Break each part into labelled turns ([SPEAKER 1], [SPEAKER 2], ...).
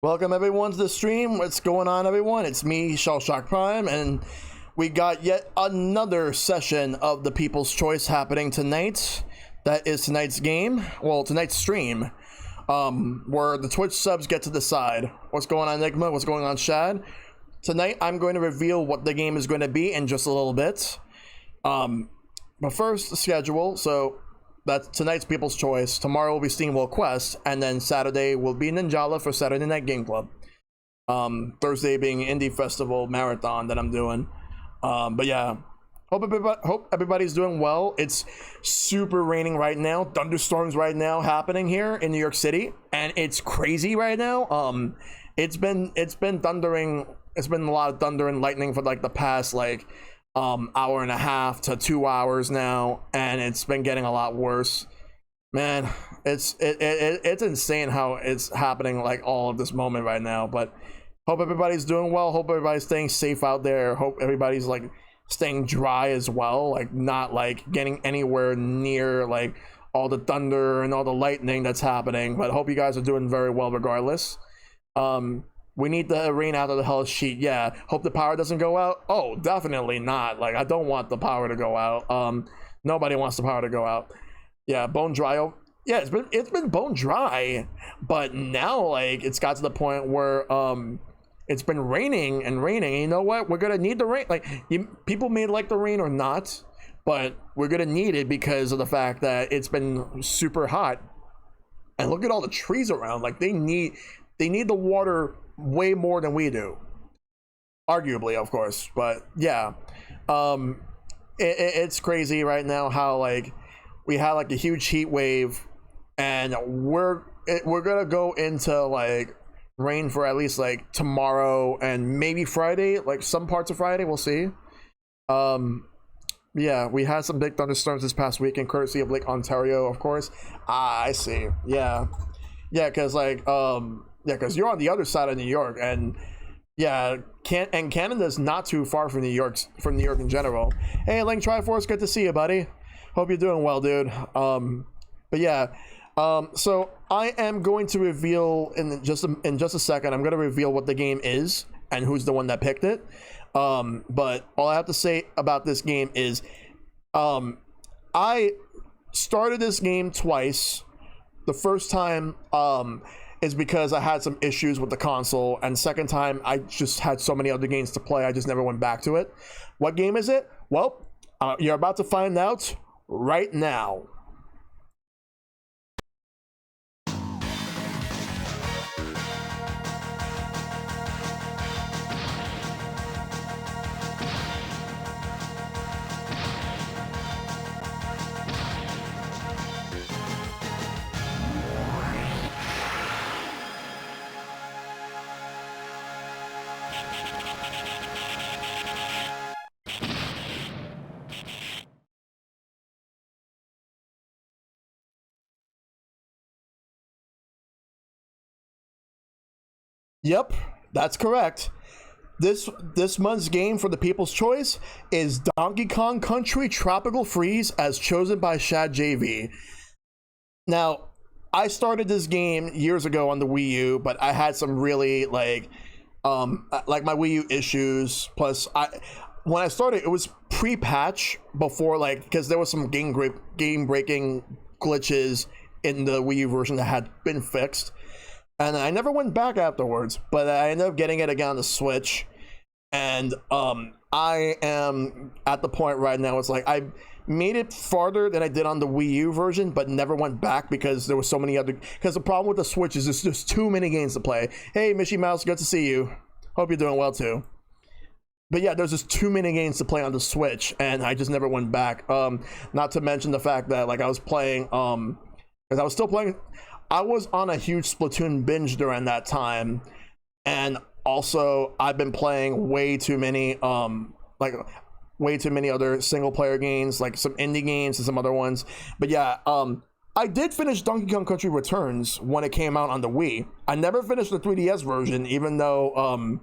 [SPEAKER 1] Welcome everyone to the stream. What's going on, everyone? It's me, ShellshockPrime, and we got yet another session of the People's Choice happening tonight. That is tonight's game. Well, tonight's stream, where the Twitch subs get to decide. What's going on, Enigma? What's going on, Shad? Tonight, I'm going to reveal what the game is going to be in just a little bit. But first, the schedule. So that's tonight's People's Choice. Tomorrow will be Steamworld Quest, and then Saturday will be Ninjala for Saturday Night Game Club. Thursday being Indie Festival Marathon that I'm doing. But yeah, hope everybody's doing well. It's super raining right now. Thunderstorms right now happening here in New York City, and it's crazy right now. It's been thundering. It's been a lot of thunder and lightning for like the past hour and a half to 2 hours now, and it's been getting a lot worse. Man, it's insane how it's happening like all of this moment right now. But hope everybody's doing well. Hope everybody's staying safe out there. Hope everybody's like staying dry as well, like not like getting anywhere near like all the thunder and all the lightning that's happening. But hope you guys are doing very well regardless. We need the rain out of the hell sheet. Yeah, hope the power doesn't go out. Oh, definitely not. Like, I don't want the power to go out. Nobody wants the power to go out. Yeah, bone dry. Yeah, it's been bone dry, but now like it's got to the point where it's been raining and raining. And you know what? We're gonna need the rain. Like, people may like the rain or not, but we're gonna need it because of the fact that it's been super hot. And look at all the trees around. Like, they need the water way more than we do, arguably, of course. But yeah, it's crazy right now how like we had like a huge heat wave, and we're gonna go into like rain for at least like tomorrow and maybe Friday, like some parts of Friday. We'll see. Yeah, we had some big thunderstorms this past weekend, courtesy of Lake Ontario, of course. I see. Yeah, because like yeah, because you're on the other side of New York, and yeah, Canada's not too far from New York in general. Hey, Link Triforce, good to see you, buddy. Hope you're doing well, dude. But yeah, so I am going to reveal in just a second. I'm going to reveal what the game is and who's the one that picked it. But all I have to say about this game is, I started this game twice. The first time, is because I had some issues with the console, and second time I just had so many other games to play, I just never went back to it. What game is it? Well, you're about to find out right now. Yep, that's correct. This month's game for the People's Choice is Donkey Kong Country Tropical Freeze, as chosen by Shad JV. Now, I started this game years ago on the Wii U, but I had some really like my Wii U issues. Plus, when I started, it was pre-patch before, like, because there was some game breaking glitches in the Wii U version that had been fixed. And I never went back afterwards, but I ended up getting it again on the Switch. And I am at the point right now, it's like I made it farther than I did on the Wii U version, but never went back because there were so many other, because the problem with the Switch is there's just too many games to play. Hey, Mishy Mouse, good to see you. Hope you're doing well too. But yeah, there's just too many games to play on the Switch, and I just never went back. Not to mention the fact that like I was playing, because I was still playing, I was on a huge Splatoon binge during that time, and also I've been playing way too many other single player games, like some indie games and some other ones. But yeah, I did finish Donkey Kong Country Returns when it came out on the Wii. I never finished the 3DS version, even though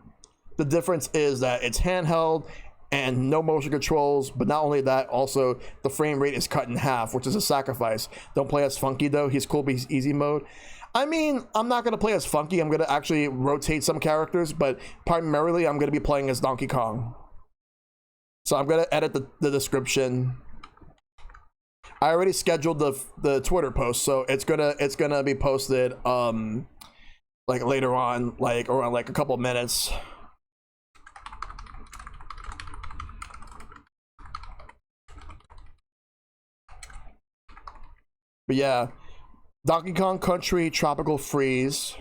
[SPEAKER 1] the difference is that it's handheld and no motion controls. But not only that, also the frame rate is cut in half, which is a sacrifice. Don't play as Funky though, he's cool, but he's easy mode. I mean, I'm not gonna play as Funky. I'm gonna actually rotate some characters, but primarily I'm gonna be playing as Donkey Kong. So I'm gonna edit the description. I already scheduled the Twitter post, so it's gonna be posted like later on, like around like a couple minutes. But yeah, Donkey Kong Country Tropical Freeze,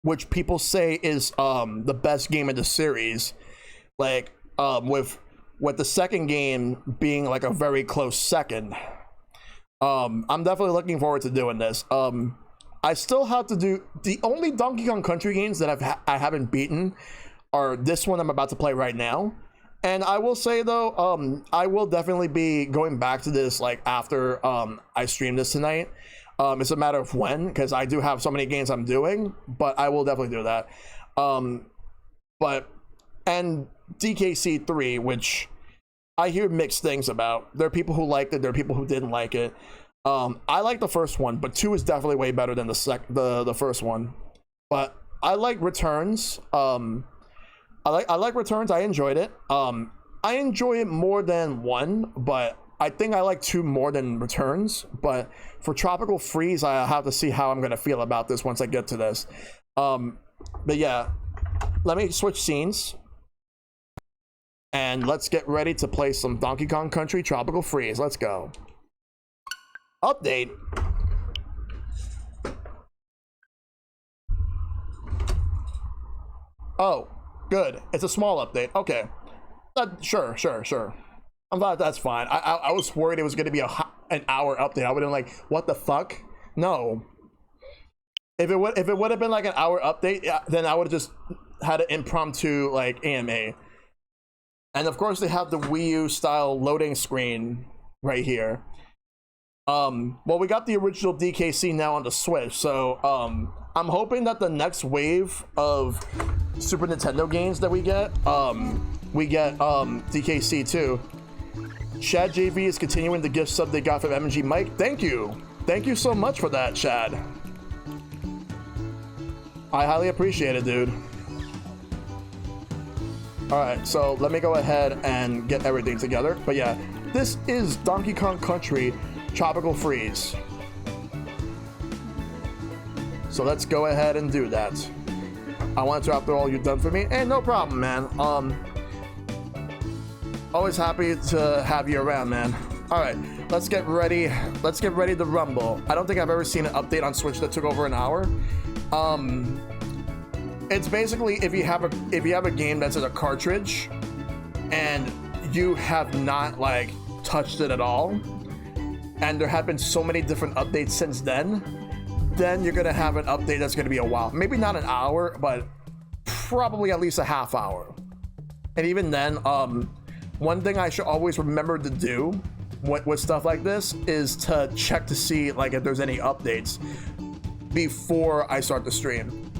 [SPEAKER 1] which people say is the best game of the series, like with the second game being like a very close second. I'm definitely looking forward to doing this. I still have to do the only Donkey Kong Country games that I haven't beaten are this one I'm about to play right now. And I will say though, I will definitely be going back to this like after I stream this tonight. It's a matter of when, because I do have so many games I'm doing, but I will definitely do that. And DKC 3, which I hear mixed things about. There are people who liked it, there are people who didn't like it. I like the first one, but 2 is definitely way better than the first one. But I like Returns. I like Returns. I enjoyed it. I enjoy it more than 1, but I think I like 2 more than Returns. But for Tropical Freeze, I have to see how I'm gonna feel about this once I get to this. But yeah, let me switch scenes and let's get ready to play some Donkey Kong Country Tropical Freeze. Let's go. Update. Oh, good. It's a small update. Okay. Sure. I'm glad that's fine. I was worried it was going to be an hour update. I would have been like, what the fuck? No. If it would have been like an hour update, then I would have just had an impromptu like AMA. And of course they have the Wii U style loading screen right here. Well, we got the original DKC now on the Switch, so I'm hoping that the next wave of Super Nintendo games that we get DKC too. Chad JV is continuing the gift sub they got from MG Mike. Thank you so much for that, Chad. I highly appreciate it, dude. All right, so let me go ahead and get everything together. But yeah, this is Donkey Kong Country Tropical Freeze. So let's go ahead and do that. I wanted to after all you've done for me, and no problem, man. Always happy to have you around, man. All right, let's get ready. Let's get ready to rumble. I don't think I've ever seen an update on Switch that took over an hour. It's basically if you have a game that's in a cartridge and you have not like touched it at all, and there have been so many different updates since then you're gonna have an update that's gonna be a while. Maybe not an hour, but probably at least a half hour. And even then, one thing I should always remember to do with stuff like this is to check to see like if there's any updates before I start the stream.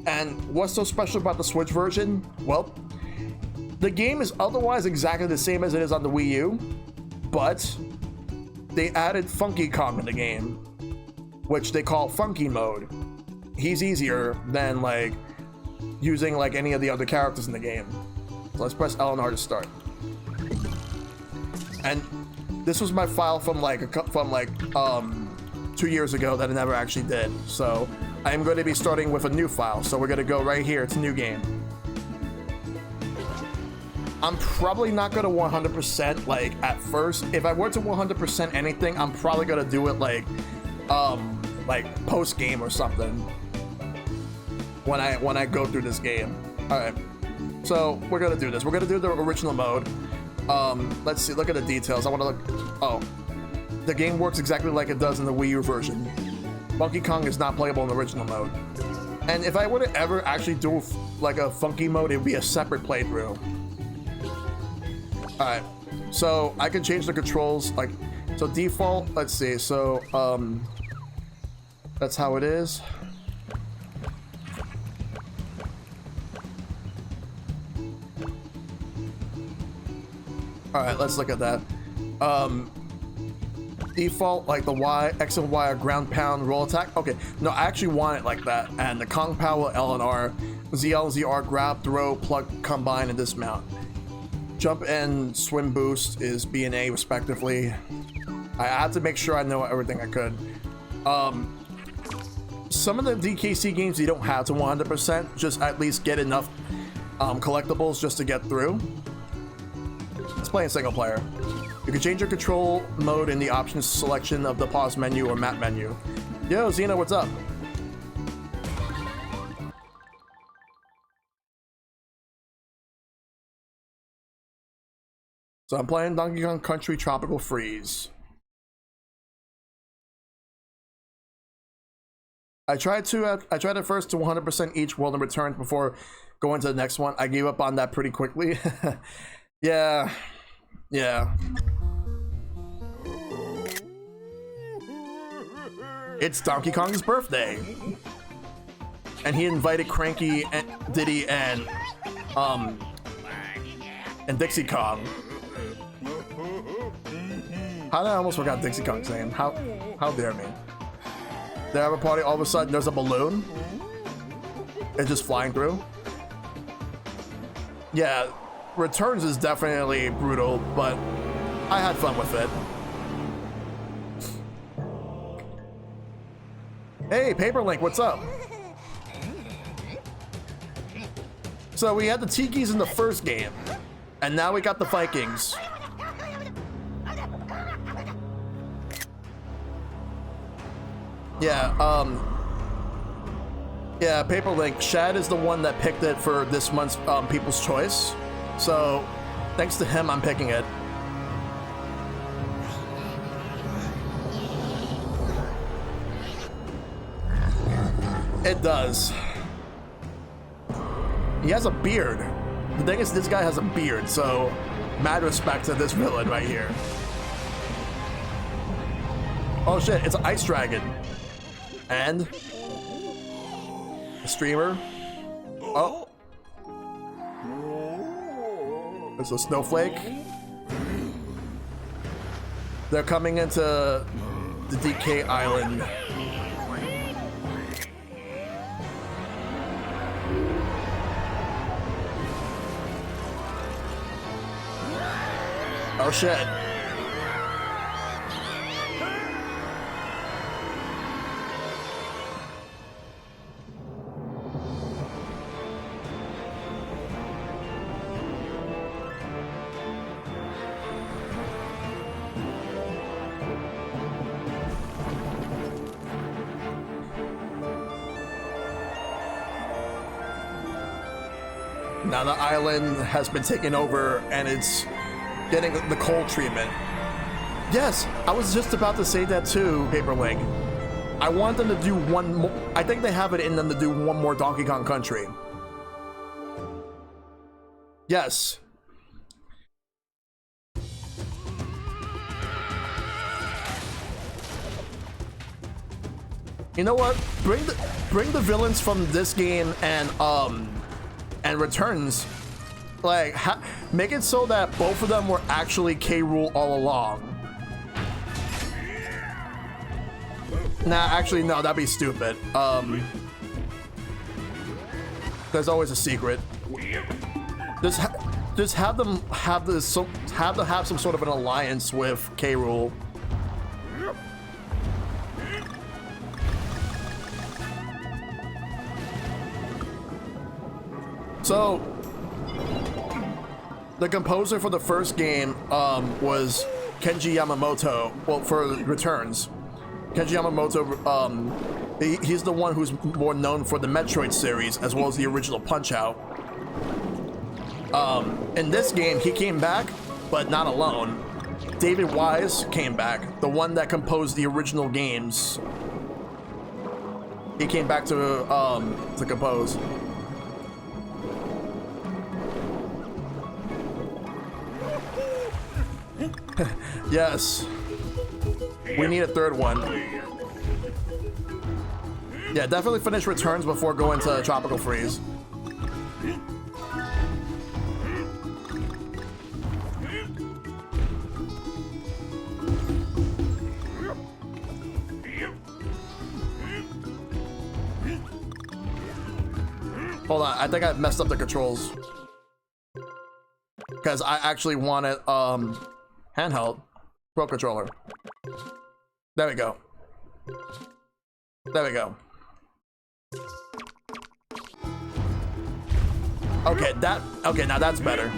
[SPEAKER 1] And what's so special about the Switch version? Well, the game is otherwise exactly the same as it is on the Wii U, but they added Funky Kong in the game, which they call Funky Mode. He's easier than like using like any of the other characters in the game. So let's press L and R to start. And this was my file from 2 years ago that I never actually did. So I am going to be starting with a new file. So we're going to go right here. It's a new game. I'm probably not going to 100% like at first. If I were to 100% anything, I'm probably going to do it like post game or something when I go through this game. All right. So we're going to do this. We're going to do the original mode. Let's see. Look at the details. I want to look. Oh, the game works exactly like it does in the Wii U version. Funky Kong is not playable in the original mode. And if I were to ever actually do like a funky mode, it would be a separate playthrough. All right, so I can change the controls. Like, so default. Let's see. So that's how it is. All right, let's look at that. default, like the Y, X and Y are ground pound, roll attack. Okay, no, I actually want it like that. And the Kong Power, L and R, ZL, ZR, grab, throw, plug, combine, and dismount. Jump and swim boost is B and A respectively. I had to make sure I know everything I could. Some of the DKC games you don't have to 100%, just at least get enough collectibles just to get through. Let's play in single player. You can change your control mode in the options selection of the pause menu or map menu. Yo, Xena, what's up? So I'm playing Donkey Kong Country Tropical Freeze. I tried at first to 100% each world and returns before going to the next one. I gave up on that pretty quickly. Yeah. It's Donkey Kong's birthday, and he invited Cranky and Diddy and Dixie Kong. How did I almost forgot Dixie Kong's name? How dare me? They have a party, all of a sudden there's a balloon. It's just flying through. Yeah, Returns is definitely brutal, but I had fun with it. Hey, Paperlink, what's up? So we had the Tikis in the first game, and now we got the Vikings. Yeah, Paperlink, Shad is the one that picked it for this month's People's Choice. So, thanks to him, I'm picking it. It does. He has a beard. The thing is, this guy has a beard, so mad respect to this villain right here. Oh shit, it's an ice dragon. And a streamer. Oh. There's a snowflake. They're coming into the DK Island. Oh shit. Now the island has been taken over and it's getting the cold treatment. Yes, I was just about to say that too, Paperlink. I want them to do one more. I think they have it in them to do one more Donkey Kong Country. Yes. You know what? Bring the villains from this game and Returns. Like, make it so that both of them were actually K. Rool all along. Nah, actually, no, that'd be stupid. There's always a secret. Just have them have this, have some sort of an alliance with K. Rool. So, the composer for the first game was Kenji Yamamoto. Well, for Returns, Kenji Yamamoto, he's the one who's more known for the Metroid series as well as the original Punch-Out. In this game, he came back, but not alone. David Wise came back, the one that composed the original games. He came back to compose. Yes. We need a third one. Yeah, definitely finish Returns before going to Tropical Freeze. Hold on, I think I messed up the controls. Because I actually wanted handheld Pro Controller. There we go. There we go. Okay, now that's better.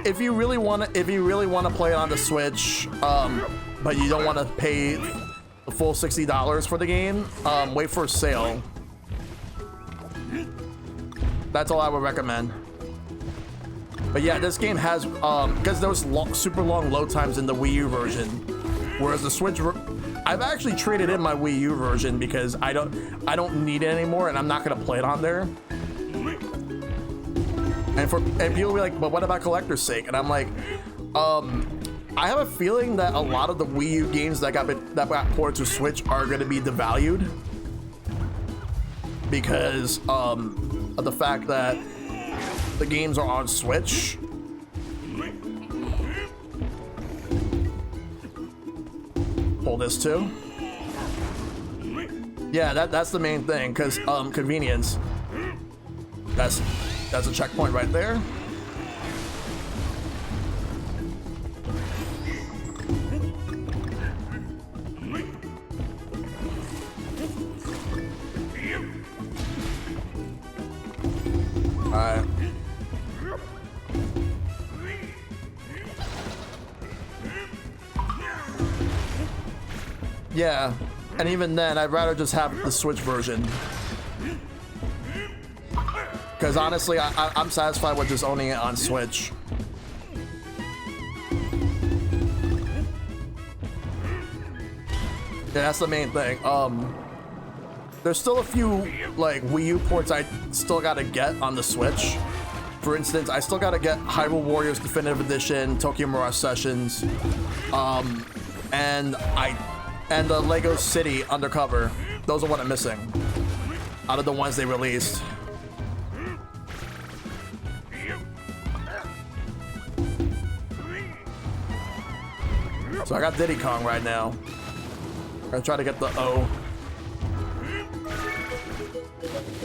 [SPEAKER 1] If you really want to play it on the Switch, but you don't want to pay the full $60 for the game, wait for a sale. That's all I would recommend. But yeah, this game has because there was super long load times in the Wii U version, whereas the Switch. I've actually traded in my Wii U version because I don't need it anymore, and I'm not gonna play it on there. And people will be like, but what about collector's sake? And I'm like, I have a feeling that a lot of the Wii U games that got ported to Switch are going to be devalued because of the fact that the games are on Switch. Pull this too. Yeah, that's the main thing, because convenience. That's a checkpoint right there. Alright. Yeah, and even then, I'd rather just have the Switch version. Because honestly, I'm satisfied with just owning it on Switch. Yeah, that's the main thing. There's still a few like Wii U ports I still gotta get on the Switch. For instance, I still gotta get Hyrule Warriors Definitive Edition, Tokyo Mirage Sessions, and the Lego City Undercover. Those are what I'm missing out of the ones they released. So I got Diddy Kong right now. I'm gonna try to get the O.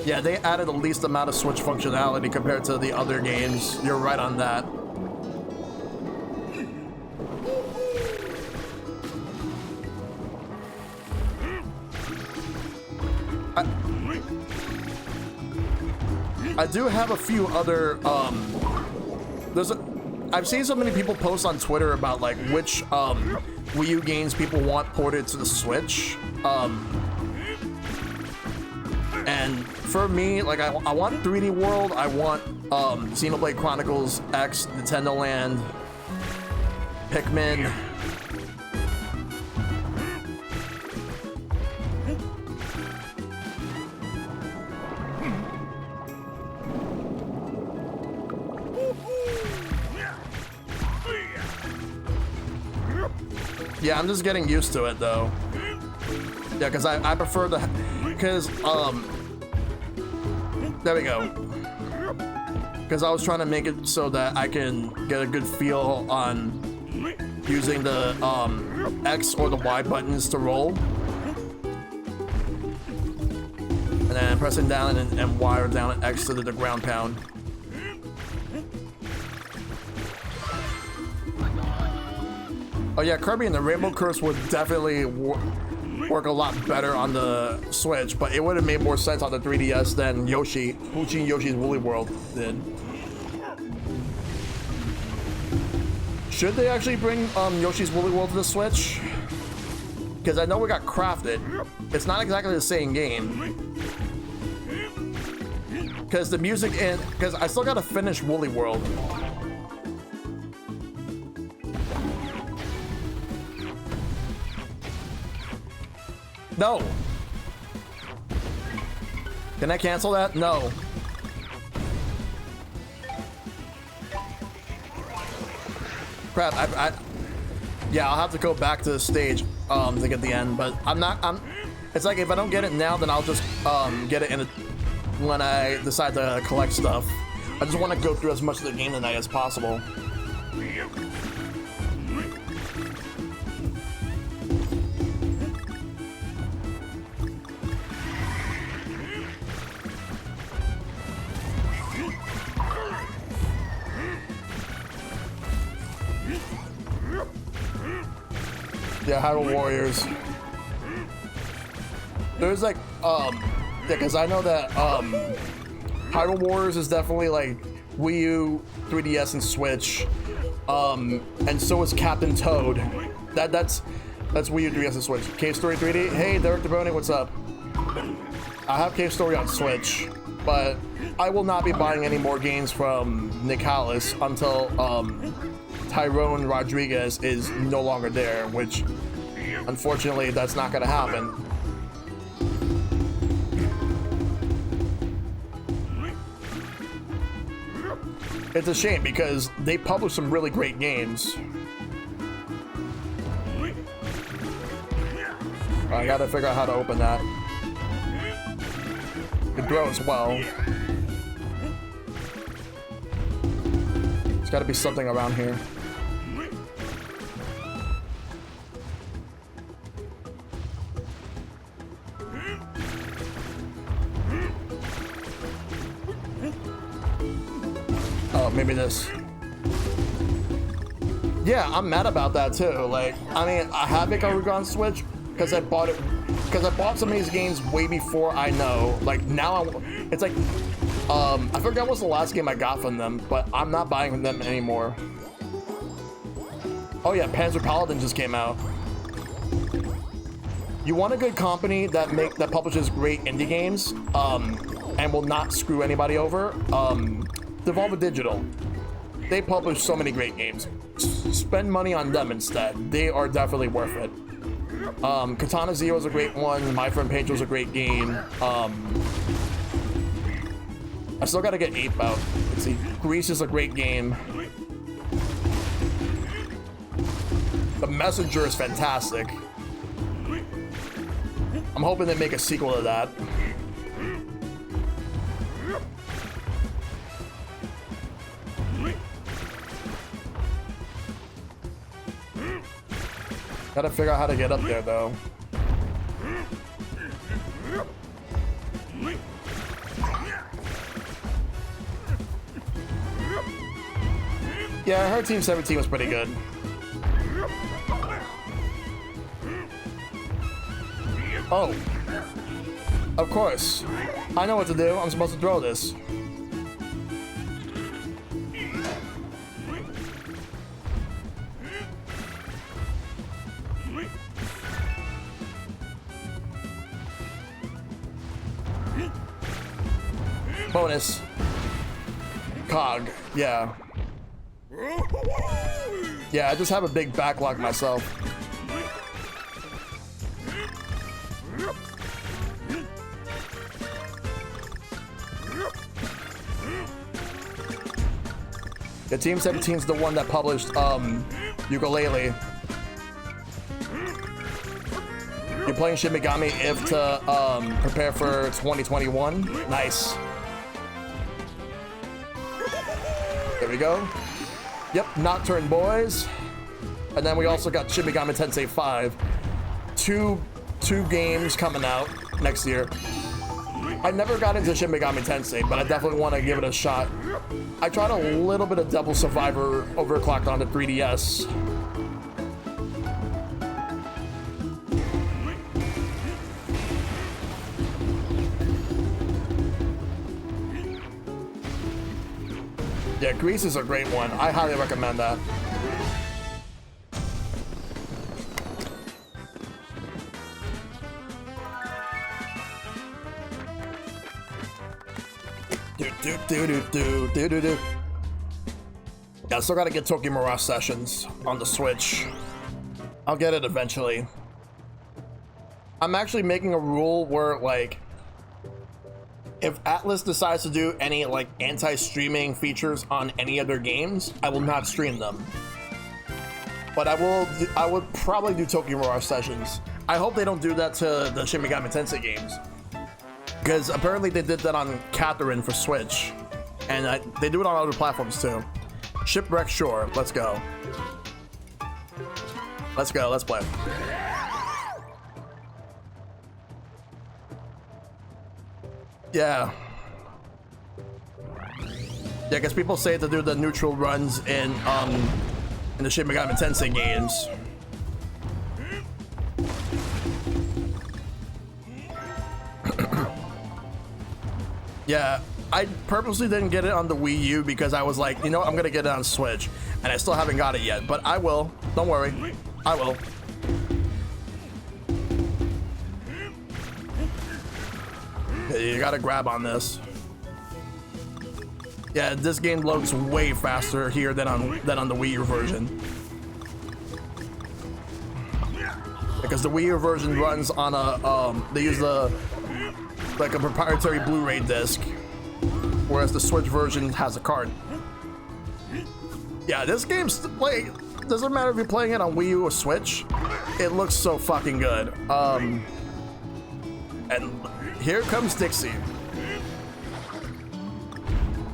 [SPEAKER 1] Yeah, they added the least amount of Switch functionality compared to the other games. You're right on that. I do have a few other, I've seen so many people post on Twitter about like which Wii U games people want ported to the Switch. And for me, like I want 3D World, I want Xenoblade Chronicles X, Nintendo Land, Pikmin. Yeah, I'm just getting used to it though. Yeah, because I prefer the, because there we go. Because I was trying to make it so that I can get a good feel on using the X or the Y buttons to roll, and then pressing down and Y or down and X to the ground pound. Oh yeah, Kirby and the Rainbow Curse would definitely work a lot better on the Switch, but it would have made more sense on the 3DS than Yoshi and Yoshi's Woolly World did. Should they actually bring Yoshi's Woolly World to the Switch? Because I know we got Crafted. It's not exactly the same game. Because the music in, because I still gotta finish Woolly World. No. Can I cancel that? No. Crap, yeah, I'll have to go back to the stage to get the end, but it's like if I don't get it now, then I'll just get it when I decide to collect stuff. I just want to go through as much of the game tonight as possible. Yeah, Hyrule Warriors. There's like, yeah, because I know that Hyrule Warriors is definitely like Wii U, 3DS, and Switch. And so is Captain Toad. That's Wii U, 3DS, and Switch. Cave Story 3D. Hey, Derek DeBoni, what's up? I have Cave Story on Switch, but I will not be buying any more games from Nick Hallis until Tyrone Rodriguez is no longer there, which unfortunately that's not going to happen. It's a shame because they publish some really great games. I gotta figure out how to open that. It grows well. There's gotta be something around here. Oh, maybe this. Yeah, I'm mad about that too. Like, I mean, I have Ikaruga on Switch because I bought it, because I bought some of these games way before I know. Like, now it's like, I forgot what was the last game I got from them, but I'm not buying them anymore. Oh yeah, Panzer Paladin just came out. You want a good company that publishes great indie games, and will not screw anybody over. Devolver Digital. They publish so many great games. Spend money on them instead. They are definitely worth it. Katana Zero is a great one. My Friend Pedro is a great game. I still gotta get Ape out. Let's see. Grease is a great game. The Messenger is fantastic. I'm hoping they make a sequel to that. Gotta figure out how to get up there, though. Yeah, I heard Team 17 was pretty good. Oh. Of course. I know what to do. I'm supposed to throw this. Bonus. Cog. Yeah. Yeah, I just have a big backlog myself. The Team 17 is the one that published Ukulele. You're playing Shin Megami if to prepare for 2021. Nice. There we go. Yep, Nocturne Boys. And then we also got Shin Megami Tensei 5. Two games coming out next year. I never got into Shin Megami Tensei, but I definitely want to give it a shot. I tried a little bit of Devil Survivor overclocked on the 3DS. Yeah, Grease is a great one. I highly recommend that. Do. Yeah, I still gotta get Tokyo Mirage Sessions on the Switch. I'll get it eventually. I'm actually making a rule where, like, if Atlas decides to do any, like, anti-streaming features on any of their games, I will not stream them. But I would probably do Tokyo Mirage Sessions. I hope they don't do that to the Shin Megami Tensei games. Because apparently they did that on Catherine for Switch. And they do it on other platforms too. Shipwreck Shore, let's go. Let's go, let's play. Yeah. Yeah, because people say to do the neutral runs in the Shin Megami Tensei games. Yeah, I purposely didn't get it on the Wii U because I was like, you know what, I'm gonna get it on Switch, and I still haven't got it yet, but I will. Don't worry, I will. You gotta grab on this. Yeah, this game loads way faster here than on the Wii U version. Because the Wii U version runs on a they use like a proprietary Blu-ray disc, whereas the Switch version has a card. Yeah, this game's doesn't matter if you're playing it on Wii U or Switch, it looks so fucking good. And here comes Dixie.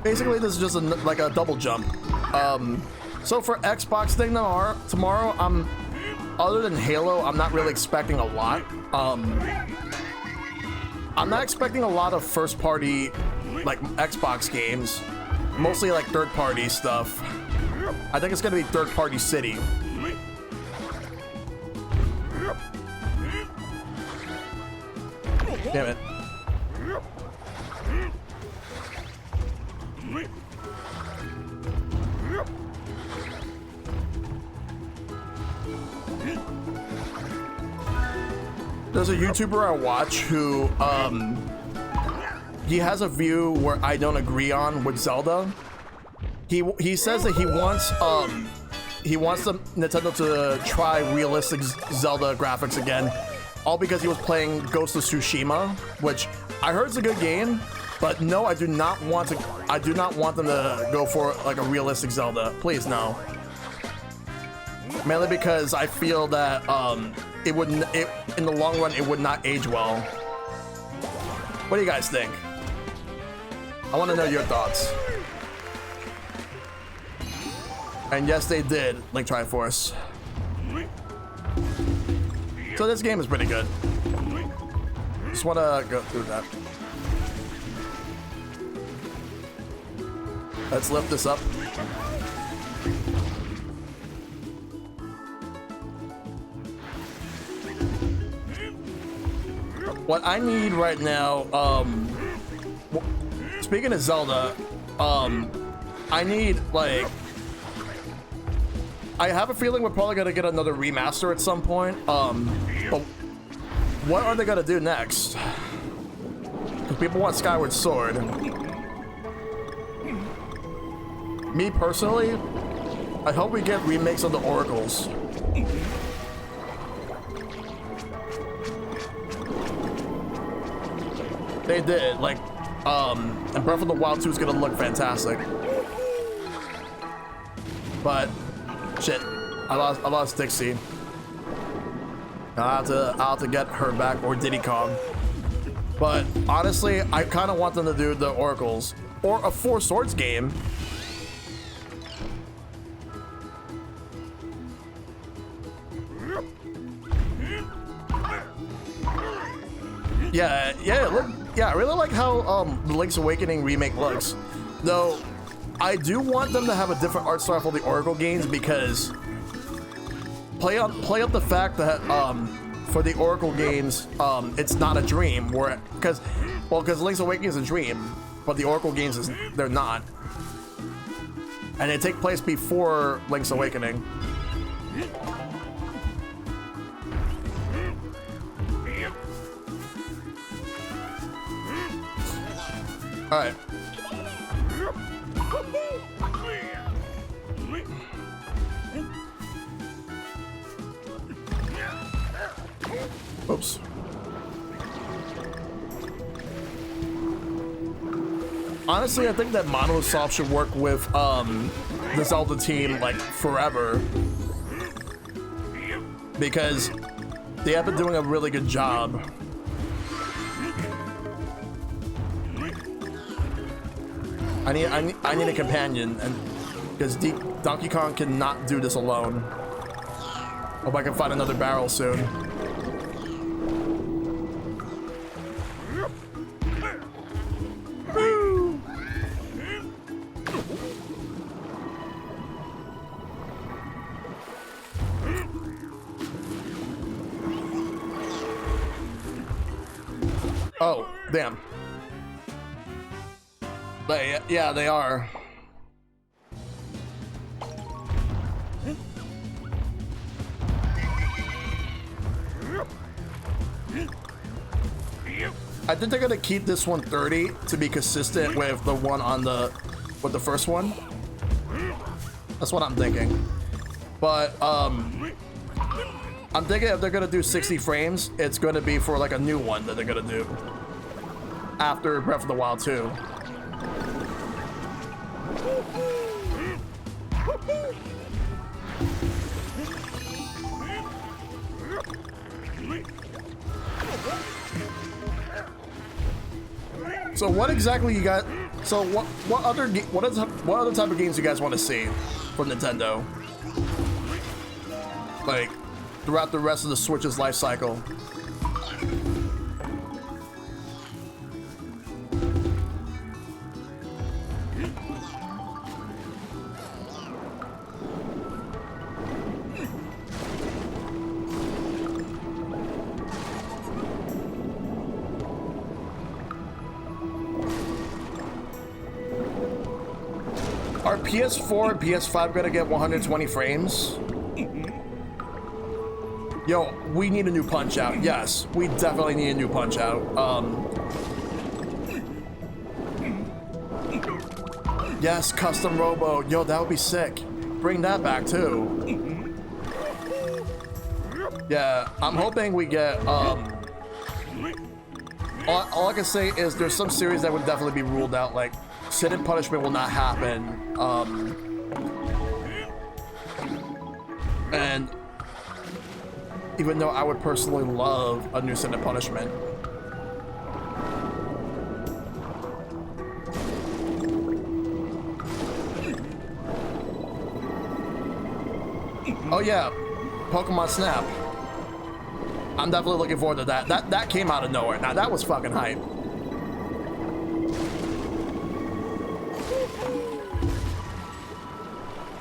[SPEAKER 1] Basically, this is just like a double jump. So for Xbox thing tomorrow, other than Halo, I'm not really expecting a lot. I'm not expecting a lot of first-party, like, Xbox games. Mostly, like, third-party stuff. I think it's gonna be third-party City. Damn it. There's a YouTuber I watch who, he has a view where I don't agree on with Zelda. He says that he wants the Nintendo to try realistic Zelda graphics again, all because he was playing Ghost of Tsushima, which I heard is a good game, but no, I do not want them to go for like a realistic Zelda. Please, no. Mainly because I feel that in the long run it would not age well. What do you guys think? I want to know your thoughts. And yes, they did Link Triforce. So this game is pretty good. Just want to go through that. Let's lift this up. What I need right now, speaking of Zelda, I need, like, I have a feeling we're probably gonna get another remaster at some point, but what are they gonna do next? Because people want Skyward Sword. Me personally, I hope we get remakes of the Oracles. They did, like, and Breath of the Wild 2 is gonna look fantastic. But shit, I lost Dixie. I'll have to get her back, or Diddy Kong. But honestly, I kind of want them to do the Oracles or a Four Swords game. Yeah, I really like how the Link's Awakening remake looks. Though, I do want them to have a different art style for the Oracle games because play up the fact that for the Oracle games, it's not a dream. Because Link's Awakening is a dream, but the Oracle games they're not, and they take place before Link's Awakening. All right. Oops. Honestly, I think that Monolith Soft should work with the Zelda team like forever, because they have been doing a really good job. I need a companion, and because Donkey Kong cannot do this alone. Hope I can find another barrel soon. Woo! Oh, damn. Yeah, they are. I think they're gonna keep this one 30 to be consistent with the one on with the first one. That's what I'm thinking. But I'm thinking if they're gonna do 60 frames, it's gonna be for like a new one that they're gonna do after Breath of the Wild 2. So what exactly you got? So what other type of games you guys want to see from Nintendo? Like throughout the rest of the Switch's life cycle. Are PS4 and PS5 gonna get 120 frames? Yo, we need a new Punch-Out. Yes, we definitely need a new Punch-Out. Yes, custom robo. Yo, that would be sick. Bring that back too. Yeah, I'm hoping we get all I can say is there's some series that would definitely be ruled out, like Sin and Punishment will not happen. And even though I would personally love a new Sin and Punishment. Oh yeah, Pokemon Snap. I'm definitely looking forward to that. That came out of nowhere. Now that was fucking hype.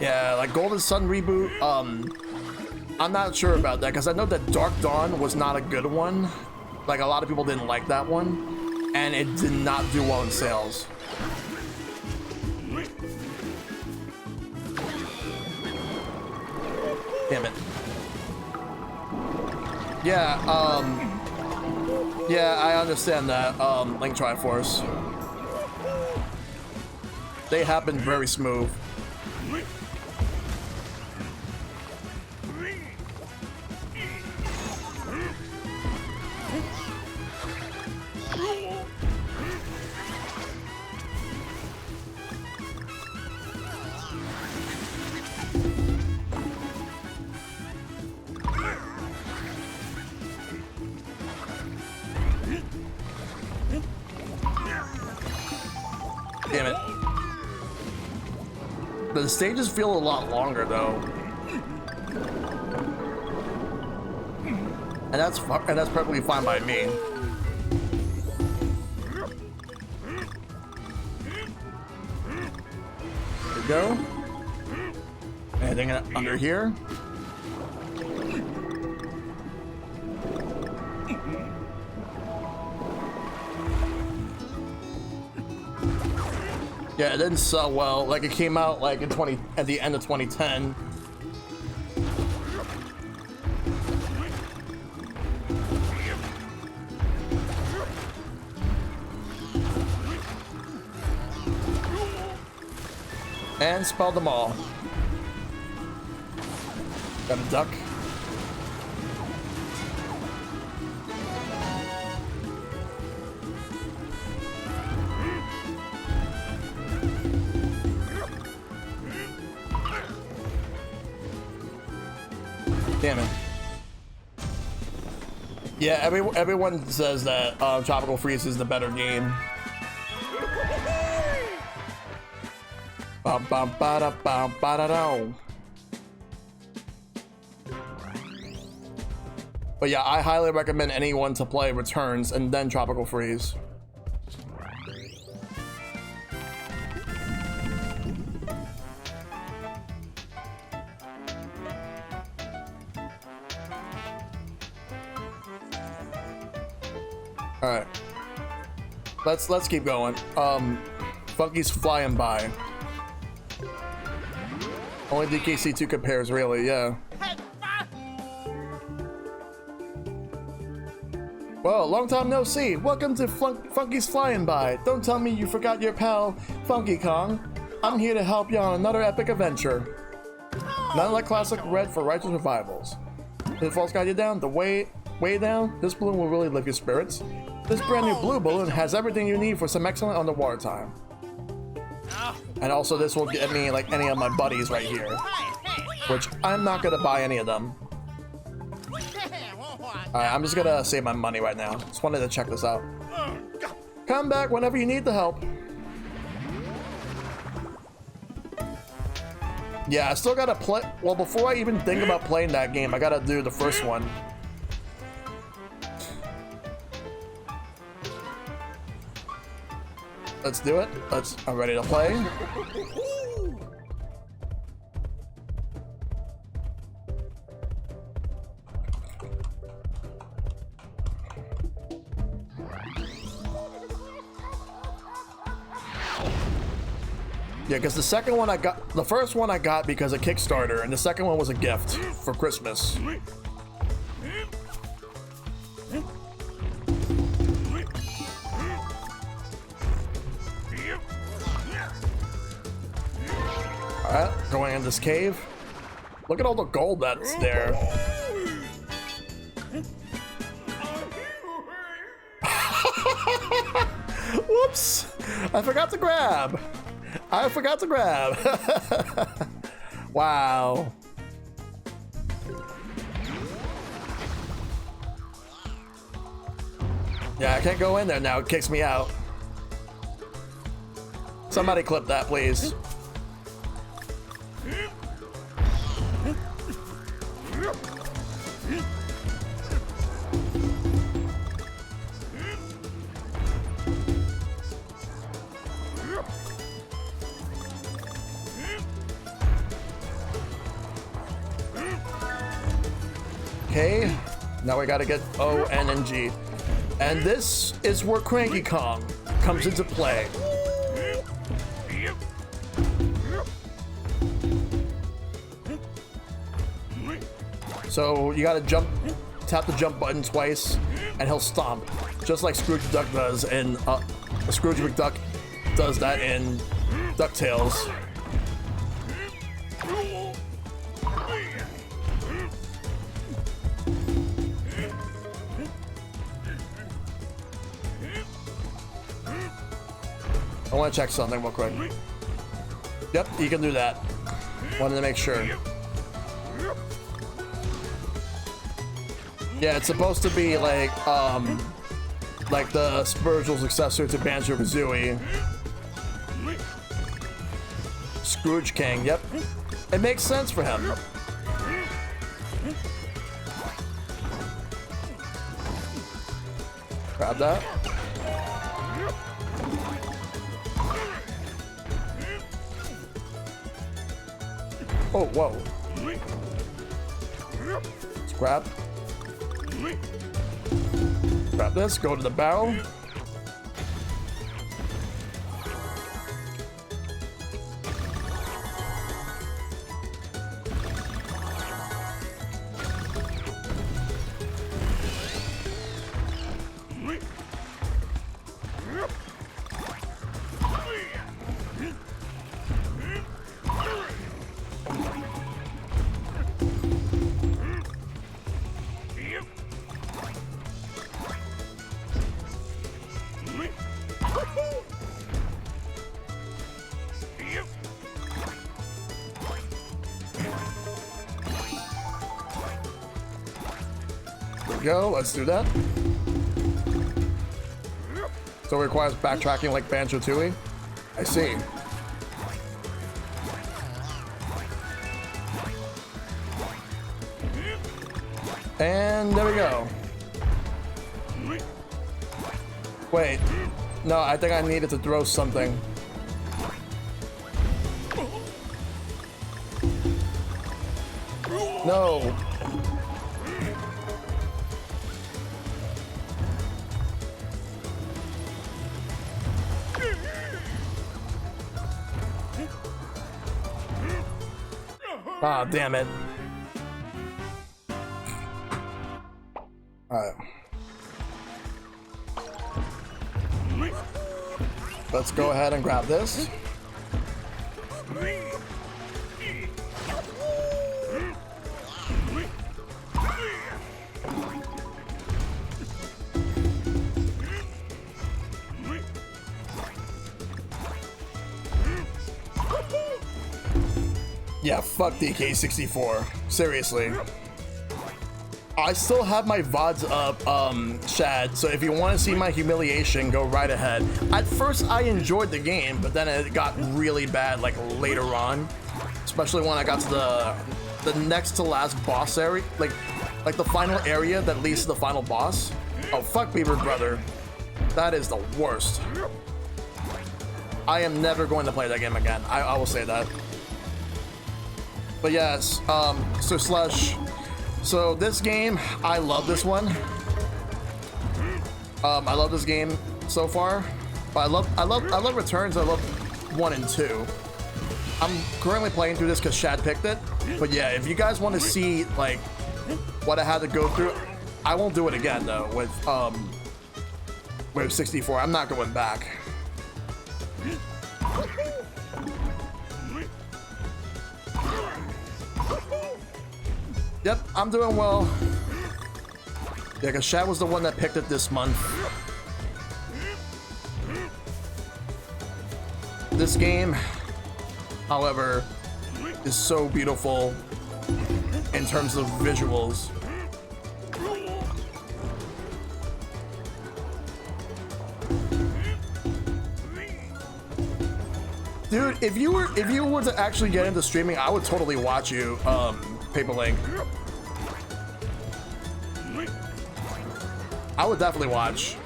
[SPEAKER 1] Yeah, like Golden Sun reboot. I'm not sure about that because I know that Dark Dawn was not a good one. Like a lot of people didn't like that one, and it did not do well in sales. Damn it. Yeah, yeah, I understand that, Link Triforce. They have been very smooth. Damn it. The stages feel a lot longer though. And that's perfectly fine by me. There we go. Anything under here? Yeah, it didn't sell well. Like it came out like at the end of 2010. And spelled them all. Got a duck. Damn it. Yeah, everyone says that Tropical Freeze is the better game. Bum, bum, ba-da, bum, ba-da-da. But yeah, I highly recommend anyone to play Returns and then Tropical Freeze. All right, let's keep going. Funky's flying by. Only DKC2 compares, really, yeah. Well, long time no see. Welcome to Funky's Flying By. Don't tell me you forgot your pal, Funky Kong. I'm here to help you on another epic adventure. Not like classic Red for righteous revivals. Did the false guide you down? The way down? This balloon will really lift your spirits. This brand new blue balloon has everything you need for some excellent underwater time. And also this will get me like any of my buddies right here. Which I'm not gonna buy any of them. Alright, I'm just gonna save my money right now. Just wanted to check this out. Come back whenever you need the help. Yeah, I still gotta play. Well, before I even think about playing that game, I gotta do the first one. Let's do it. I'm ready to play. Yeah, because the second one the first one I got because of Kickstarter, and the second one was a gift for Christmas. Alright, going in this cave. Look at all the gold that's there. Whoops! I forgot to grab. Wow. Yeah, I can't go in there now. It kicks me out. Somebody clip that, please. Okay, now we gotta get O, N, and G. And this is where Cranky Kong comes into play. So you gotta tap the jump button twice, and he'll stomp, just like Scrooge McDuck does in, Scrooge McDuck does that in DuckTales. I want to check something real quick. Yep, you can do that. Wanted to make sure. Yeah, it's supposed to be like the spiritual successor to Banjo-Kazooie. Scrooge King, yep. It makes sense for him. Grab that. Oh, whoa. Let's grab. Grab this, go to the barrel. Go, let's do that. So it requires backtracking like Banjo-Tooie? I see. And there we go. Wait. No, I think I needed to throw something. No. Ah, damn it. Alright. Let's go ahead and grab this. Yeah, fuck DK64. Seriously. I still have my VODs up, Shad, so if you want to see my humiliation, go right ahead. At first, I enjoyed the game, but then it got really bad, like, later on. Especially when I got to the next to last boss area, like the final area that leads to the final boss. Oh, fuck Beaver Brother. That is the worst. I am never going to play that game again. I will say that. But yes, so Slush. So this game, I love this one. I love this game so far. But I love Returns. I love 1 and 2. I'm currently playing through this because Shad picked it. But yeah, if you guys want to see like what I had to go through, I won't do it again though with 64. I'm not going back. Yep, I'm doing well. Yeah, because Shad was the one that picked it this month. This game, however, is so beautiful in terms of visuals. Dude, if you were to actually get into streaming, I would totally watch you, Paper Link. I would definitely watch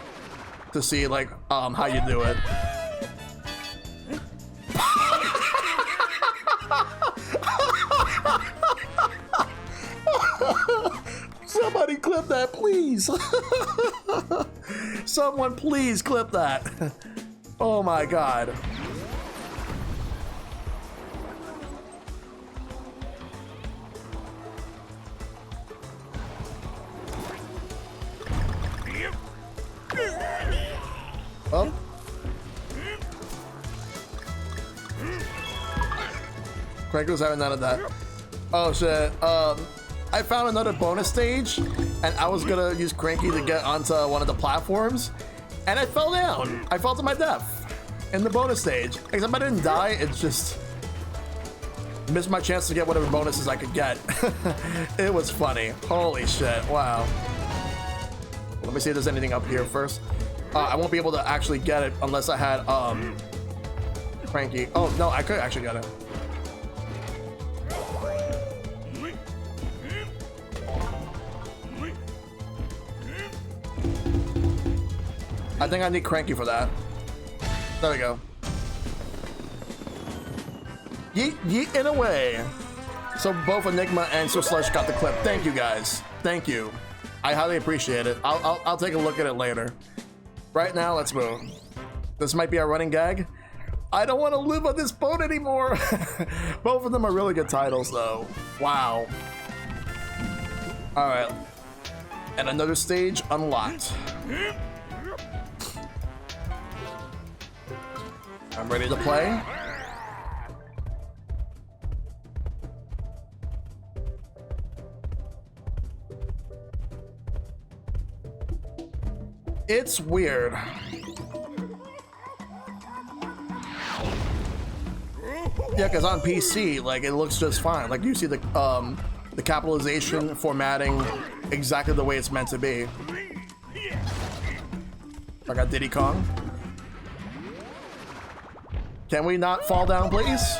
[SPEAKER 1] to see like how you do it. Somebody clip that, please. Someone please clip that. Oh my god. Oh. Craig was having none of that. Oh shit. I found another bonus stage and I was gonna use Cranky to get onto one of the platforms and I fell down. I fell to my death in the bonus stage. Except I didn't die, it's just missed my chance to get whatever bonuses I could get. It was funny. Holy shit, wow. Let me see if there's anything up here first. I won't be able to actually get it unless I had Cranky. Oh no, I could actually get it. I think I need Cranky for that. There we go. Yeet, yeet in a way. So both Enigma and Sir Slush got the clip. Thank you guys. Thank you. I highly appreciate it. I'll take a look at it later. Right now, let's move. This might be our running gag. I don't want to live on this boat anymore. Both of them are really good titles, though. Wow. All right. And another stage unlocked. I'm ready to play. It's weird. Yeah, because on PC, like, it looks just fine. Like, you see the capitalization formatting exactly the way it's meant to be. I got Diddy Kong. Can we not fall down, please?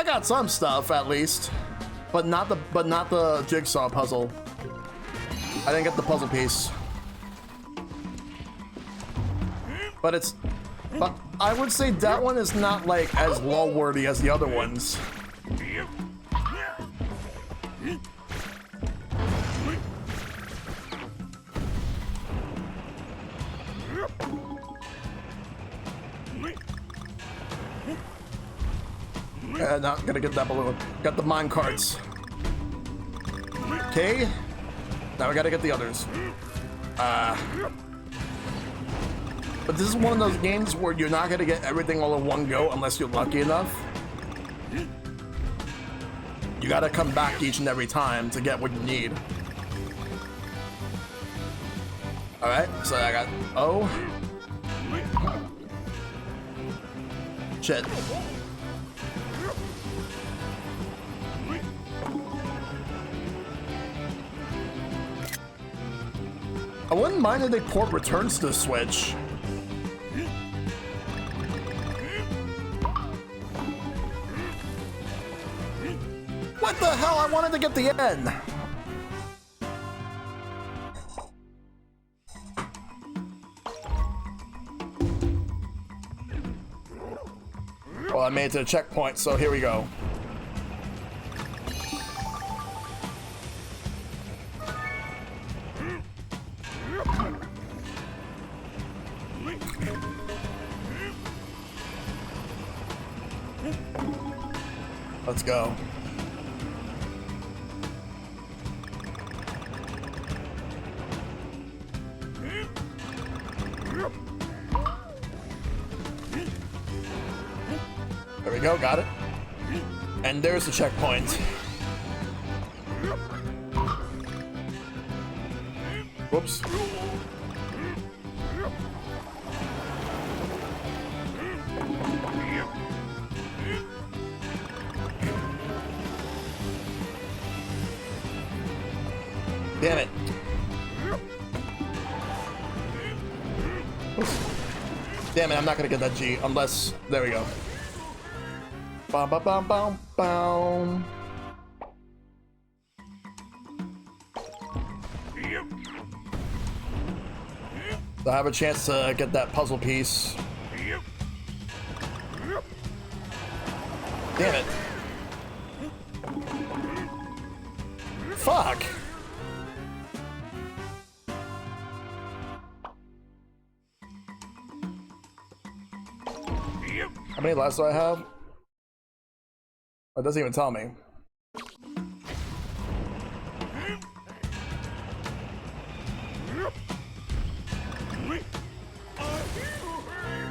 [SPEAKER 1] I got some stuff at least, but not the jigsaw puzzle. I didn't get the puzzle piece. But I would say that one is not like as lol-worthy as the other ones. Not gonna get that balloon. Got the mine carts. Okay. Now we gotta get the others. But this is one of those games where you're not gonna get everything all in one go unless you're lucky enough. You gotta come back each and every time to get what you need. Alright, so I got O. Shit. I wouldn't mind if they port returns to the Switch. What the hell? I wanted to get the end. Well, I made it to the checkpoint, so here we go. Let's go. There we go, got it. And there's the checkpoint. Whoops. Damn it. Damn it, I'm not gonna get that G unless... There we go. Bum, bum, bum, bum, bum. So I have a chance to get that puzzle piece. Damn it. Fuck. How many lives do I have? It doesn't even tell me.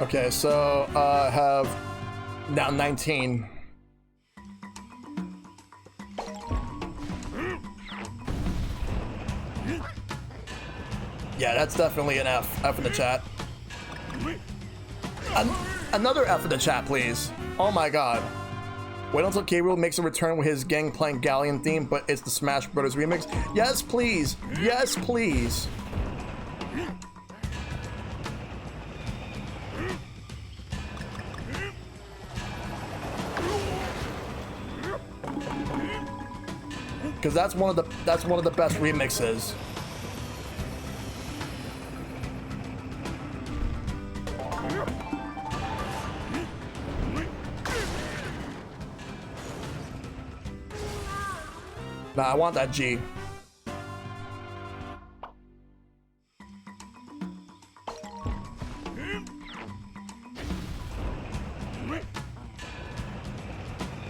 [SPEAKER 1] Okay, so I have now 19. Yeah, that's definitely an F. F in the chat. Another F in the chat, please. Oh my god. Wait until K-Rool makes a return with his gang playing Galleon theme, but it's the Smash Brothers remix. Yes, please. Yes, please. Because that's one of the best remixes. Nah, I want that G.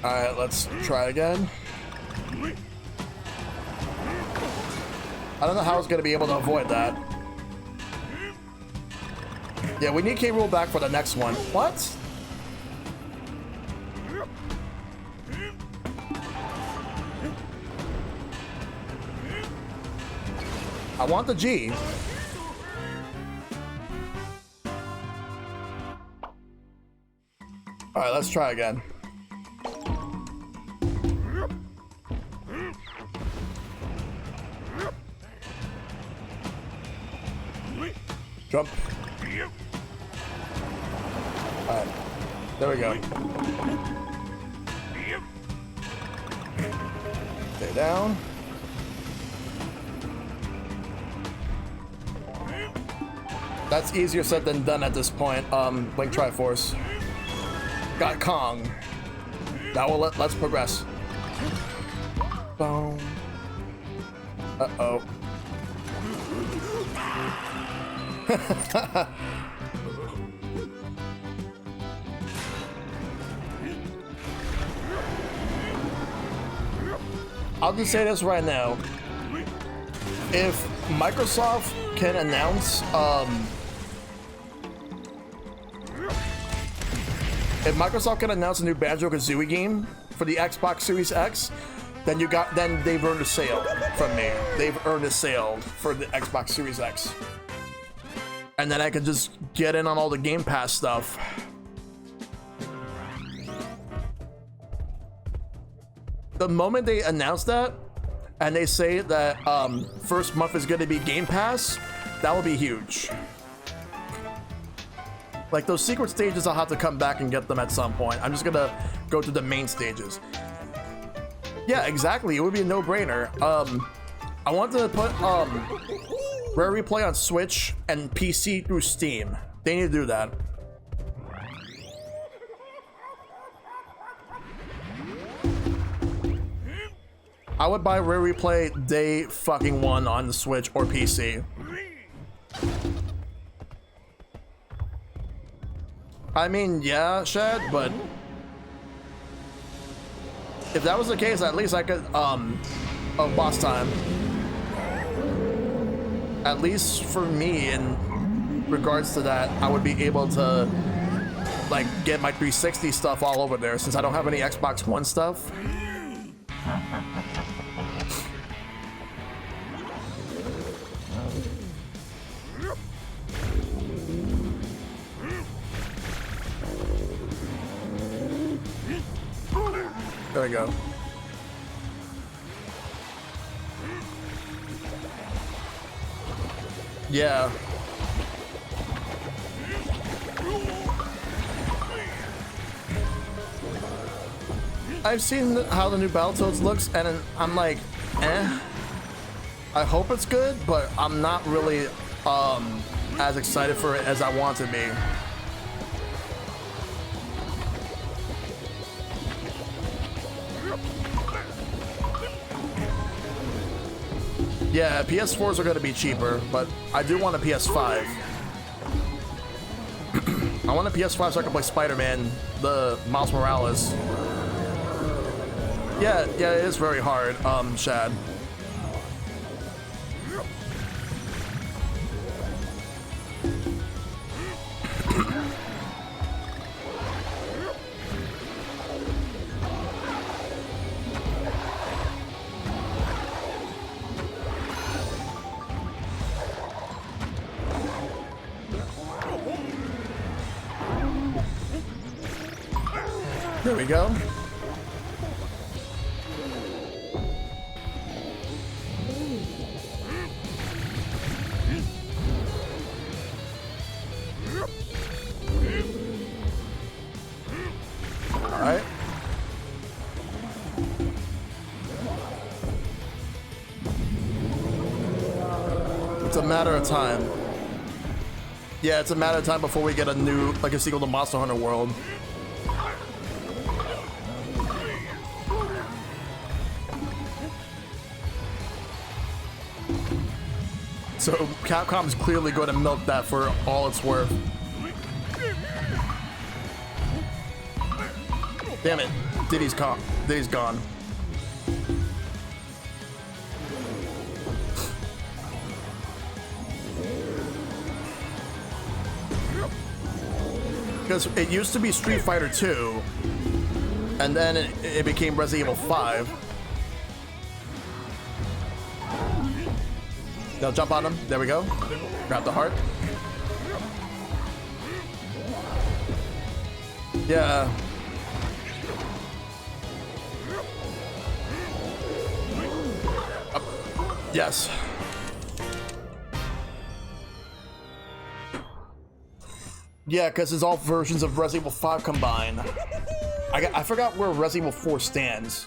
[SPEAKER 1] Alright, let's try again. I don't know how I was going to be able to avoid that. Yeah, we need K-Rool back for the next one. What? I want the G. Alright, let's try again. Jump. Alright. There we go. Stay down. That's easier said than done at this point. Blink Triforce. Got Kong. Now let's progress. Boom. Uh-oh. I'll just say this right now. If Microsoft can announce, a new Banjo-Kazooie game for the Xbox Series X, then they've earned a sale from me. They've earned a sale for the Xbox Series X. And then I can just get in on all the Game Pass stuff. The moment they announce that, and they say that first month is gonna be Game Pass, that will be huge. Like those secret stages, I'll have to come back and get them at some point. I'm just gonna go to the main stages. Yeah, exactly. It would be a no-brainer. I want to put Rare Replay on Switch and PC through Steam. They need to do that. I would buy Rare Replay day fucking one on the Switch or PC. I mean, yeah, Shad, but if that was the case, at least I could, oh, boss time. At least for me, in regards to that, I would be able to, like, get my 360 stuff all over there, since I don't have any Xbox One stuff. There we go. Yeah. I've seen how the new Battletoads looks, and I'm like, eh. I hope it's good, but I'm not really as excited for it as I want to be. Yeah, PS4s are going to be cheaper, but I do want a PS5. I want a PS5 so I can play Spider-Man, the Miles Morales. Yeah, it is very hard, Shad. There we go. All right. It's a matter of time. Yeah, it's a matter of time before we get a new, like a sequel to Monster Hunter World. So Capcom's clearly going to milk that for all it's worth. Damn it, Diddy's gone. Because it used to be Street Fighter 2, and then it became Resident Evil 5. Now jump on him. There we go. Grab the heart. Yeah. Yes. Yeah, because it's all versions of Resident Evil 5 combined. I forgot where Resident Evil 4 stands.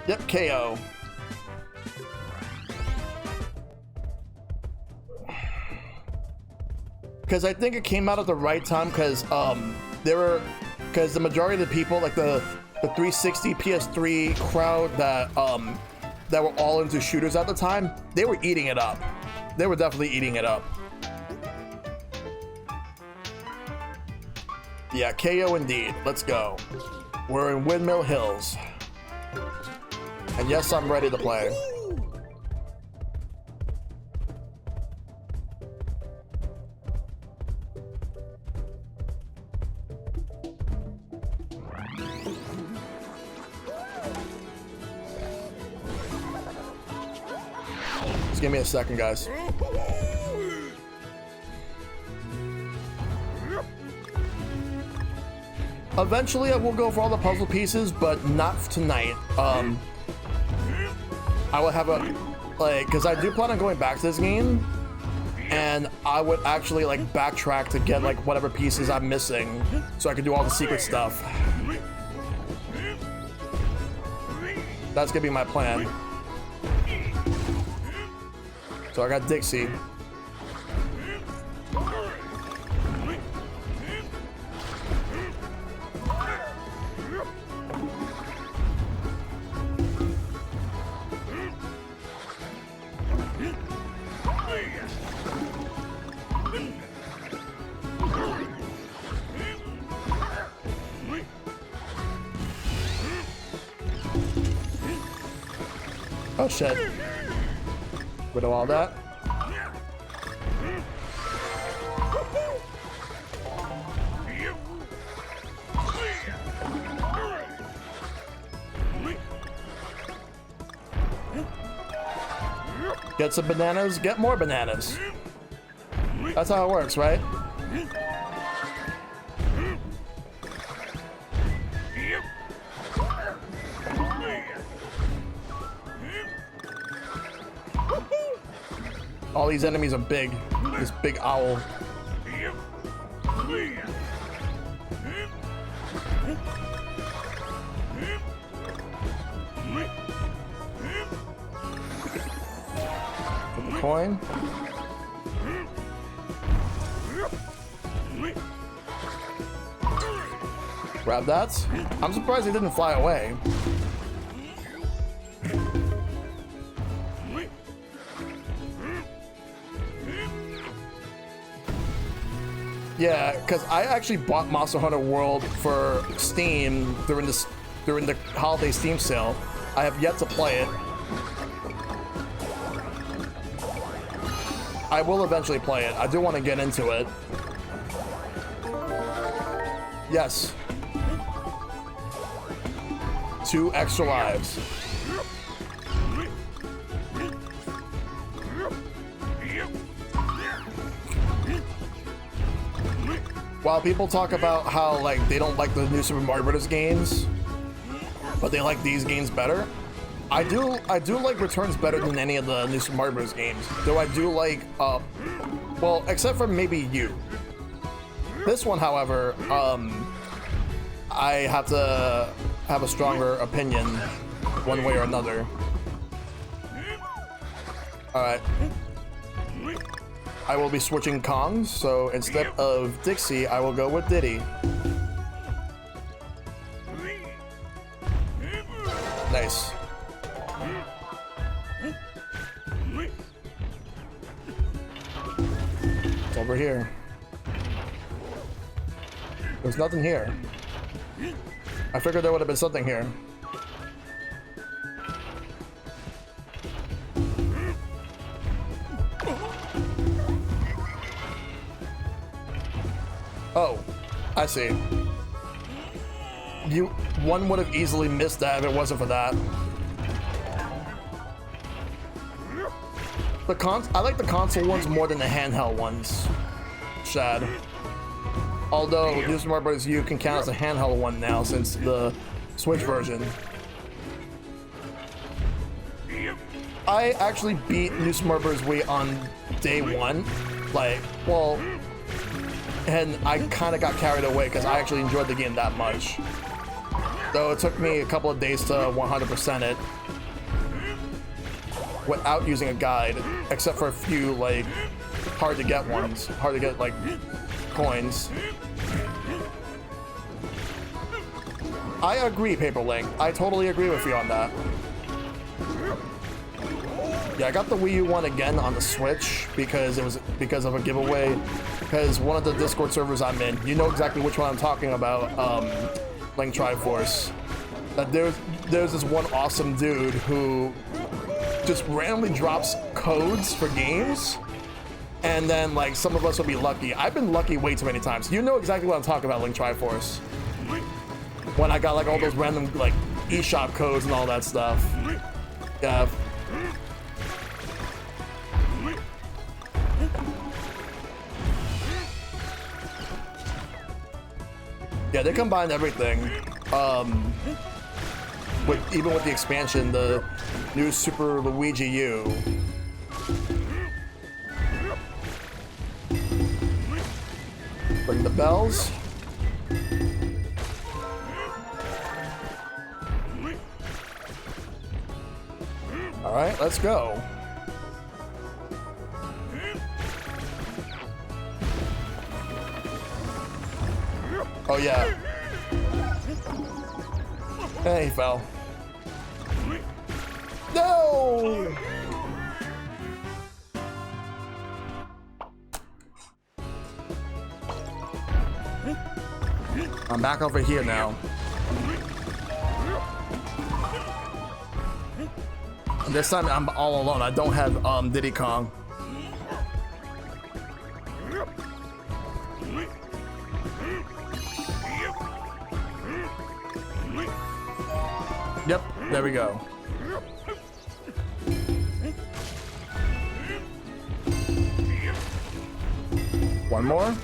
[SPEAKER 1] Yep, KO. Because I think it came out at the right time, because the majority of the people, like the 360 PS3 crowd that were all into shooters at the time, they were eating it up. They were definitely eating it up. Yeah, KO indeed. Let's go. We're in Windmill Hills. And yes, I'm ready to play. Just give me a second, guys. Eventually, I will go for all the puzzle pieces, but not tonight. I will have because I do plan on going back to this game, and I would actually backtrack to get whatever pieces I'm missing, so I can do all the secret stuff. That's gonna be my plan. So I got Dixie. Oh shit. Rid of all that. Get some bananas, get more bananas. That's how it works, right? All these enemies are big. This big owl. Put the coin. Grab that. I'm surprised he didn't fly away. Yeah, because I actually bought Monster Hunter World for Steam during the holiday Steam sale. I have yet to play it. I will eventually play it. I do want to get into it. Yes. 2 extra lives. While people talk about how they don't like the new Super Mario Bros. Games, but they like these games better, I do like Returns better than any of the new Super Mario Bros. Games. Though I do like, well, except for maybe you. This one, however, I have to have a stronger opinion one way or another. Alright. I will be switching Kongs, so instead of Dixie, I will go with Diddy. Nice. It's over here. There's nothing here. I figured there would have been something here. Oh, I see. One would have easily missed that if it wasn't for that. I like the console ones more than the handheld ones. Shad. Although New Super Mario Bros. U can count as a handheld one now since the Switch version. I actually beat New Super Mario Bros. Wii on day one. And I kind of got carried away because I actually enjoyed the game that much. Though it took me a couple of days to 100% it without using a guide, except for a few like hard to get ones, hard to get like coins. I agree, Paperlink. I totally agree with you on that. Yeah, I got the Wii U one again on the Switch because it was because of a giveaway. Because one of the Discord servers I'm in, you know exactly which one I'm talking about. Link Triforce. That there's this one awesome dude who just randomly drops codes for games, and then like some of us will be lucky. I've been lucky way too many times. You know exactly what I'm talking about, Link Triforce. When I got like all those random like eShop codes and all that stuff. Yeah. Yeah, they combined everything. Even with the expansion, the new Super Luigi U. Ring the bells. All right, let's go. Oh yeah. Hey, he fell. No! I'm back over here now. And this time I'm all alone. I don't have Diddy Kong. Yep, there we go. One more.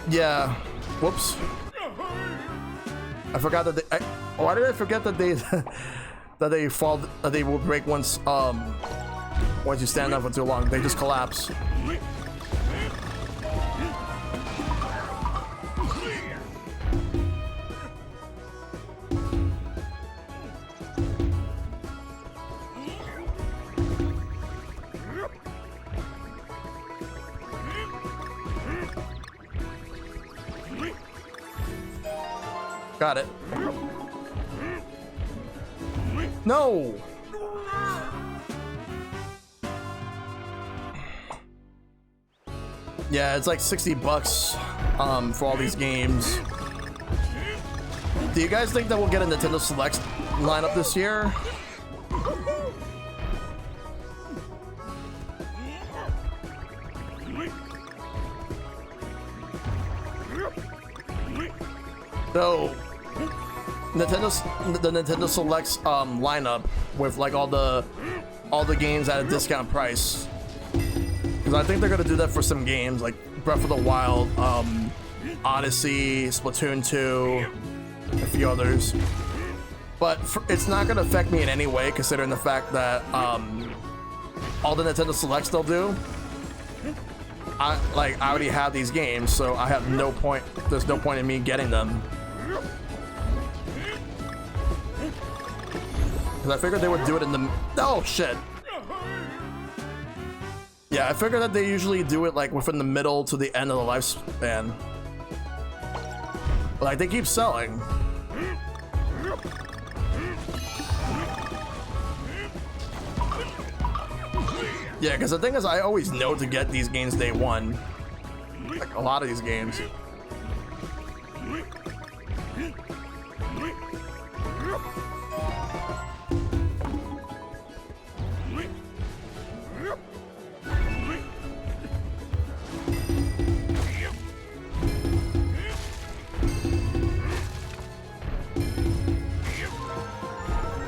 [SPEAKER 1] Yeah. Whoops. I forgot that they. Why did I forget that they that they fall? That they will break once. Once you stand up for too long, they just collapse. Got it. No! Yeah, it's like $60 for all these games. Do you guys think that we'll get a Nintendo Select lineup this year? So, the Nintendo Select's lineup with like all the games at a discount price. Because I think they're gonna do that for some games like Breath of the Wild, Odyssey, Splatoon 2, a few others. But it's not gonna affect me in any way, considering the fact that all the Nintendo Selects they'll do, I already have these games, so I have no point. There's no point in me getting them. Because I figured they would do it in the. Oh shit. Yeah, I figured that they usually do it like within the middle to the end of the lifespan. But like they keep selling. Yeah, because the thing is, I always know to get these games day one. Like a lot of these games.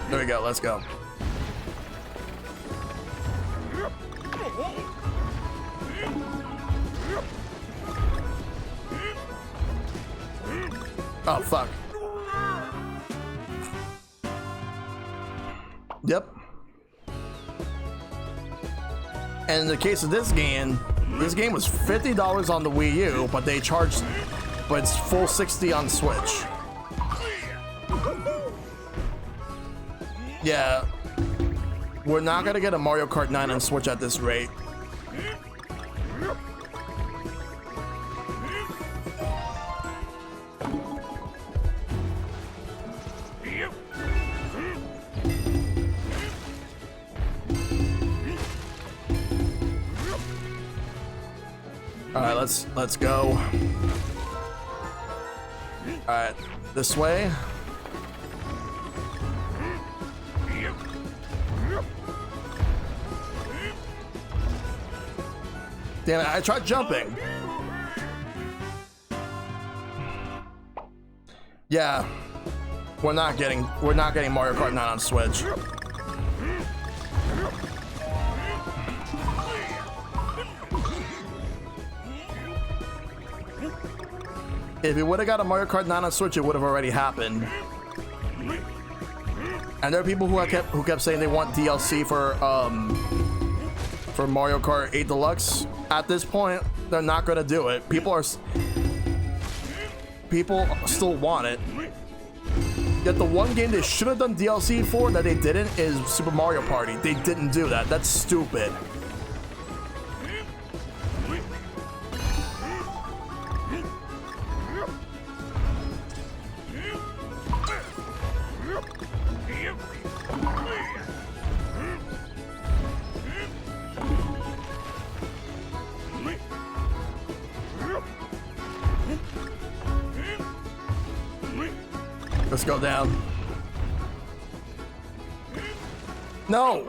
[SPEAKER 1] There we go, let's go. Oh, fuck. Yep. And in the case of this game was $50 on the Wii U, but they charged, but it's full $60 on Switch. Yeah, we're not gonna get a Mario Kart 9 on Switch at this rate. All right, let's go. All right, this way. Damn it, I tried jumping. Yeah, we're not getting Mario Kart 9 on Switch. If we would have got a Mario Kart 9 on Switch, it would have already happened. And there are people who kept saying they want DLC for Mario Kart 8 Deluxe. At this point, they're not gonna do it. People still want it. Yet the one game they should have done DLC for that they didn't is Super Mario Party. They didn't do that. That's stupid. Let's go down. No!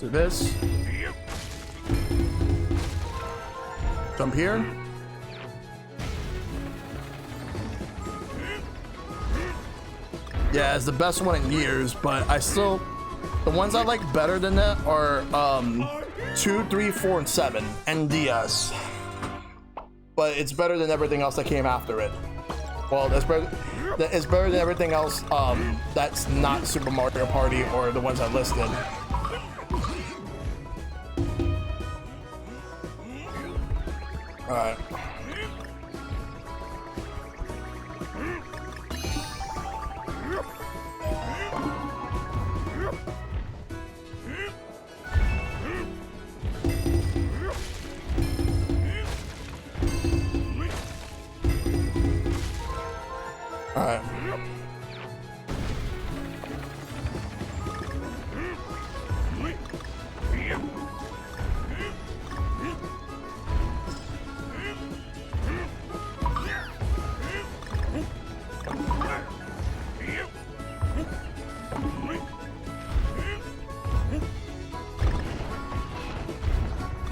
[SPEAKER 1] Do this. Jump here. Yeah, it's the best one in years, but the ones I like better than that are 2, 3, 4, and 7, and DS. But it's better than everything else that came after it. Well, it's better than everything else that's not Super Mario Party or the ones I listed. All right. All right.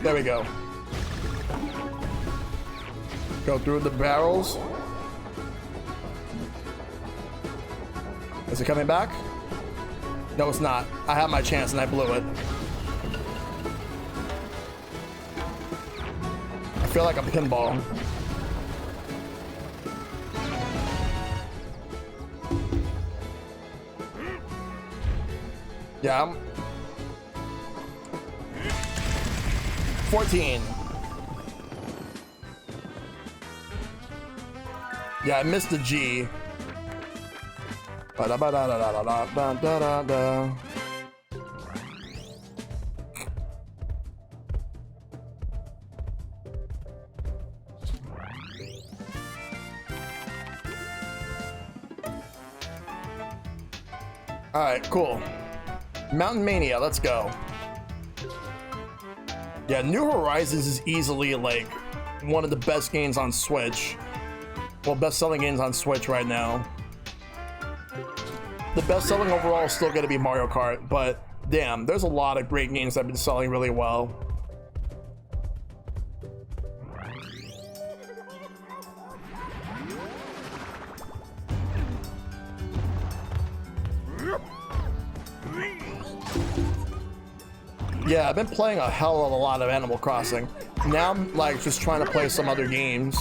[SPEAKER 1] There we go. Go through the barrels. Is it coming back? No, it's not. I had my chance and I blew it. I feel like a pinball. Yeah, I'm 14. Yeah, I missed the G. Ba-da-ba-da-da-da-da-da-da-da. All right, cool. Mountain Mania, let's go. Yeah, New Horizons is easily like one of the best games on Switch. Well, best-selling games on Switch right now. The best-selling overall is still going to be Mario Kart, but Damn, there's a lot of great games that have been selling really well. Yeah, I've been playing a hell of a lot of Animal Crossing. Now I'm like just trying to play some other games.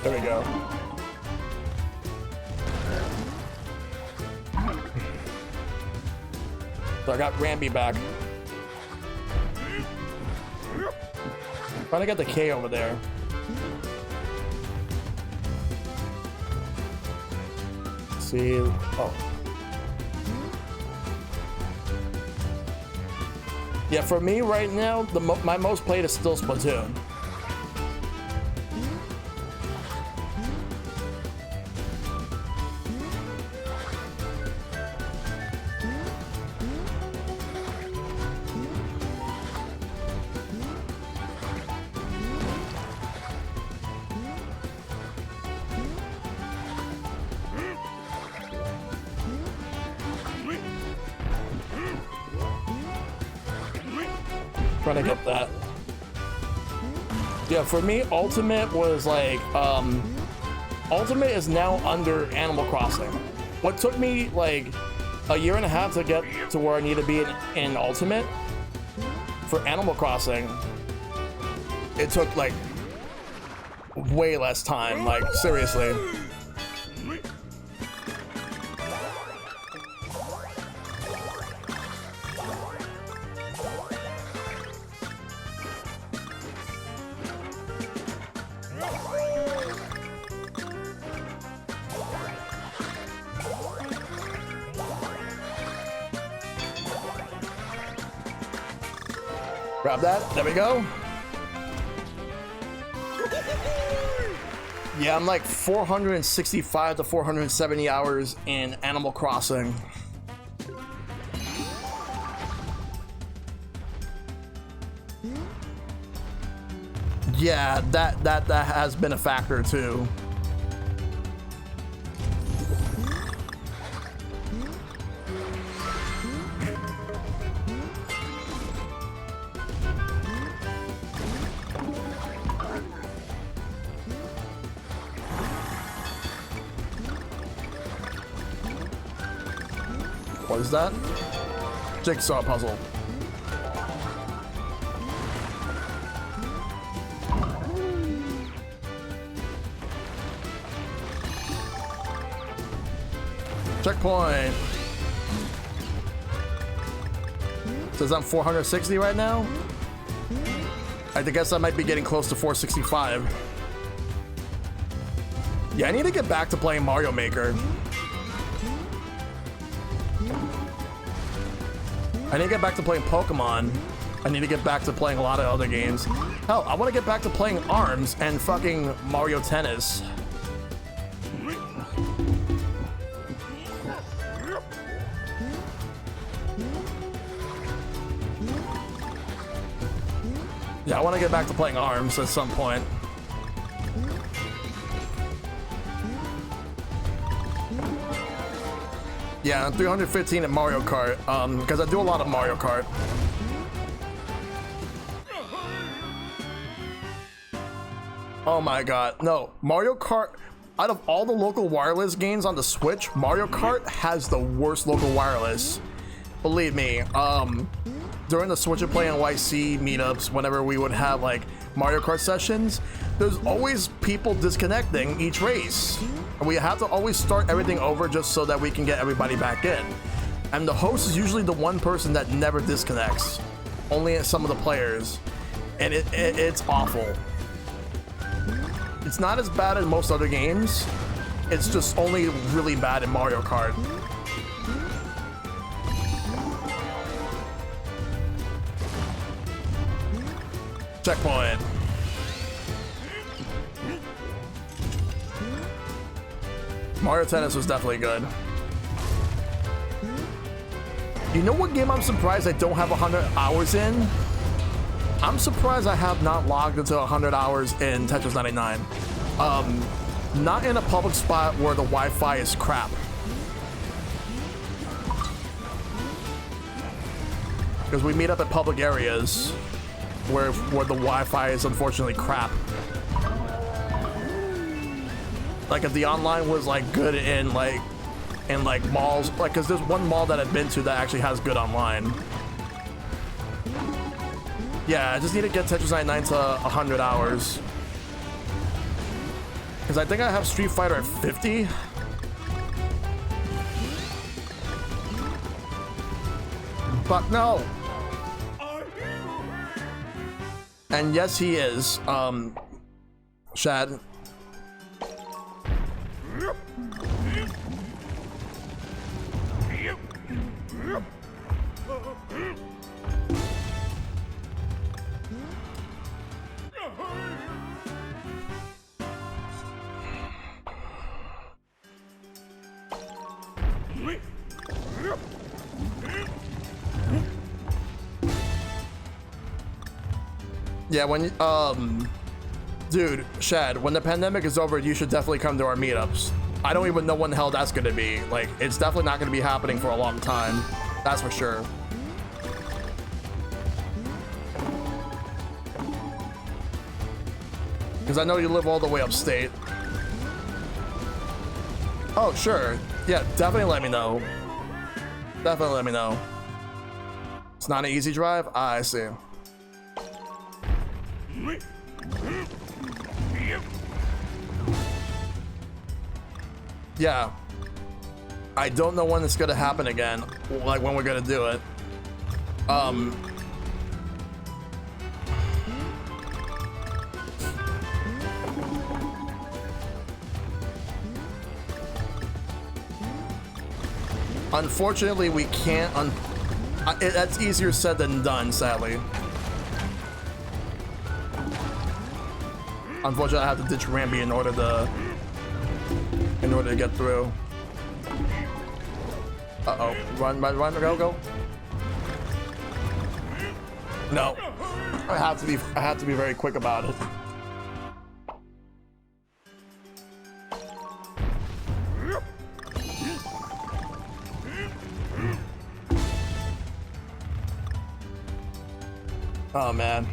[SPEAKER 1] There we go. So I got Ramby back. Trying to get the K over there. Let's see. Oh. Yeah, for me right now, my most played is still Splatoon. Trying to get that. Yeah, for me, Ultimate was like, Ultimate is now under Animal Crossing. What took me like a year and a half to get to where I need to be in Ultimate, for Animal Crossing, it took like way less time, like seriously. Grab that. There we go. Yeah, I'm like 465 to 470 hours in Animal Crossing. Yeah, that has been a factor too. What is that? Jigsaw puzzle. Checkpoint. Says I'm 460 right now. I guess I might be getting close to 465. Yeah, I need to get back to playing Mario Maker. I need to get back to playing Pokemon. I need to get back to playing a lot of other games. Hell, I want to get back to playing ARMS and fucking Mario Tennis. Yeah, I want to get back to playing ARMS at some point. Yeah, I'm 315 at Mario Kart, because I do a lot of Mario Kart. Oh my god, no, Mario Kart, out of all the local wireless games on the Switch, Mario Kart has the worst local wireless. Believe me, during the Switch and Play NYC meetups, whenever we would have like Mario Kart sessions, there's always people disconnecting each race. And we have to always start everything over just so that we can get everybody back in. And the host is usually the one person that never disconnects. Only some of the players. And it's awful. It's not as bad as most other games. It's just only really bad in Mario Kart. Checkpoint. Mario Tennis was definitely good. You know what game I'm surprised I don't have 100 hours in? I'm surprised I have not logged into 100 hours in Tetris 99. Not in a public spot where the Wi-Fi is crap. Because we meet up at public areas where the Wi-Fi is unfortunately crap. Like if the online was like good in malls, like because there's one mall that I've been to that actually has good online. Yeah, I just need to get Tetris 99 to 100 hours. Because I think I have Street Fighter at 50. But no. And yes, he is. Shad. Yeah, when dude, Shad, when the pandemic is over, you should definitely come to our meetups. I don't even know when the hell that's gonna be. Like, it's definitely not gonna be happening for a long time. That's for sure. Because I know you live all the way upstate. Oh, sure. Yeah, definitely let me know. Definitely let me know. It's not an easy drive? Ah, I see. Yeah. I don't know when it's gonna happen again. Like when we're gonna do it. Unfortunately, we can't. That's easier said than done, sadly. Unfortunately, I have to ditch Ramby in order to get through. Uh-oh. Run, go. No. I have to be very quick about it. Oh man.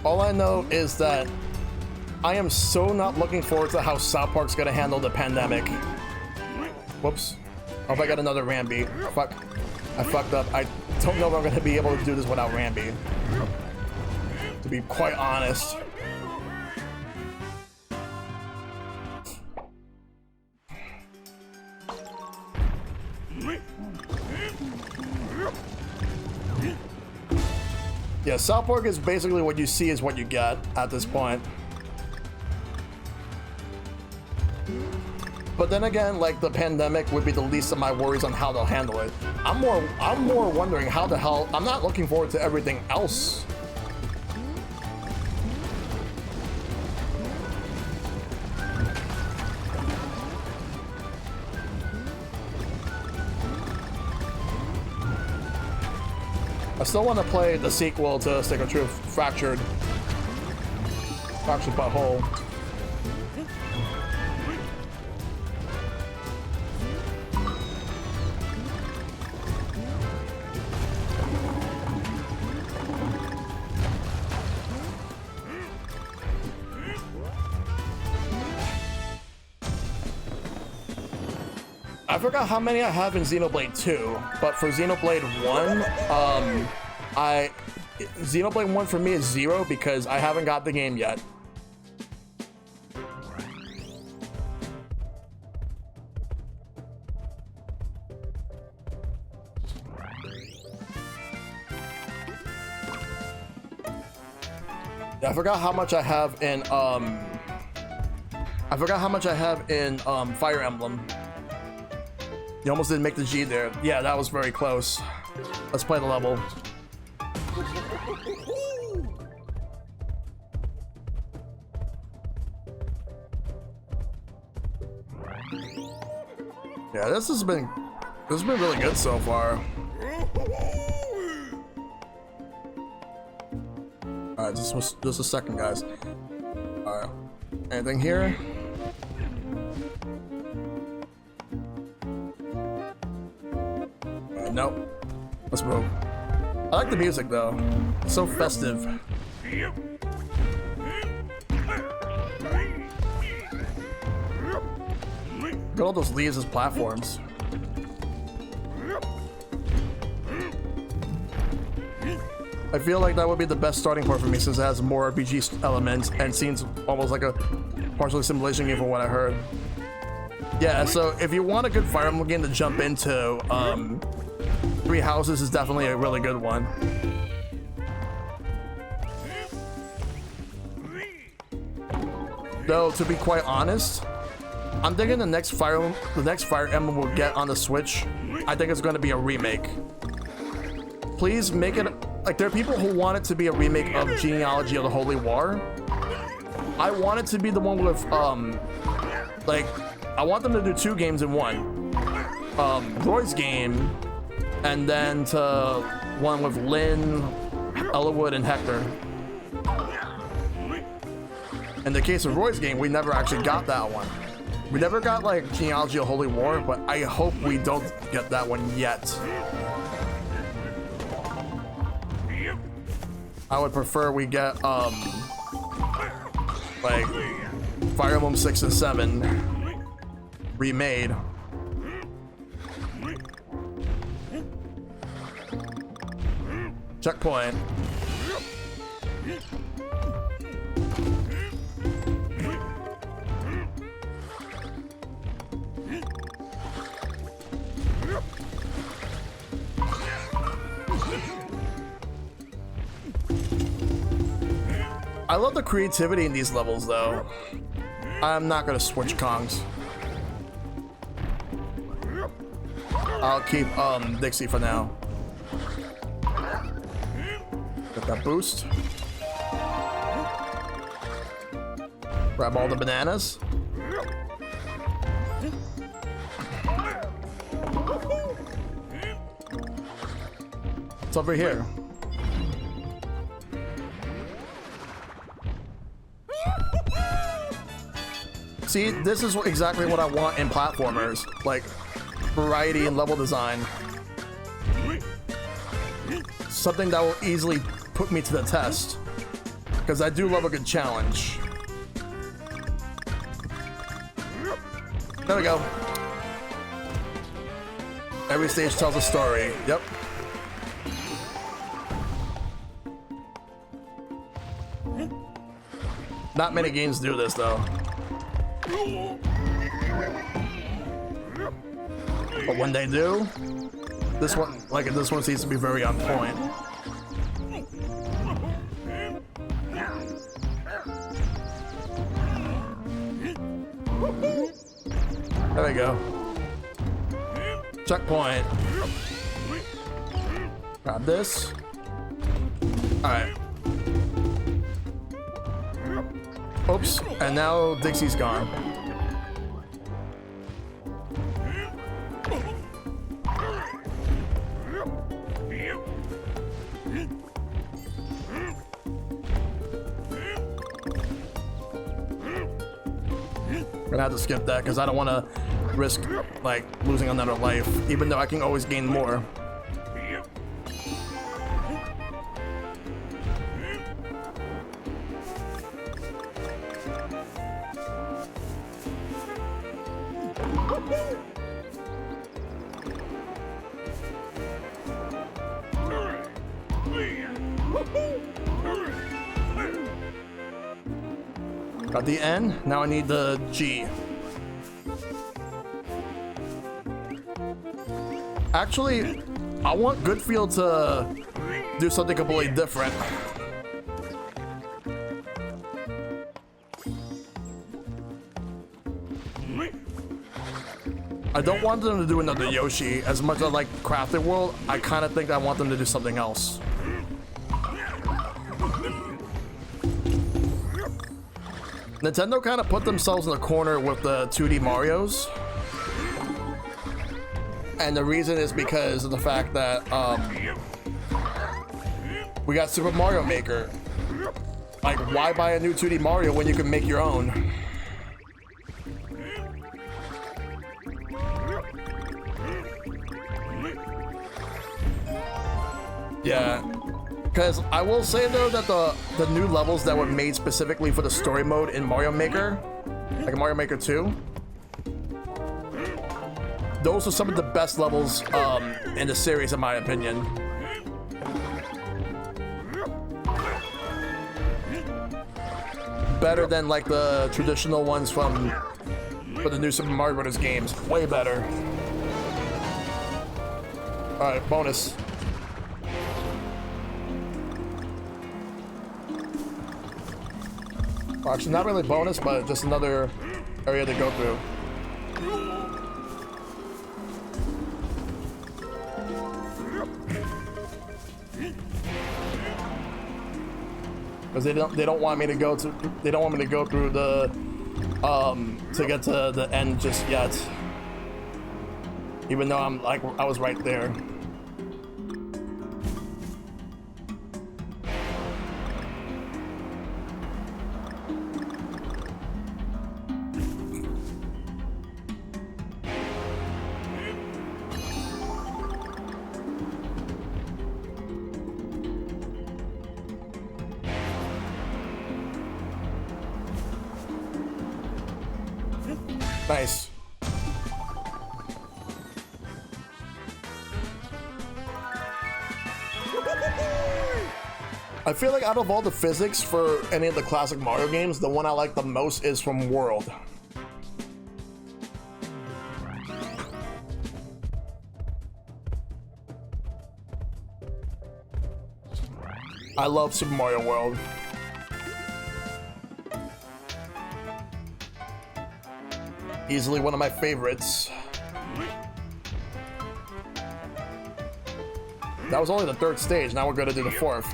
[SPEAKER 1] All I know is that I am so not looking forward to how South Park's gonna handle the pandemic. Whoops. Oh, I got another Ramby. Fuck. I fucked up. I don't know if I'm gonna be able to do this without Ramby. To be quite honest. Yeah, South Park is basically what you see is what you get at this point. But then again, like the pandemic would be the least of my worries on how they'll handle it. I'm more wondering how the hell. I'm not looking forward to everything else. I still want to play the sequel to Stick of Truth, Fractured Butthole. I forgot how many I have in Xenoblade 2, but for Xenoblade 1, Xenoblade 1 for me is 0 because I haven't got the game yet. I forgot how much I have in Fire Emblem. You almost didn't make the G there. Yeah, that was very close. Let's play the level. Yeah, this has been really good so far. Alright, just a second, guys. Alright. Anything here? Nope. Let's move. I like the music though. It's so festive. Look at all those leaves as platforms. I feel like that would be the best starting point for me since it has more RPG elements and seems almost like a partially simulation game from what I heard. Yeah, so if you want a good Fire Emblem game to jump into, Three Houses is definitely a really good one. Though, to be quite honest, I'm thinking the next Fire Emblem we'll get on the Switch, I think it's going to be a remake. Please make it, like, there are people who want it to be a remake of Genealogy of the Holy War. I want it to be the one with, like, I want them to do 2 games in one. Roy's game, and then to one with Lynn, Ellawood, and Hector. In the case of Roy's game, we never actually got that one. We never got, like, Genealogy of Holy War, but I hope we don't get that one yet. I would prefer we get, like, Fire Emblem 6 and 7 remade. Checkpoint. I love the creativity in these levels, though. I'm not gonna switch Kongs. I'll keep Dixie for now. Get that boost. Grab all the bananas. It's over here. See, this is exactly what I want in platformers, like variety and level design. Something that will easily put me to the test, because I do love a good challenge. There we go. Every stage tells a story. Yep. Not many games do this, though. But when they do, this one seems to be very on point. There we go. Checkpoint. Grab this. Alright. Oops, and now Dixie's gone. I'm gonna have to skip that because I don't want to risk, like, losing another life, even though I can always gain more. Got the N, now I need the G. Actually, I want Goodfield to do something completely different. I don't want them to do another Yoshi. As much as I like Crafted World, I kind of think I want them to do something else. Nintendo kind of put themselves in the corner with the 2D Marios. And the reason is because of the fact that we got Super Mario Maker. Like, why buy a new 2D Mario when you can make your own? Yeah, because I will say though that the new levels that were made specifically for the story mode in Mario Maker, like Mario Maker 2, those are some of the best levels in the series, in my opinion. Better than like the traditional ones for the new Super Mario Bros. Games. Way better. All right, bonus. Well, actually, not really bonus, but just another area to go through. Because they don't want me to go through the to get to the end just yet. Even though I was right there. Nice. I feel like out of all the physics for any of the classic Mario games, the one I like the most is from World. I love Super Mario World. Easily one of my favorites. That was only the third stage, now we're gonna do the fourth.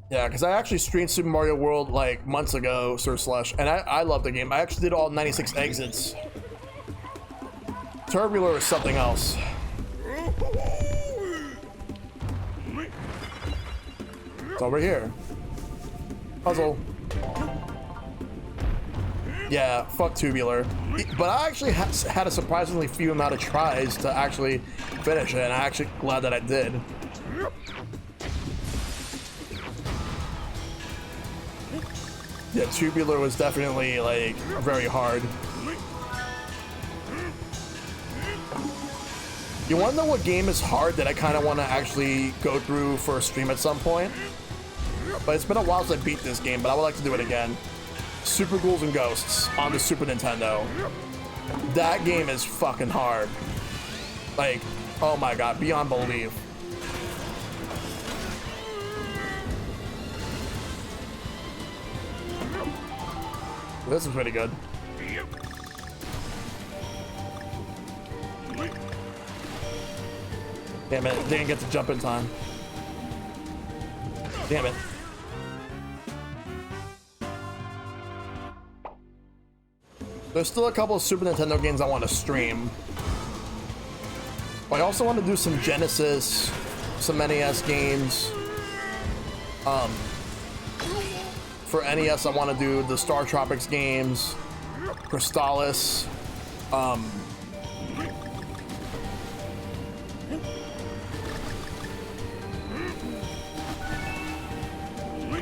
[SPEAKER 1] Yeah, because I actually streamed Super Mario World like months ago, and I love the game. I actually did all 96 exits. Tubular is something else. It's over here. Puzzle. Yeah, fuck Tubular. But I actually had a surprisingly few amount of tries to actually finish it, and I'm actually glad that I did. Yeah, Tubular was definitely, like, very hard. You wanna know what game is hard that I kinda wanna actually go through for a stream at some point? But it's been a while since I beat this game, but I would like to do it again. Super Ghouls and Ghosts on the Super Nintendo. That game is fucking hard. Like, oh my god, beyond belief. This is pretty good. Damn it, didn't get to jump in time. Damn it. There's still a couple of Super Nintendo games I want to stream. But I also want to do some Genesis, some NES games. For NES, I want to do the Star Tropics games, Crystallis.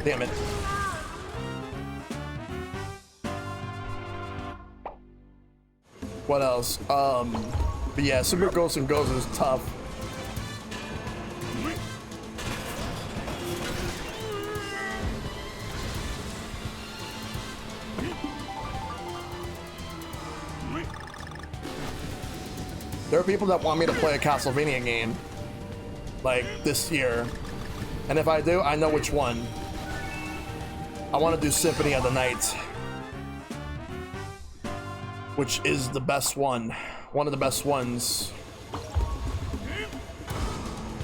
[SPEAKER 1] Damn it. What else? But yeah, Super Ghosts and Ghosts is tough. There are people that want me to play a Castlevania game, like, this year. And if I do, I know which one. I want to do Symphony of the Night, which is the best one. One of the best ones.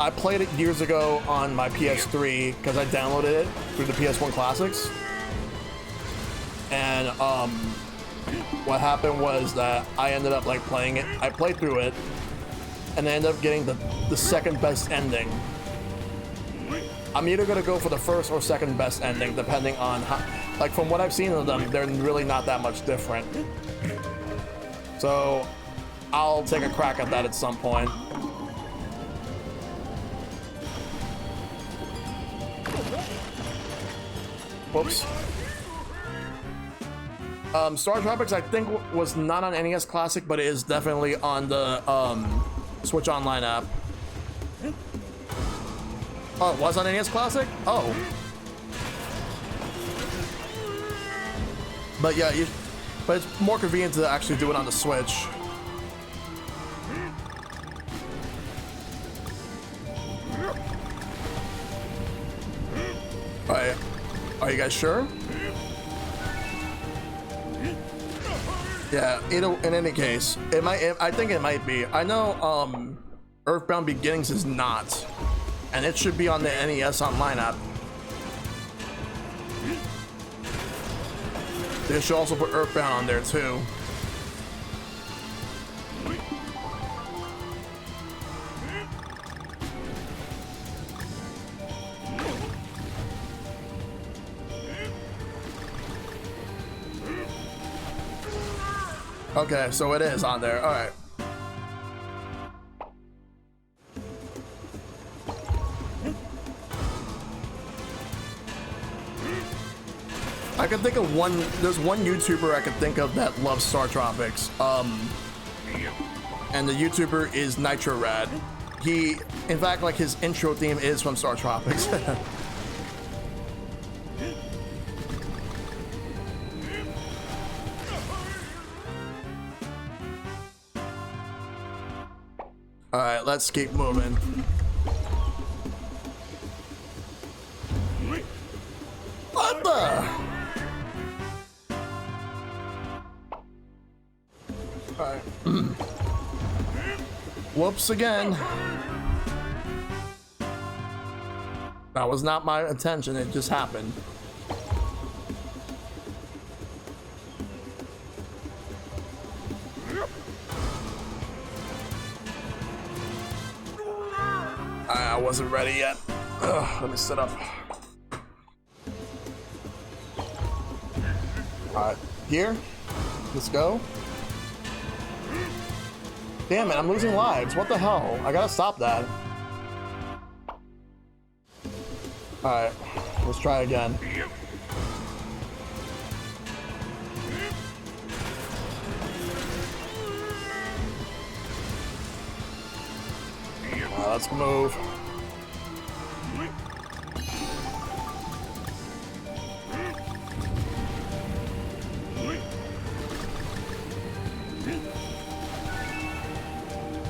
[SPEAKER 1] I played it years ago on my PS3 because I downloaded it through the PS1 Classics. and what happened was that I ended up like playing it. I played through it, and I ended up getting the second best ending. I'm either gonna go for the first or second best ending, depending on how. Like from what I've seen of them, they're really not that much different. So I'll take a crack at that at some point. Whoops. Star Tropics, I think, was not on NES Classic, but it is definitely on the Switch Online app. Oh, it was on NES Classic? Oh. But yeah, but it's more convenient to actually do it on the Switch. Alright. Are you guys sure? Yeah, in any case, it might. I think it might be. I know Earthbound Beginnings is not, and it should be on the NES Online app. They should also put Earthbound on there too. Okay, so it is on there. All right. I can think of one. There's one YouTuber I can think of that loves Star Tropics. And the YouTuber is Nitro Rad. He, in fact, like his intro theme is from Star Tropics. All right, let's keep moving. What the? All right. Whoops again. That was not my intention, it just happened. I wasn't ready yet. Ugh, let me sit up. Alright, here. Let's go. Damn it, I'm losing lives. What the hell? I gotta stop that. Alright, let's try again. Let's move.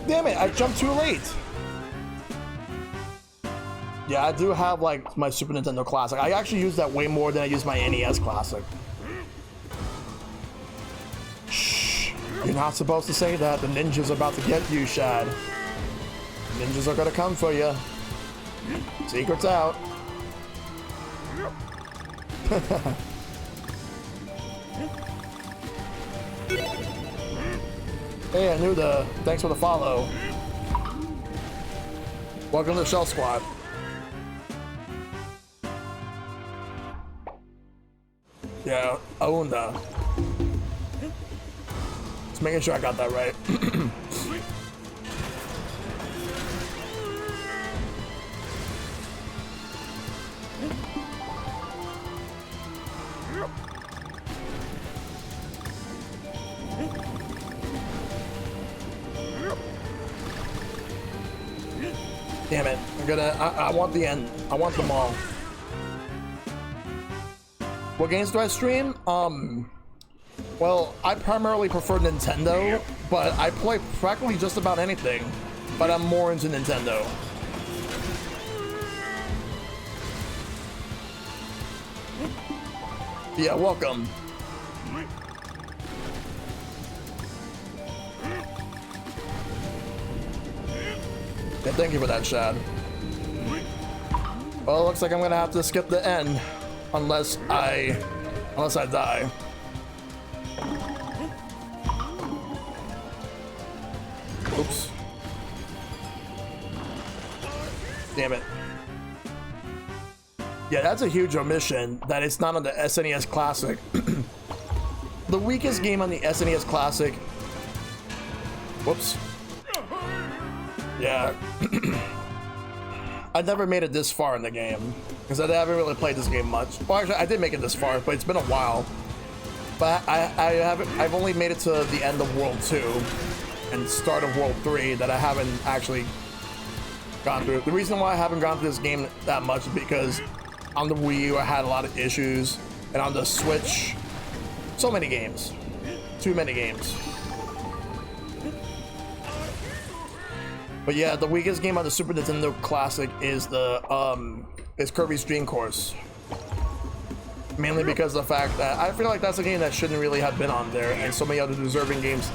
[SPEAKER 1] Damn it, I jumped too late. Yeah, I do have like my Super Nintendo Classic. I actually use that way more than I use my NES Classic. Shh, you're not supposed to say that. The ninja's about to get you, Shad. Ninjas are gonna come for you. Secret's out. Hey, I knew the. Thanks for the follow. Welcome to the Shell Squad. Yeah, Aunda. Just making sure I got that right. Damn it, I want the end. I want them all. What games do I stream? Well, I primarily prefer Nintendo, but I play practically just about anything, but I'm more into Nintendo. Yeah, welcome. Yeah, thank you for that, Shad. Well, it looks like I'm gonna have to skip the end, unless I die. Damn it. Yeah, that's a huge omission that it's not on the SNES Classic. The weakest game on the SNES Classic. Whoops. Yeah. I never made it this far in the game because I haven't really played this game much. Well, actually, I did make it this far, but it's been a while. But I've only made it to the end of World 2 and start of World 3 that I haven't actually gone through. The reason why I haven't gone through this game that much is because on the Wii U I had a lot of issues, and on the Switch, so many games. Too many games. But yeah, the weakest game on the Super Nintendo Classic is Kirby's Dream Course. Mainly because of the fact that I feel like that's a game that shouldn't really have been on there, and so many other deserving games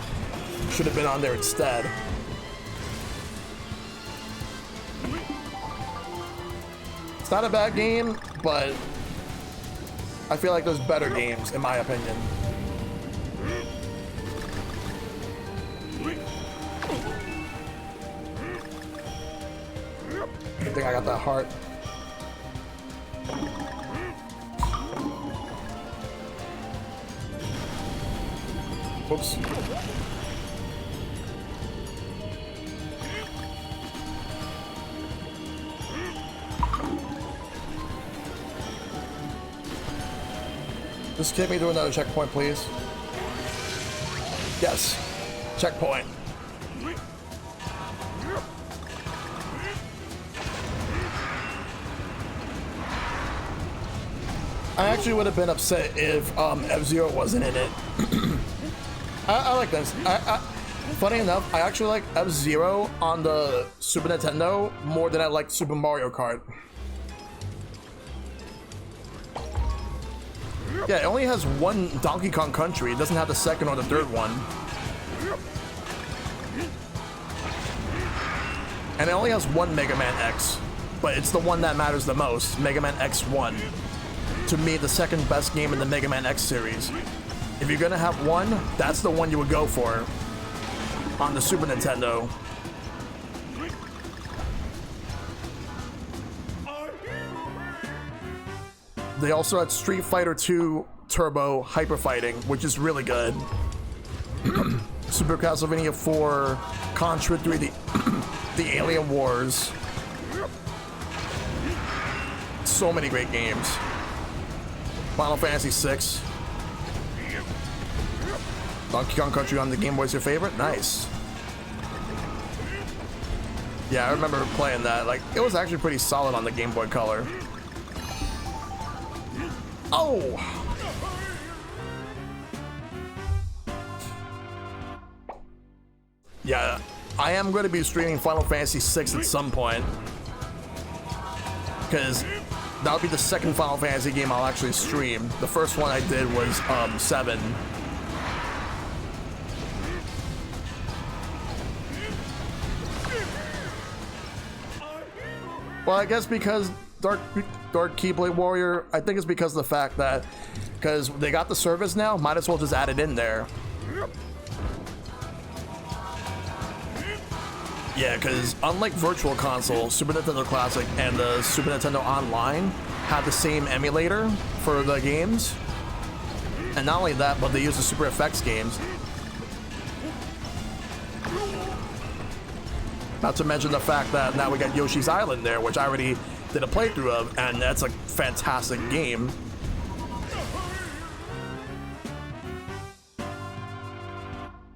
[SPEAKER 1] should have been on there instead. It's not a bad game, but I feel like there's better games, in my opinion. I think I got that heart. Whoops. Just get me to another checkpoint, please. Yes. Checkpoint. I actually would have been upset if F-Zero wasn't in it. I like this. Funny enough, I actually like F-Zero on the Super Nintendo more than I like Super Mario Kart. Yeah, it only has one Donkey Kong Country. It doesn't have the second or the third one. And it only has one Mega Man X, but it's the one that matters the most, Mega Man X1. To me, the second best game in the Mega Man X series. If you're gonna have one, that's the one you would go for on the Super Nintendo. They also had Street Fighter 2 Turbo Hyper Fighting, which is really good. Super Castlevania 4, Contra 3, the Alien Wars. So many great games. Final Fantasy 6. Donkey Kong Country on the Game Boy is your favorite? Nice. Yeah, I remember playing that. Like, it was actually pretty solid on the Game Boy Color. Oh! Yeah, I am going to be streaming Final Fantasy 6 at some point. Because that'll be the second Final Fantasy game I'll actually stream. The first one I did was 7. Well, I guess because Dark Keyblade Warrior, I think it's because of the fact that because they got the service now, might as well just add it in there. Yeah, because unlike Virtual Console, Super Nintendo Classic and the Super Nintendo Online have the same emulator for the games. And not only that, but they use the Super FX games. Not to mention the fact that now we got Yoshi's Island there, which I already did a playthrough of, and that's a fantastic game.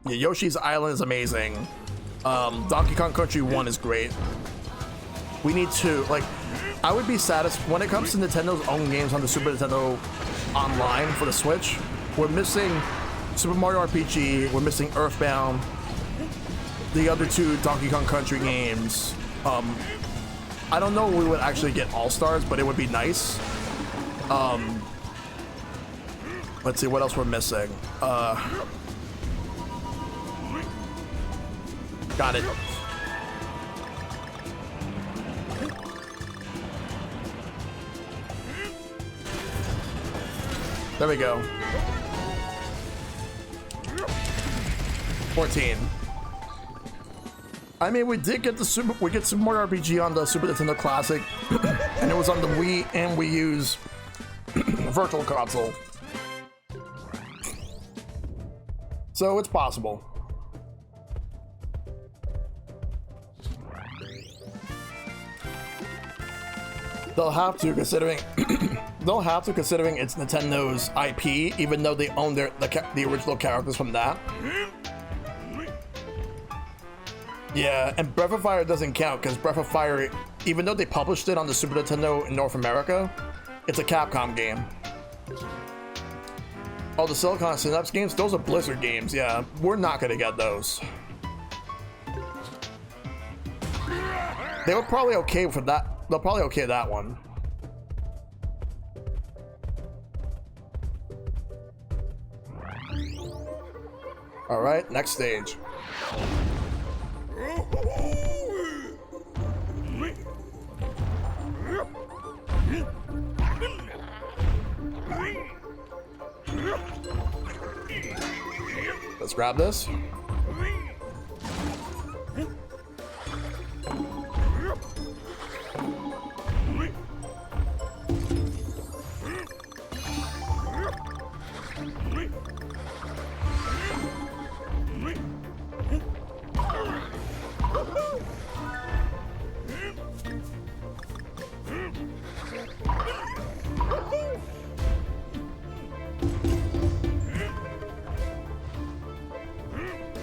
[SPEAKER 1] Yeah, Yoshi's Island is amazing. Donkey Kong Country 1 is great. We need to, like, I would be satisfied when it comes to Nintendo's own games on the Super Nintendo Online for the Switch. We're missing Super Mario RPG, we're missing Earthbound, the other two Donkey Kong Country games. I don't know if we would actually get All-Stars, but it would be nice. Let's see what else we're missing. Got it. There we go. 14. I mean, we did get we get Super Mario RPG on the Super Nintendo Classic, and it was on the Wii and Wii U's Virtual Console. So it's possible. They'll have to, considering it's Nintendo's IP, even though they own the original characters from that. Yeah, and Breath of Fire doesn't count because Breath of Fire, even though they published it on the Super Nintendo in North America, it's a Capcom game. Oh, the Silicon Synapse games, those are Blizzard games. Yeah, we're not gonna get those. They were probably okay for that. They'll probably okay that one. All right, next stage. Let's grab this.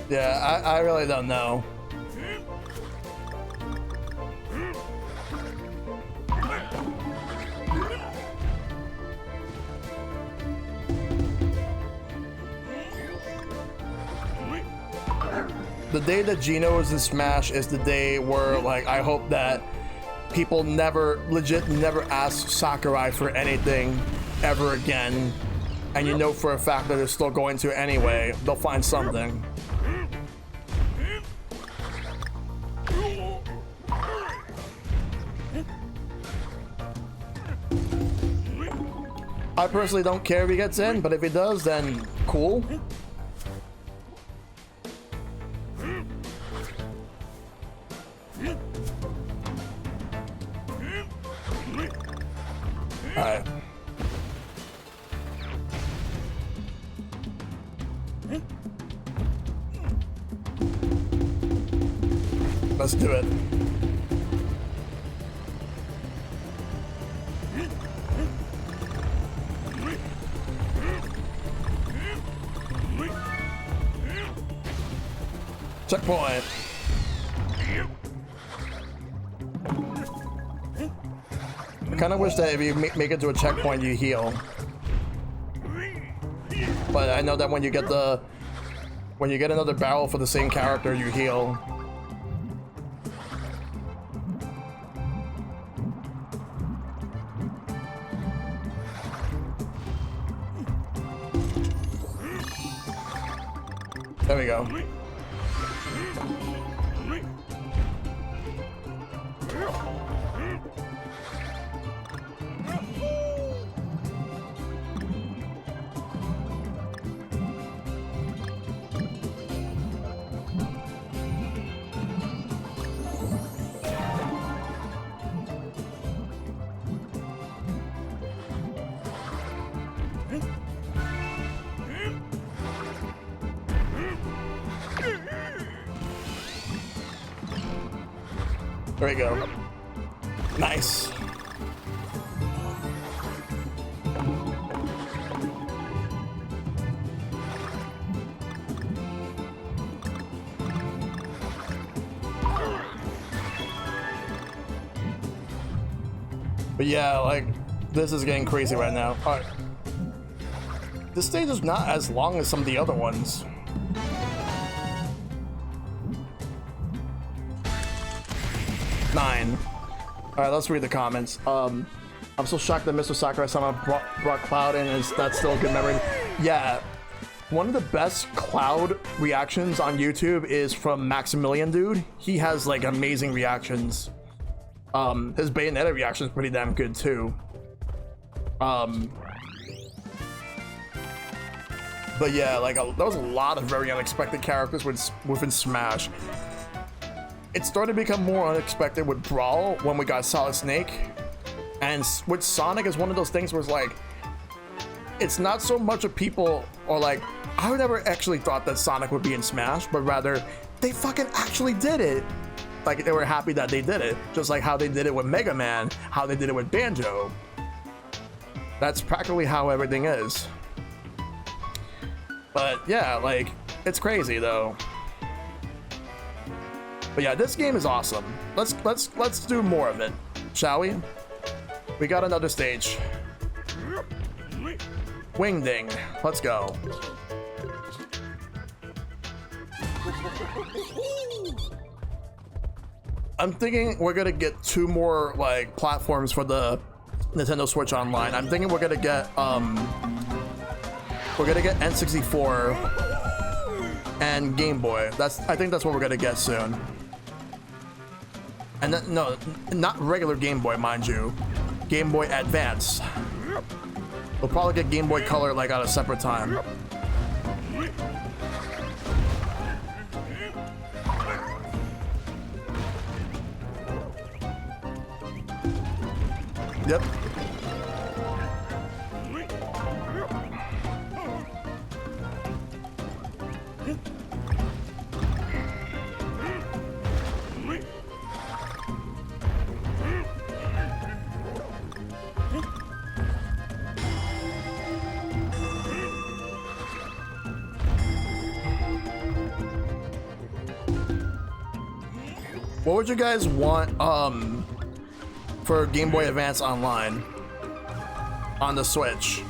[SPEAKER 1] Yeah, I really don't know. The day that Gino is in Smash is the day where, like, I hope that people never ask Sakurai for anything ever again. And you know for a fact that they're still going to anyway. They'll find something. I personally don't care if he gets in, but if he does, then cool. Alright. Let's do it. Checkpoint. I kind of wish that if you make it to a checkpoint, you heal. But I know that when you get another barrel for the same character, you heal. There we go. There we go. Nice. But yeah, like, this is getting crazy right now. All right. This stage is not as long as some of the other ones. Nine. Alright, let's read the comments. I'm so shocked that Mr. Sakurai-sama brought Cloud in. That's still a good memory. Yeah. One of the best Cloud reactions on YouTube is from Maximilian Dude. He has, like, amazing reactions. His Bayonetta reaction is pretty damn good, too. But yeah, like, there was a lot of very unexpected characters within Smash. it started to become more unexpected with Brawl when we got Solid Snake, and with Sonic is one of those things where it's like, it's not so much of people or like, I would never actually thought that Sonic would be in Smash, but rather they fucking actually did it. Like, they were happy that they did it, just like how they did it with Mega Man, how they did it with Banjo. That's practically how everything is. But yeah, like, it's crazy though. But yeah, this game is awesome. Let's do more of it, shall we? We got another stage. Wingding, let's go. I'm thinking we're gonna get 2 more like platforms for the Nintendo Switch Online. I'm thinking we're gonna get N64 and Game Boy. I think that's what we're gonna get soon. And then, no, not regular Game Boy, mind you. Game Boy Advance. We'll probably get Game Boy Color like at a separate time. Yep. What would you guys want for Game Boy Advance Online on the Switch?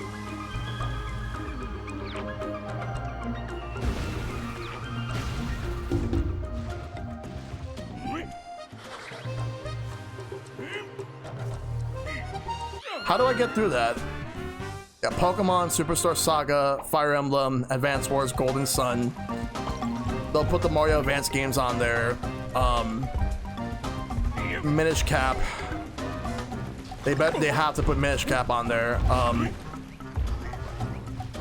[SPEAKER 1] How do I get through that? Yeah, Pokemon, Superstar Saga, Fire Emblem, Advance Wars, Golden Sun. They'll put the Mario Advance games on there. Minish Cap. They have to put Minish Cap on there.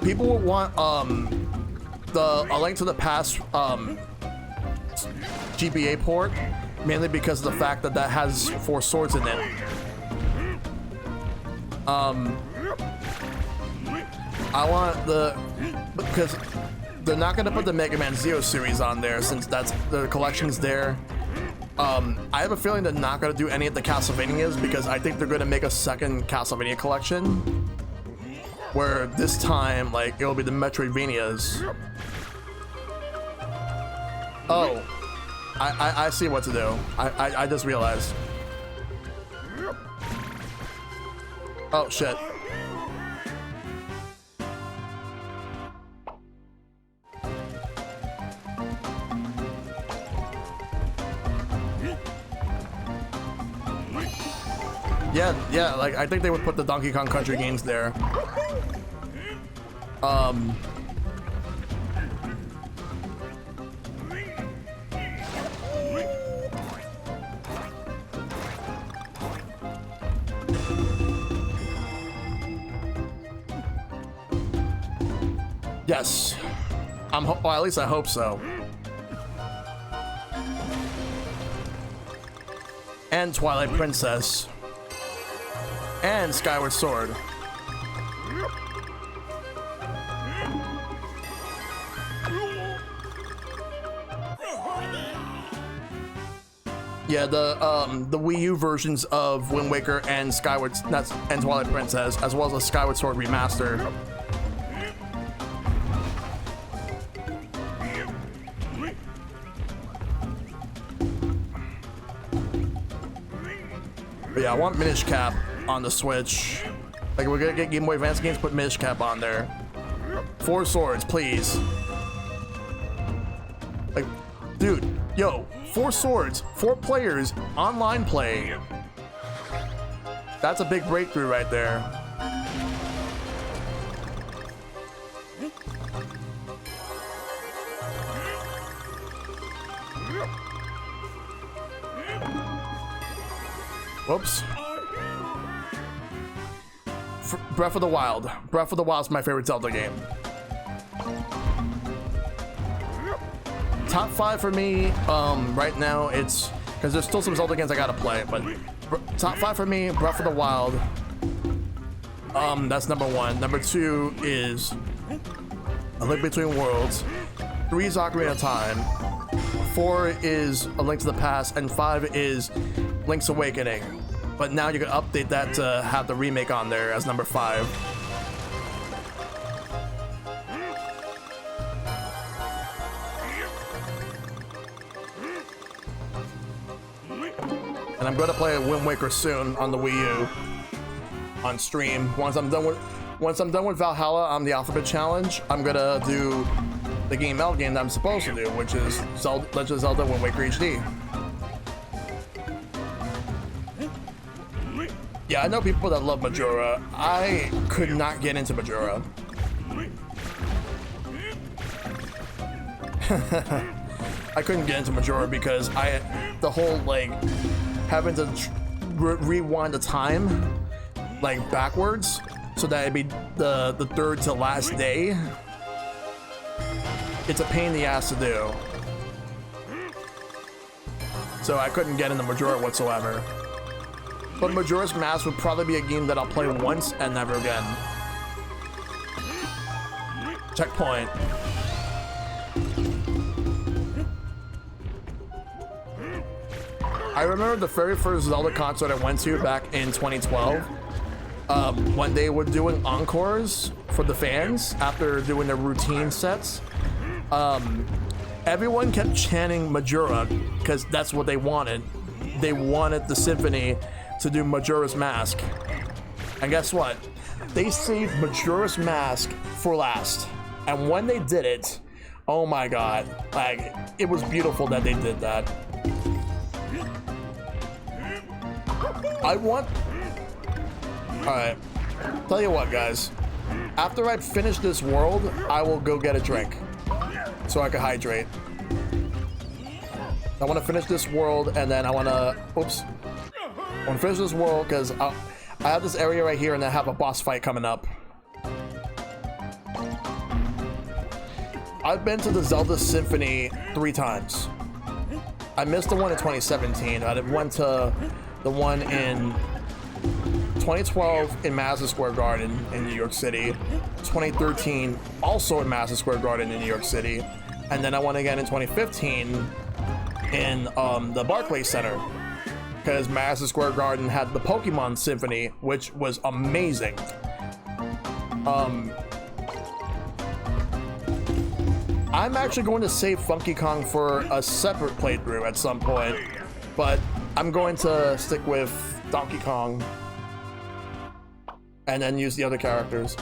[SPEAKER 1] People will want A Link to the Past GBA port, mainly because of the fact that that has 4 swords in it. I want because they're not gonna put the Mega Man Zero series on there since that's the collection's there. I have a feeling they're not gonna do any of the Castlevanias because I think they're gonna make a second Castlevania collection where this time like it'll be the Metroidvanias. Oh, I see what to do. I just realized. Oh shit. Yeah, like I think they would put the Donkey Kong Country games there. Yes. Well, at least I hope so. And Twilight Princess. And Skyward Sword. Yeah, the Wii U versions of Wind Waker and and Twilight Princess, as well as the Skyward Sword remastered. But yeah, I want Minish Cap on the Switch. Like, we're gonna get Game Boy Advance games, put Minish Cap on there. 4 swords, please. Like, dude, yo, 4 swords, 4 players, online play. That's a big breakthrough right there. Whoops. Breath of the Wild. Breath of the Wild is my favorite Zelda game. Top 5 for me, right now, it's because there's still some Zelda games I gotta play. But top 5 for me: Breath of the Wild. That's number 1. Number 2 is A Link Between Worlds. 3 is Ocarina of Time. 4 is A Link to the Past, and 5 is Link's Awakening. But now you can update that to have the remake on there as number 5. And I'm going to play Wind Waker soon on the Wii U on stream. Once I'm done with Valhalla on the Alphabet Challenge, I'm gonna do the game that I'm supposed to do, which is Legend of Zelda Wind Waker HD. Yeah, I know people that love Majora. I could not get into Majora. I couldn't get into Majora because the whole like having to rewind the time like backwards so that it'd be the 3rd to last day. It's a pain in the ass to do. So I couldn't get into Majora whatsoever. But Majora's Mask would probably be a game that I'll play once and never again. Checkpoint. I remember the very first Zelda concert I went to back in 2012. When they were doing encores for the fans after doing their routine sets. Everyone kept chanting Majora because that's what they wanted. They wanted the symphony to do Majora's Mask. And guess what? They saved Majora's Mask for last. And when they did it, oh my god, like, it was beautiful that they did that. Alright, tell you what, guys. After I finish this world, I will go get a drink so I can hydrate. I want to finish this world, and then I want to finish this world because I have this area right here, and I have a boss fight coming up. I've been to the Zelda Symphony 3 times. I missed the one in 2017. I went to the one in 2012 in Madison Square Garden in New York City, 2013 also in Madison Square Garden in New York City, and then I went again in 2015 in the Barclays Center because Madison Square Garden had the Pokemon Symphony, which was amazing. I'm actually going to save Funky Kong for a separate playthrough at some point, but I'm going to stick with Donkey Kong and then use the other characters.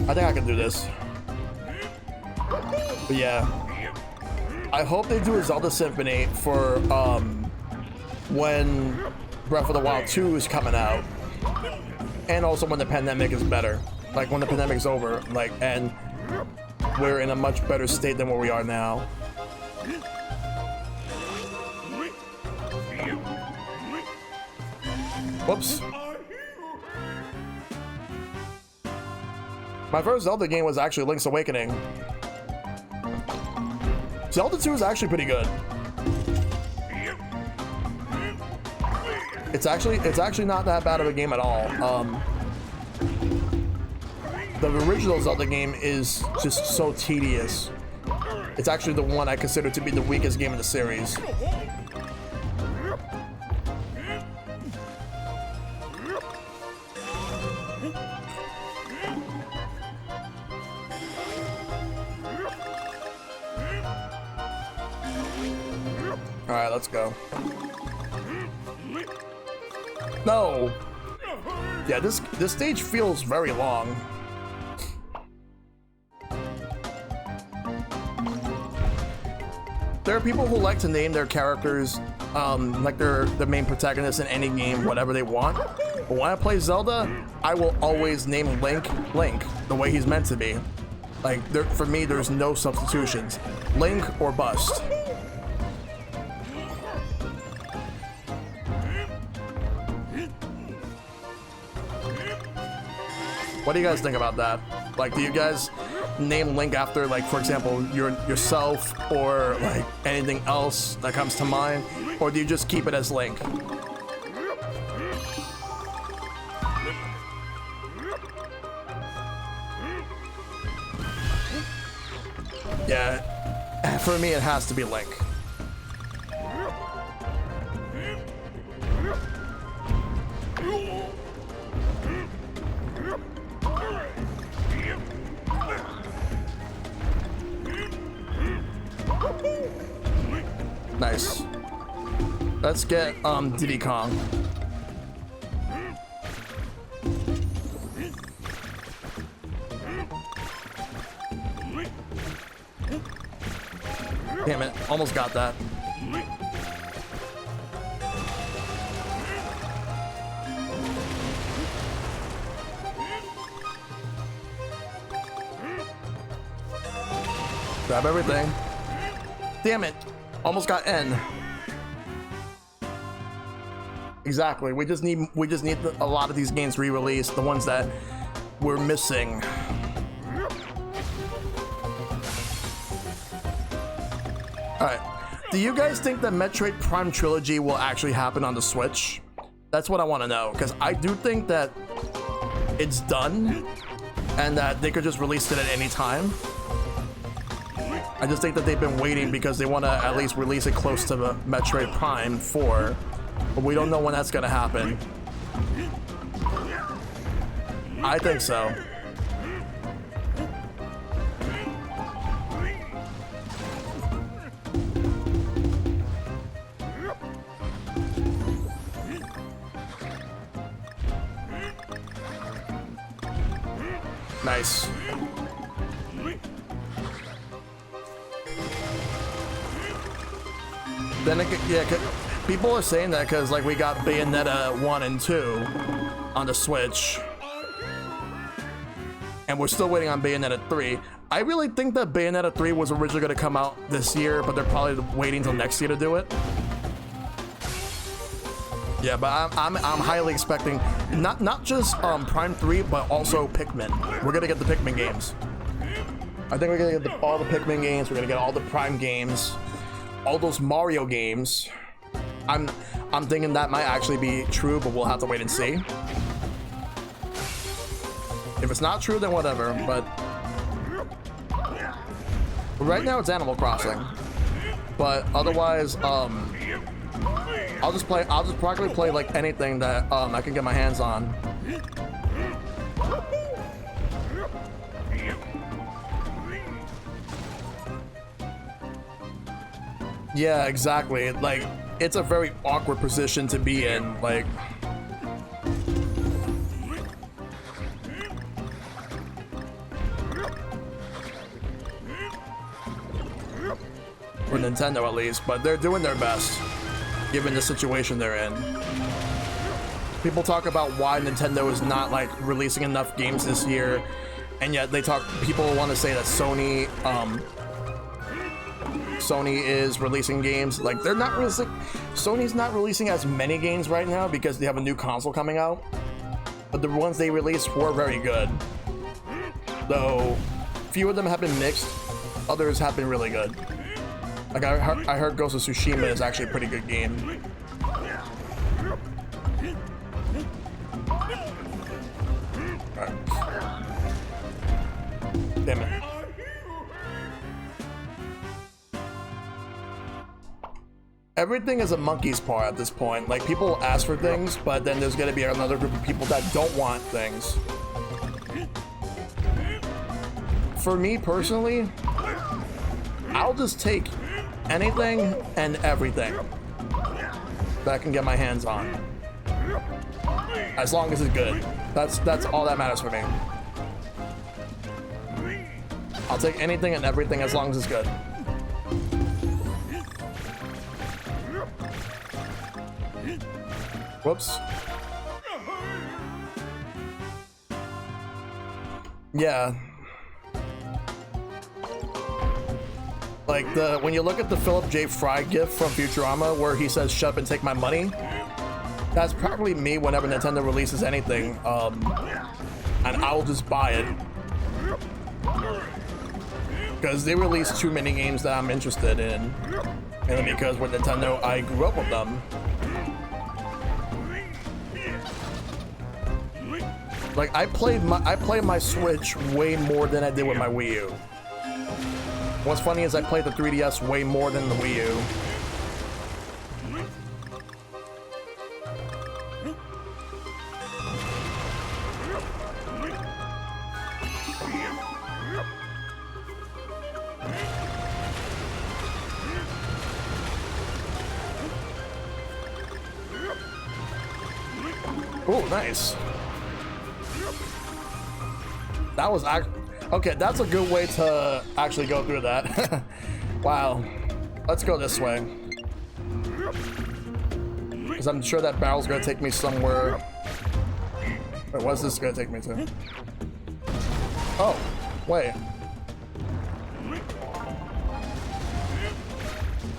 [SPEAKER 1] I think I can do this. But yeah, I hope they do a Zelda Symphony for when Breath of the Wild 2 is coming out, and also when the pandemic is better, like when the pandemic's over, like, and we're in a much better state than where we are now. Whoops. My first Zelda game was actually Link's Awakening. Zelda 2 is actually pretty good. It's actually not that bad of a game at all. The original Zelda game is just so tedious. It's actually the one I consider to be the weakest game in the series. Alright, let's go. No! Yeah, this stage feels very long. There are people who like to name their characters like they're the main protagonist in any game, whatever they want. But when I play Zelda, I will always name Link, the way he's meant to be. Like, for me, there's no substitutions. Link or bust. What do you guys think about that? Like, do you guys name Link after, like, for example, yourself or like anything else that comes to mind, or do you just keep it as Link? Yeah, for me it has to be Link. Nice. Let's get Diddy Kong. Damn it, almost got that. Grab everything. Damn it, almost got N. Exactly, we just need a lot of these games re-released, the ones that we're missing. Alright, do you guys think that Metroid Prime Trilogy will actually happen on the Switch? That's what I want to know, because I do think that it's done, and that they could just release it at any time. I just think that they've been waiting because they want to at least release it close to the Metroid Prime 4, but we don't know when that's going to happen. I think so. Nice. Then it, yeah, people are saying that because like we got Bayonetta 1 and 2 on the Switch, and we're still waiting on Bayonetta 3. I really think that Bayonetta 3 was originally going to come out this year, but they're probably waiting till next year to do it. Yeah, but I'm highly expecting not just Prime 3, but also Pikmin. We're gonna get the Pikmin games. I think we're gonna get all the Pikmin games. We're gonna get all the Prime games, all those Mario games. I'm thinking that might actually be true, but we'll have to wait and see. If it's not true, then whatever. But right now it's Animal Crossing. But otherwise, I'll just probably play like anything that I can get my hands on. Yeah, exactly. Like, it's a very awkward position to be in. Like, for Nintendo at least, but they're doing their best given the situation they're in. People talk about why Nintendo is not like releasing enough games this year, and yet people want to say that Sony is releasing games. Like, they're not releasing, Sony's not releasing as many games right now because they have a new console coming out, but the ones they released were very good, though few of them have been mixed, others have been really good. Like, I heard Ghost of Tsushima is actually a pretty good game. Right. Damn it. Everything is a monkey's paw at this point. Like, people ask for things, but then there's gonna be another group of people that don't want things. For me personally, I'll just take anything and everything that I can get my hands on, as long as it's good. That's all that matters for me. I'll take anything and everything as long as it's good. Whoops. Yeah. Like, when you look at the Philip J. Fry gif from Futurama where he says, "Shut up and take my money," that's probably me whenever Nintendo releases anything, and I'll just buy it. because they released too many games that I'm interested in, and because with Nintendo, I grew up with them. Like I played my Switch way more than I did with my Wii U. What's funny is I played the 3DS way more than the Wii U. Oh, nice. That was okay. That's a good way to actually go through that. Wow. Let's go this way. Because I'm sure that barrel's gonna take me somewhere. Wait, what's this gonna take me to? Oh, wait.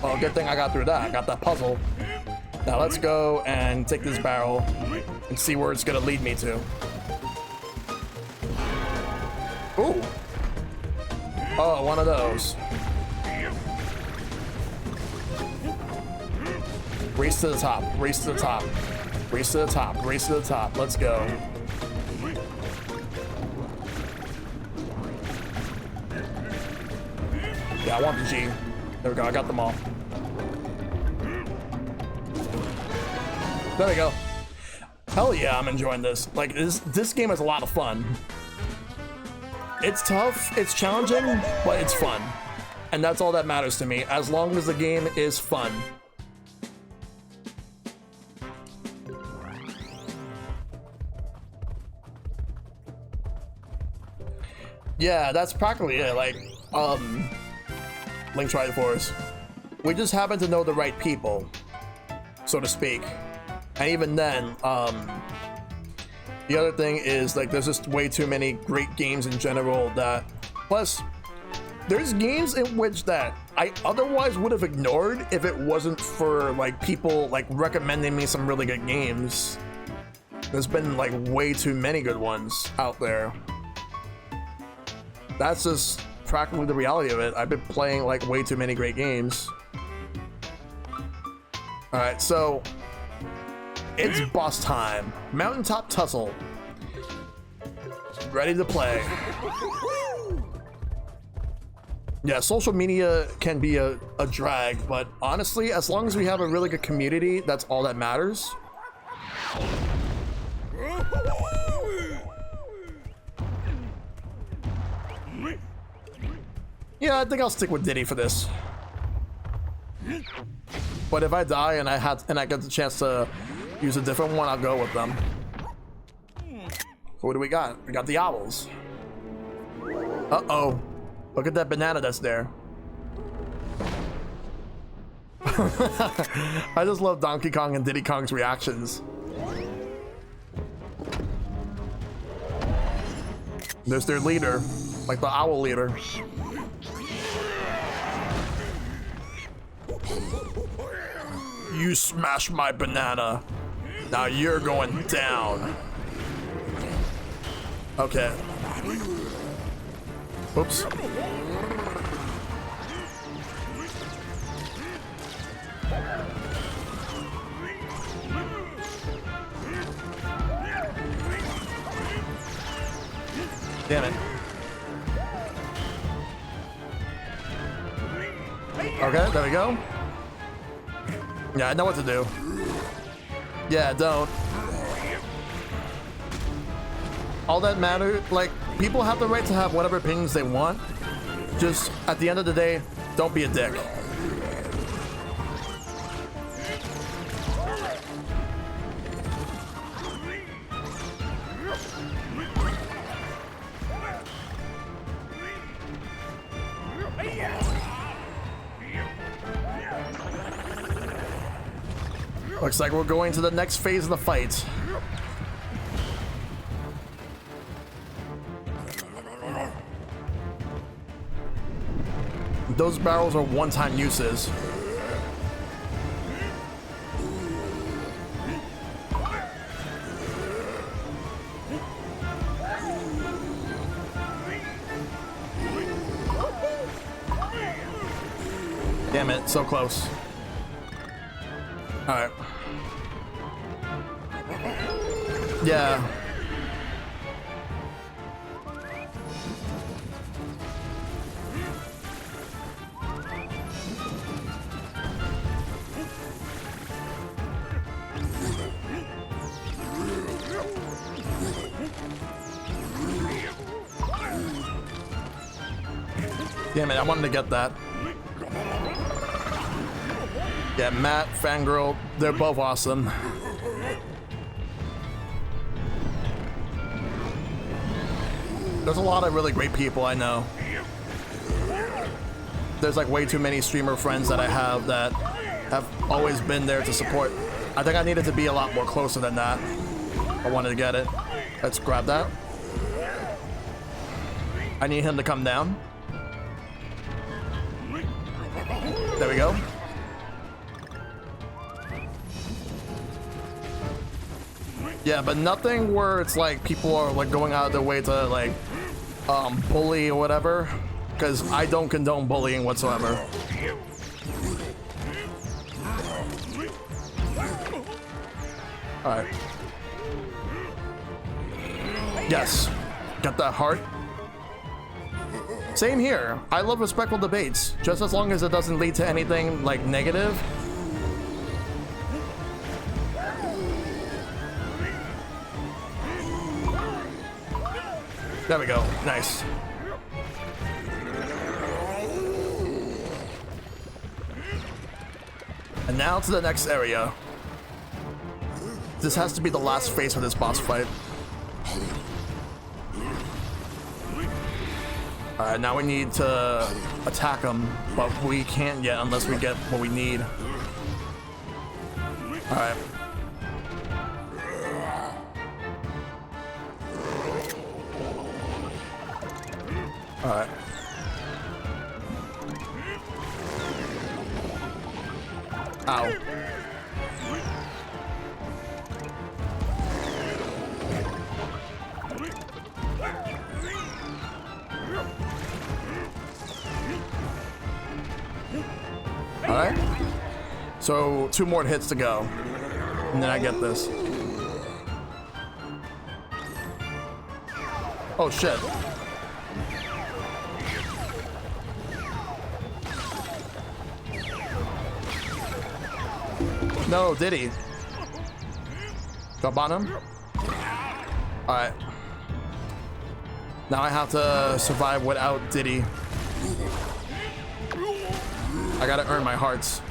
[SPEAKER 1] Oh, good thing I got through that. I got that puzzle. Now let's go and take this barrel and see where it's gonna lead me to. Ooh. Oh, one of those. Race to the top, race to the top, race to the top, race to the top. Let's go. Yeah, I want the G. There we go, I got them all. There we go. Hell yeah, I'm enjoying this. Like, this game is a lot of fun. It's tough, it's challenging, but it's fun. And that's all that matters to me, as long as the game is fun. Yeah, that's practically it. Like, Link Triforce. We just happen to know the right people, so to speak. And even then, the other thing is, like, there's just way too many great games in general that, plus, there's games in which that I otherwise would have ignored if it wasn't for, like, people, like, recommending me some really good games. There's been, like, way too many good ones out there. That's just practically the reality of it. I've been playing, like, way too many great games. Alright, so it's boss time. Mountaintop Tussle. Ready to play. Yeah, social media can be a drag, but honestly, as long as we have a really good community, that's all that matters. Yeah, I think I'll stick with Diddy for this. But if I die and I get the chance to use a different one, I'll go with them. So what do we got? We got the owls. Uh-oh. Look at that banana that's there. I just love Donkey Kong and Diddy Kong's reactions. There's their leader, like the owl leader. You smashed my banana. Now you're going down. Okay. Oops. Damn it. Okay, there we go. Yeah, I know what to do. Yeah, don't. All that matters, like, people have the right to have whatever opinions they want. Just, at the end of the day, don't be a dick. Looks like we're going to the next phase of the fight. Those barrels are one-time uses. Damn it, so close. Alright. Yeah. Damn it, I wanted to get that. Yeah, Matt, Fangirl, they're both awesome. There's a lot of really great people I know. There's like way too many streamer friends that I have that have always been there to support. I think I needed to be a lot more closer than that. I wanted to get it. Let's grab that. I need him to come down. There we go. Yeah, but nothing where it's like people are like going out of their way to like bully or whatever, because I don't condone bullying whatsoever. All right. Yes. Got that heart. Same here. I love respectful debates, just as long as it doesn't lead to anything like negative. There we go. Nice. And now to the next area. This has to be the last phase of this boss fight. Alright, now we need to attack him, but we can't yet unless we get what we need. Alright. Alright. Ow. Alright. So 2 more hits to go. And then I get this. Oh shit. No, did he? Jump on him? Alright. Now I have to survive without Diddy. I gotta earn my hearts.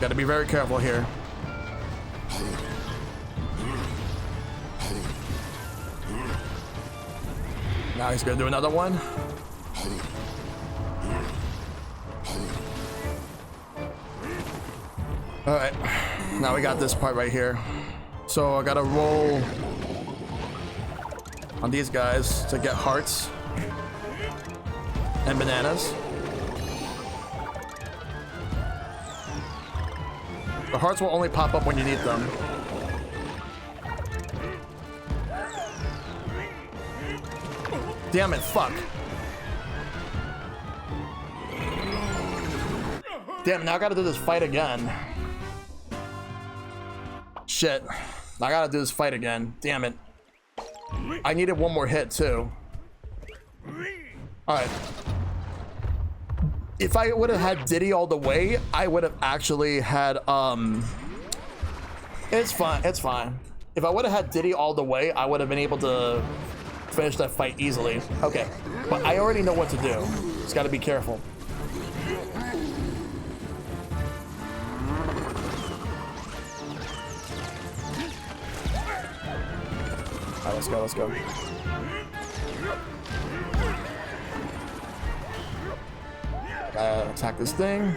[SPEAKER 1] Gotta be very careful here. Now he's gonna do another one. Alright, now we got this part right here. So I gotta roll on these guys to get hearts and bananas. The hearts will only pop up when you need them. Damn it, fuck. Damn, now I gotta do this fight again. Shit. I gotta do this fight again. Damn it. I needed one more hit, too. Alright. If I would have had Diddy all the way, I would have actually had, It's fine, it's fine. If I would have had Diddy all the way, I would have been able to finish that fight easily. Okay, but I already know what to do. Just gotta be careful. Alright, let's go, let's go. Gotta attack this thing.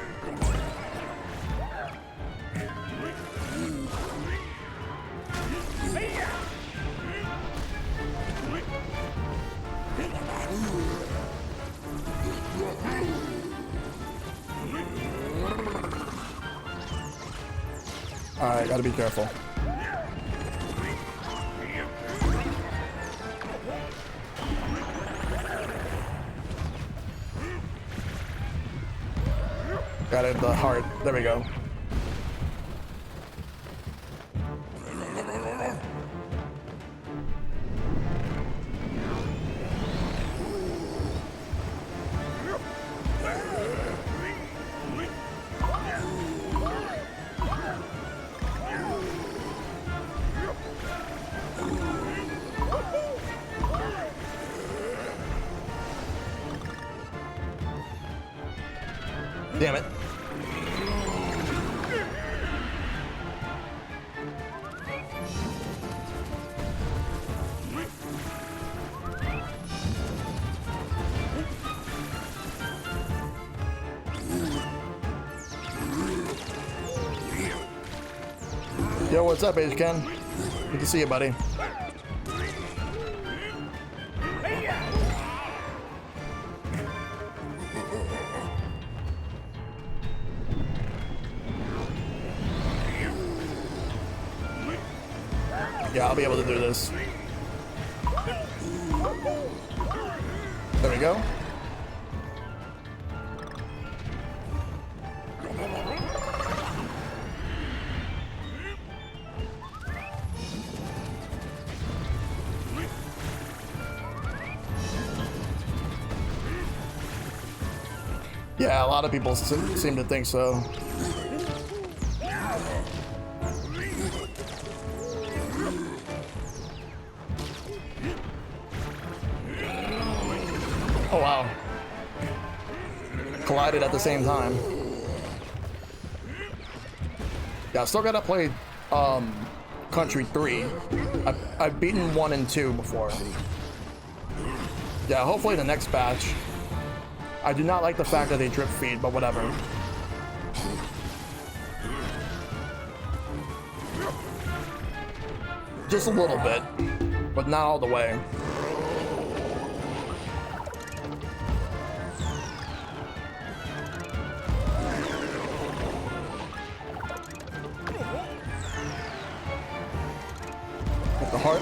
[SPEAKER 1] Alright, gotta be careful. Got it, the heart. There we go. Damn it. Yo, what's up, H-Ken? Good to see you, buddy. Yeah, I'll be able to do this. There we go. Yeah, a lot of people seem to think so. Oh wow. Collided at the same time. Yeah, I still gotta play Country 3. I've beaten 1 and 2 before. Yeah, hopefully the next batch. I do not like the fact that they drip feed, but whatever. Just a little bit, but not all the way. Get the heart.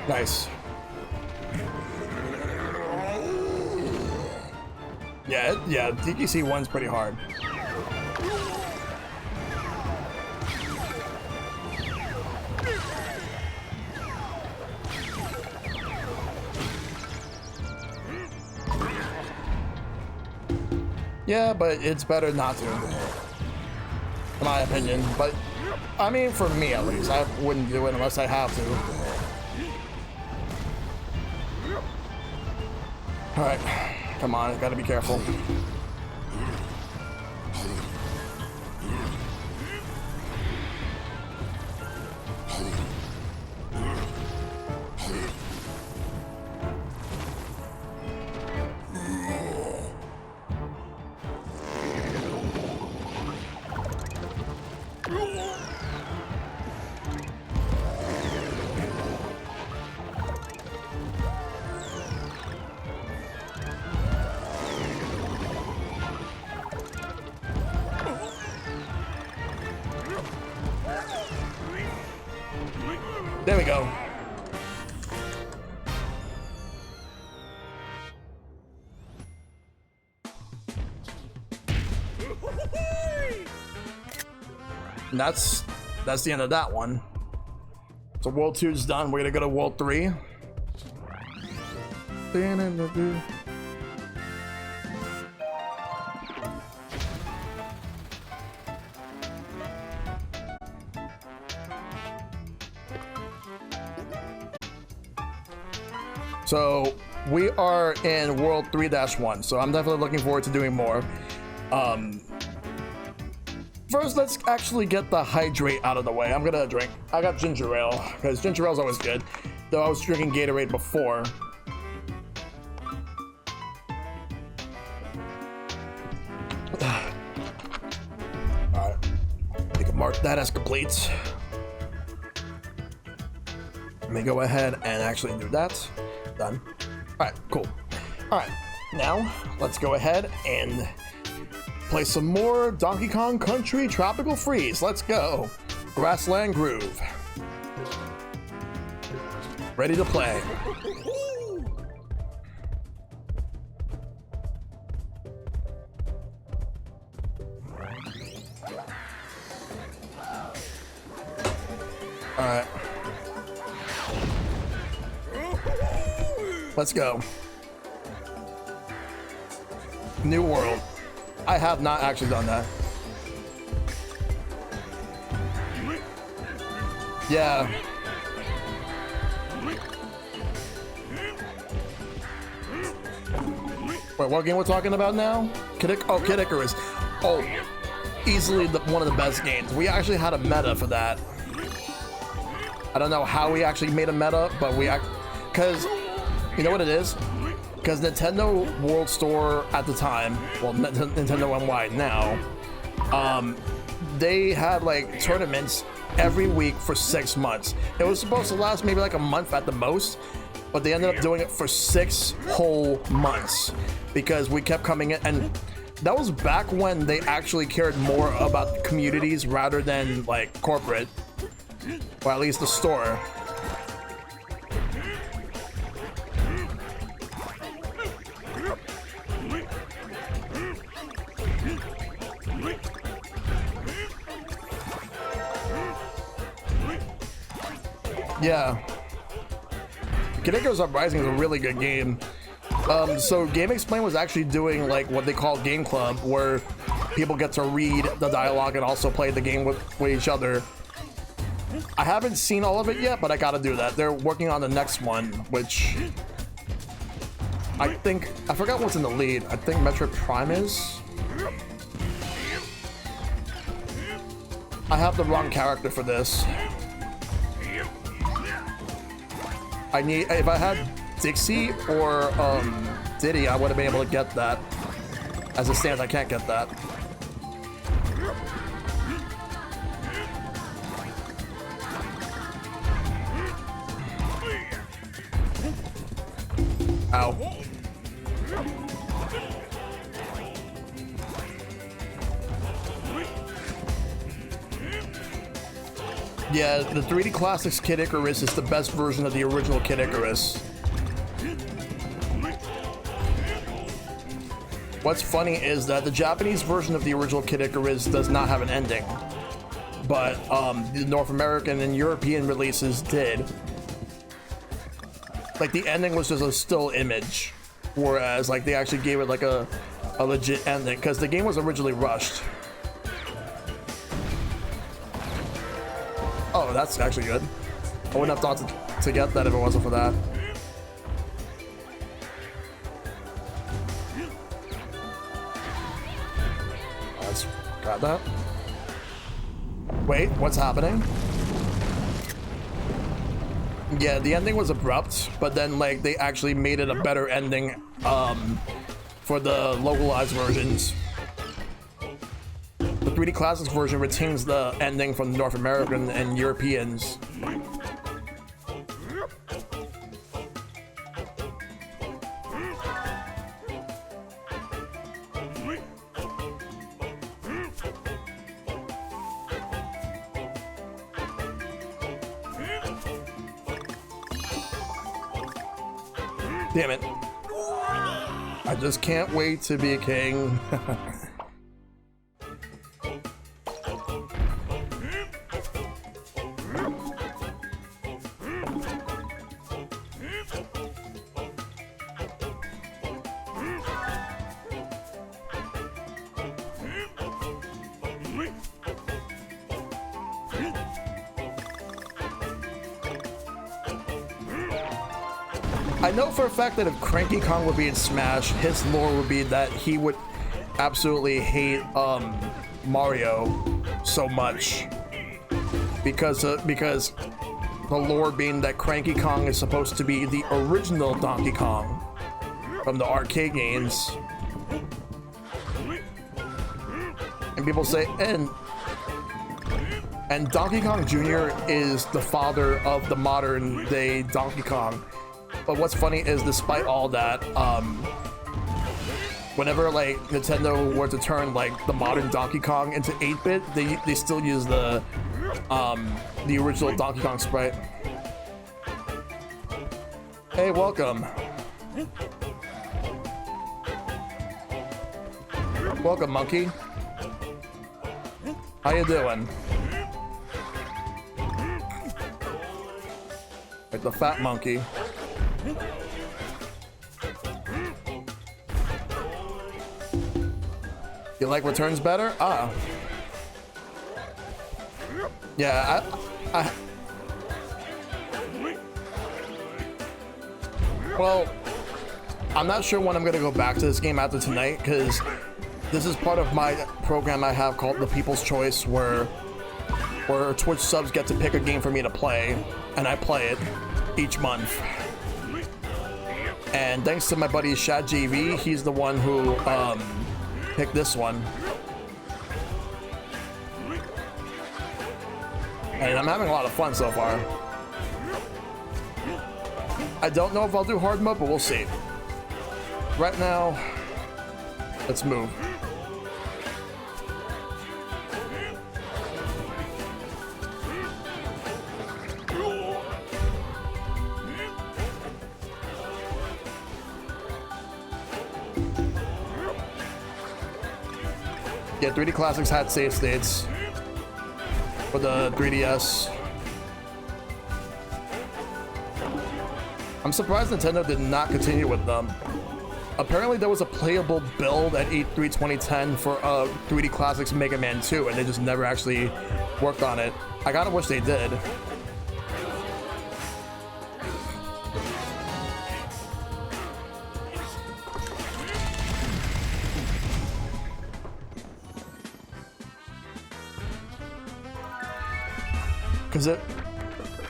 [SPEAKER 1] Nice. Yeah, DKC 1's pretty hard. Yeah, but it's better not to, in my opinion. But, I mean, for me at least, I wouldn't do it unless I have to. Alright, come on, gotta be careful. There we go. And that's the end of that one. So World 2 is done. We're gonna go to World 3. So we are in World 3-1, so I'm definitely looking forward to doing more. First, let's actually get the hydrate out of the way. I'm gonna drink. I got ginger ale, because ginger ale is always good. Though I was drinking Gatorade before. Alright. We can mark that as complete. Let me go ahead and actually do that. Done. Alright, cool. Alright, now let's go ahead and play some more Donkey Kong Country Tropical Freeze. Let's go. Grassland Groove. Ready to play. All right. Let's go. New world. I have not actually done that. Yeah. Wait, what game we're talking about now? Kid Icarus. Oh, easily one of the best games. We actually had a meta for that. I don't know how we actually made a meta, but because you know what it is? Because Nintendo World Store at the time, well, Nintendo NY now, they had like tournaments every week for 6 months. It was supposed to last maybe like a month at the most, but they ended up doing it for 6 whole months because we kept coming in, and that was back when they actually cared more about communities rather than like corporate, or at least the store. Yeah. Kid Icarus Uprising is a really good game. So Game Explain was actually doing like what they call Game Club, where people get to read the dialogue and also play the game with each other. I haven't seen all of it yet, but I gotta do that. They're working on the next one, which I forgot what's in the lead. I think Metroid Prime is. I have the wrong character for this. If I had Dixie or Diddy, I would have been able to get that. As it stands, I can't get that. Ow. Yeah, the 3D Classics Kid Icarus is the best version of the original Kid Icarus. What's funny is that the Japanese version of the original Kid Icarus does not have an ending, but the North American and European releases did. Like, the ending was just a still image, whereas like they actually gave it like a legit ending, because the game was originally rushed. Oh, that's actually good. I wouldn't have thought to get that if it wasn't for that. Let's grab that. Wait, what's happening? Yeah, the ending was abrupt, but then like they actually made it a better ending for the localized versions. The 3D Classics version retains the ending from the North American and Europeans. Damn it. I just can't wait to be a king. I know for a fact that if Cranky Kong would be in Smash, his lore would be that he would absolutely hate Mario so much because the lore being that Cranky Kong is supposed to be the original Donkey Kong from the arcade games, and people say and Donkey Kong Jr. is the father of the modern day Donkey Kong. But what's funny is, despite all that, whenever like Nintendo were to turn like the modern Donkey Kong into 8-bit, they still use the original Donkey Kong sprite. Hey, welcome. Welcome, monkey. How you doing? Like the fat monkey. You like returns better? Ah. Yeah, well, I'm not sure when I'm gonna go back to this game after tonight, because this is part of my program I have called the People's Choice, where Twitch subs get to pick a game for me to play, and I play it each month. And thanks to my buddy ShadJV, he's the one who picked this one. And I'm having a lot of fun so far. I don't know if I'll do hard mode, but we'll see. Right now, let's move. Yeah, 3D Classics had save states for the 3DS. I'm surprised Nintendo did not continue with them. Apparently there was a playable build at E3 2010 for 3D Classics Mega Man 2, and they just never actually worked on it. I kinda wish they did.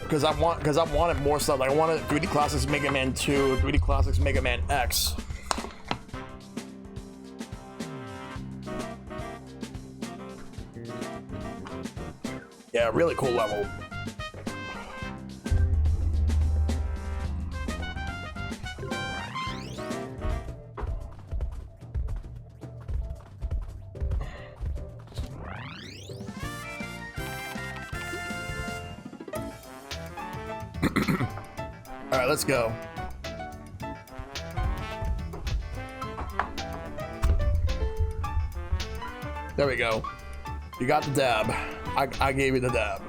[SPEAKER 1] Because I wanted more stuff. Like I wanted 3D Classics Mega Man 2, 3D Classics Mega Man X. Yeah, really cool level. All right, let's go. There we go. You got the dab. I gave you the dab.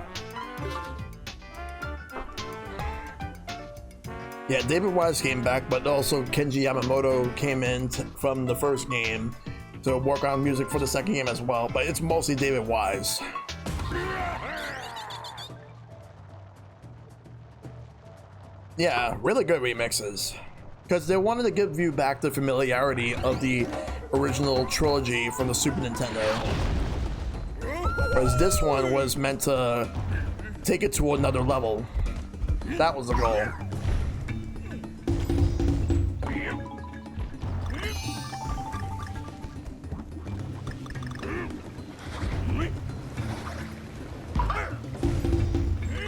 [SPEAKER 1] Yeah, David Wise came back, but also Kenji Yamamoto came in from the first game to work on music for the second game as well, but it's mostly David Wise. Yeah, really good remixes. Because they wanted to give you back the familiarity of the original trilogy from the Super Nintendo. Whereas this one was meant to take it to another level. That was the goal.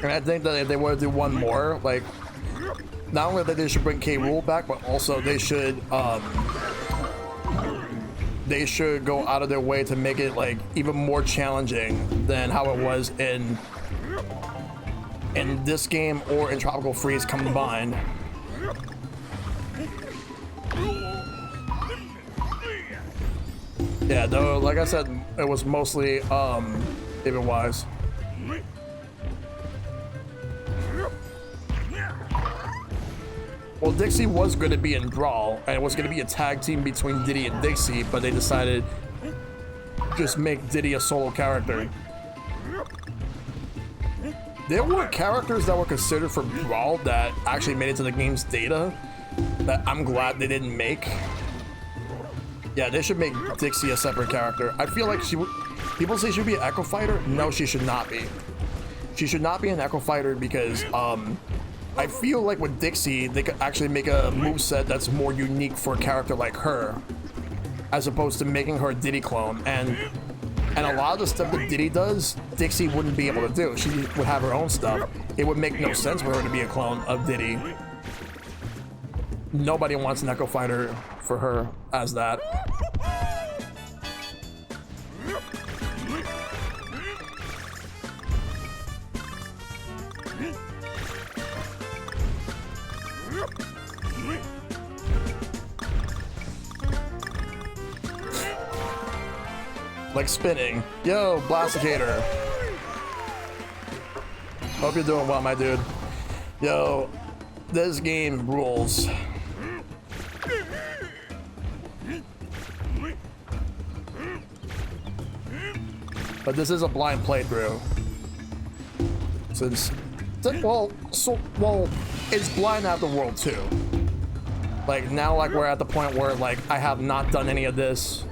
[SPEAKER 1] And I think that if they want to do one more, like, not only that they should bring K. Rool back, but also they should go out of their way to make it like even more challenging than how it was in this game or in Tropical Freeze combined. Yeah, though, like I said, it was mostly David Wise. Well, Dixie was going to be in Brawl, and it was going to be a tag team between Diddy and Dixie, but they decided just make Diddy a solo character. There were characters that were considered for Brawl that actually made it to the game's data that I'm glad they didn't make. Yeah, they should make Dixie a separate character. I feel like people say she should be an Echo Fighter. No, she should not be. She should not be an Echo Fighter because, I feel like with Dixie, they could actually make a moveset that's more unique for a character like her, as opposed to making her a Diddy clone. And a lot of the stuff that Diddy does, Dixie wouldn't be able to do. She would have her own stuff. It would make no sense for her to be a clone of Diddy. Nobody wants an Echo Fighter for her as that. like spinning. Yo, Blasticator. Hope you're doing well, my dude. Yo, this game rules. But this is a blind playthrough. Since, well, it's blind at the world too. Like now, like we're at the point where like I have not done any of this.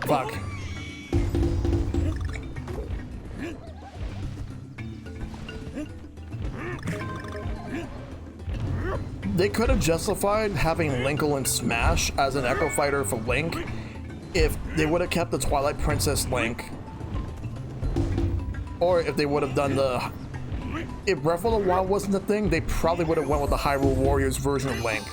[SPEAKER 1] Fuck. They could have justified having Lincoln Smash as an Echo Fighter for Link if they would have kept the Twilight Princess Link. Or if they would have done the... If Breath of the Wild wasn't the thing, they probably would have went with the Hyrule Warriors version of Link.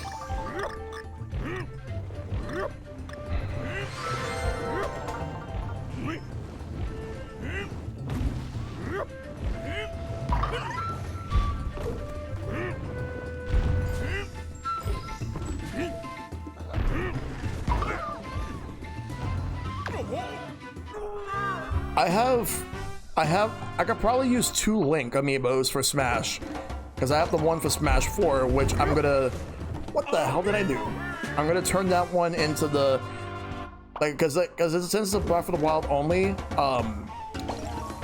[SPEAKER 1] I could probably use 2 Link amiibos for Smash, because I have the one for Smash 4, which I'm gonna... What the hell did I do? I'm gonna turn that one into the... Like, because since it's Breath of the Wild only,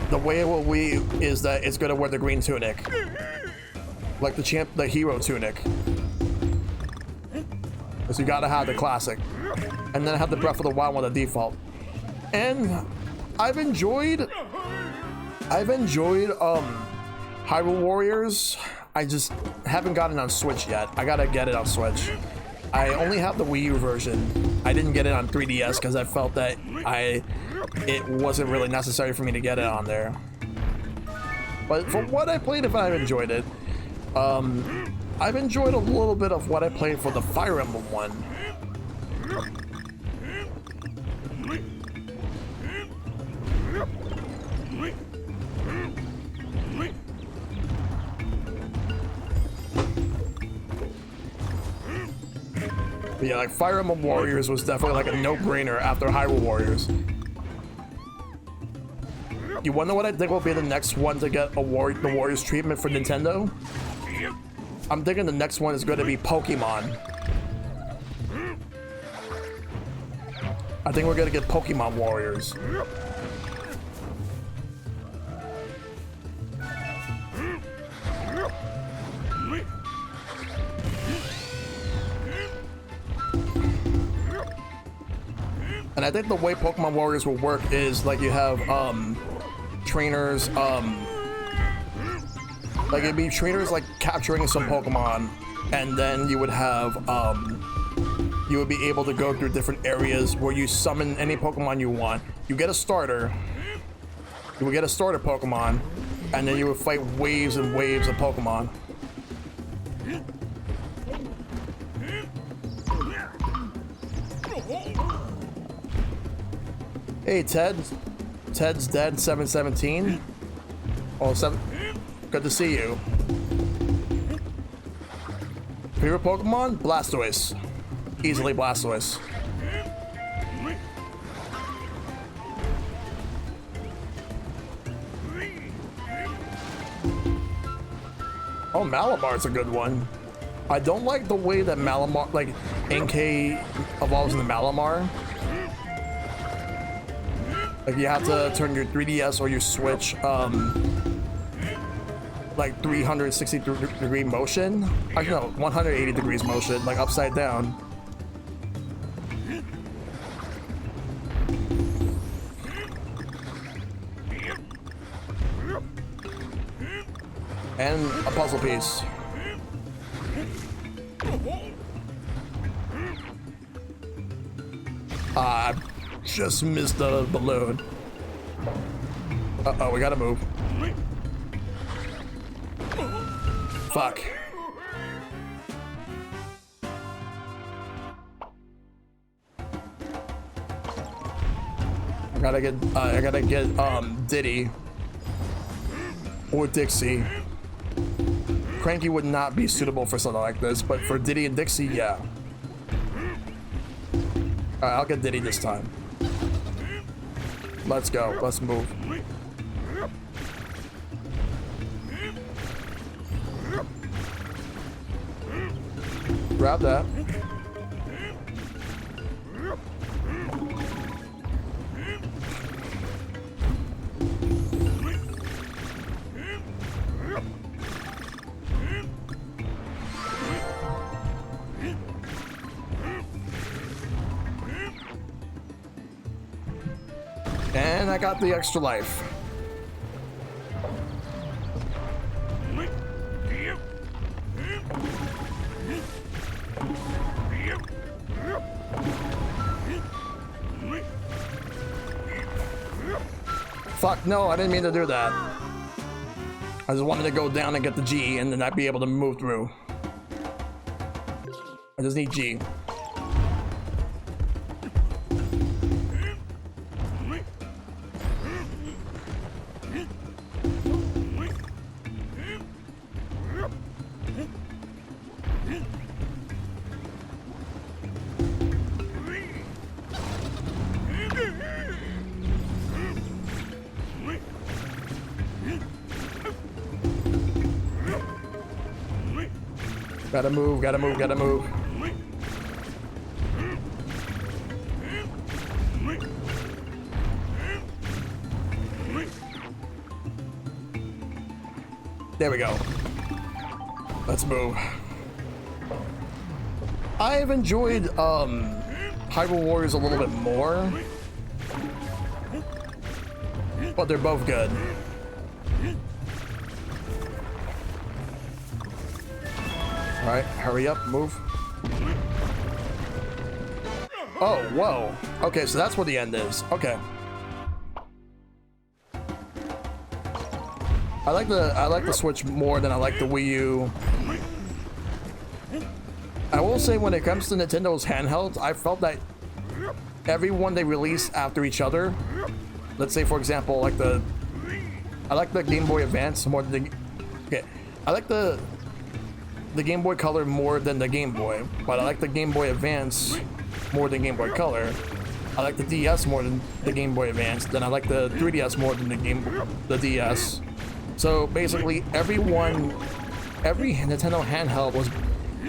[SPEAKER 1] the way it will be is that it's gonna wear the green tunic. Like the hero tunic. Because you gotta have the classic. And then I have the Breath of the Wild one, the default. And I've enjoyed Hyrule Warriors. I just haven't gotten it on Switch yet. I gotta get it on Switch. I only have the Wii U version. I didn't get it on 3DS because I felt that it wasn't really necessary for me to get it on there. But from what I played, if I've enjoyed it, I've enjoyed a little bit of what I played for the Fire Emblem one. But yeah, like Fire Emblem Warriors was definitely like a no-brainer after Hyrule Warriors. You wonder what I think will be the next one to get the Warriors treatment for Nintendo? I'm thinking the next one is going to be Pokemon. I think we're going to get Pokemon Warriors. And I think the way Pokemon Warriors will work is like you have trainers, like it'd be trainers like capturing some Pokemon, and then you would have you would be able to go through different areas where you summon any Pokemon you want. You get a starter, you would get a starter Pokemon, and then you would fight waves and waves of Pokemon. Hey Ted, Ted's dead 717. Oh, good to see you. Favorite Pokemon? Blastoise. Easily Blastoise. Oh, Malabar's a good one. I don't like the way that Malamar, like NK evolves into Malamar. Like you have to turn your 3DS or your Switch like 360-degree motion. Like no, 180 degrees motion, like upside down. And a puzzle piece. I just missed the balloon. Uh-oh, we gotta move. Fuck. I gotta get Diddy or Dixie. Cranky would not be suitable for something like this, but for Diddy and Dixie, yeah. Alright, I'll get Diddy this time. Let's go. Let's move. Grab that. And I got the extra life. Fuck, no, I didn't mean to do that. I just wanted to go down and get the G and then I'd be able to move through. I just need G. Gotta move, gotta move, gotta move. There we go. Let's move. I've enjoyed Hyrule Warriors a little bit more, but they're both good. All right, hurry up, move. Oh, whoa. Okay, so that's where the end is. Okay. I like the Switch more than I like the Wii U. I will say when it comes to Nintendo's handhelds, I felt that every one they release after each other, let's say for example, I like the Game Boy Advance more than the, okay, I like the Game Boy Color more than the Game Boy, but I like the Game Boy Advance more than Game Boy Color. I like the DS more than the Game Boy Advance, then I like the 3DS more than the DS. So basically every Nintendo handheld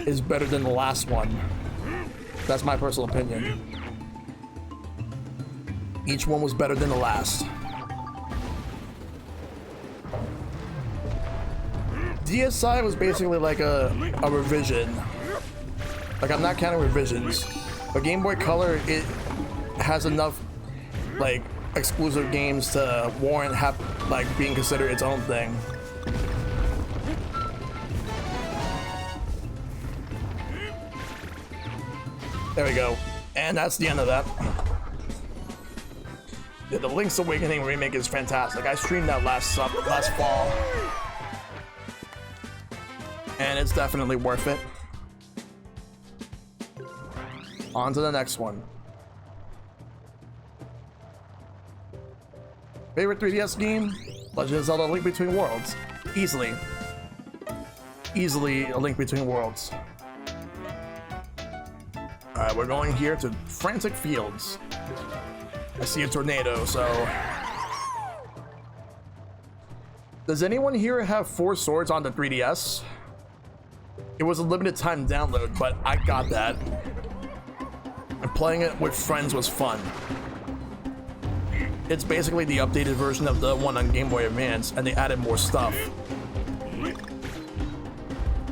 [SPEAKER 1] is better than the last one. That's my personal opinion. Each one was better than the last. DSi was basically like a revision. Like, I'm not counting revisions, but Game Boy Color, it has enough like exclusive games to warrant being considered its own thing. There we go. And that's the end of that. Yeah, the Link's Awakening remake is fantastic. I streamed that last fall. And it's definitely worth it. On to the next one. Favorite 3DS game? Legend of Zelda: Link Between Worlds. Easily a Link Between Worlds. Alright, we're going here to Frantic Fields. I see a tornado, so... Does anyone here have 4 swords on the 3DS? It was a limited time download, but I got that. And playing it with friends was fun. It's basically the updated version of the one on Game Boy Advance, and they added more stuff.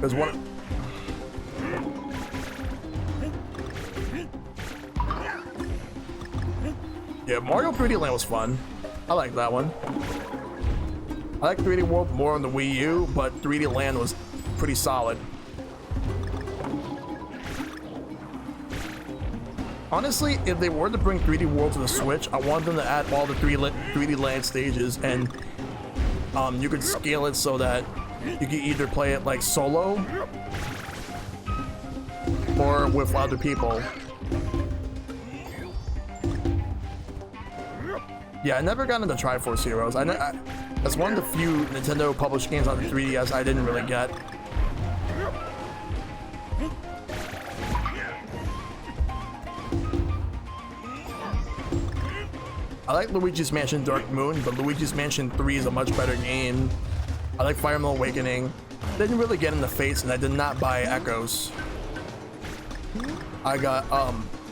[SPEAKER 1] There's one... Yeah, Mario 3D Land was fun. I like that one. I like 3D World more on the Wii U, but 3D Land was pretty solid. Honestly, if they were to bring 3D World to the Switch, I want them to add all the 3D Land stages, and you could scale it so that you could either play it like solo or with other people. Yeah, I never got into Triforce Heroes. That's one of the few Nintendo published games on the 3DS I didn't really get. I like Luigi's Mansion Dark Moon, but Luigi's Mansion 3 is a much better game. I like Fire Emblem Awakening. Didn't really get in the face, and I did not buy Echoes. I got,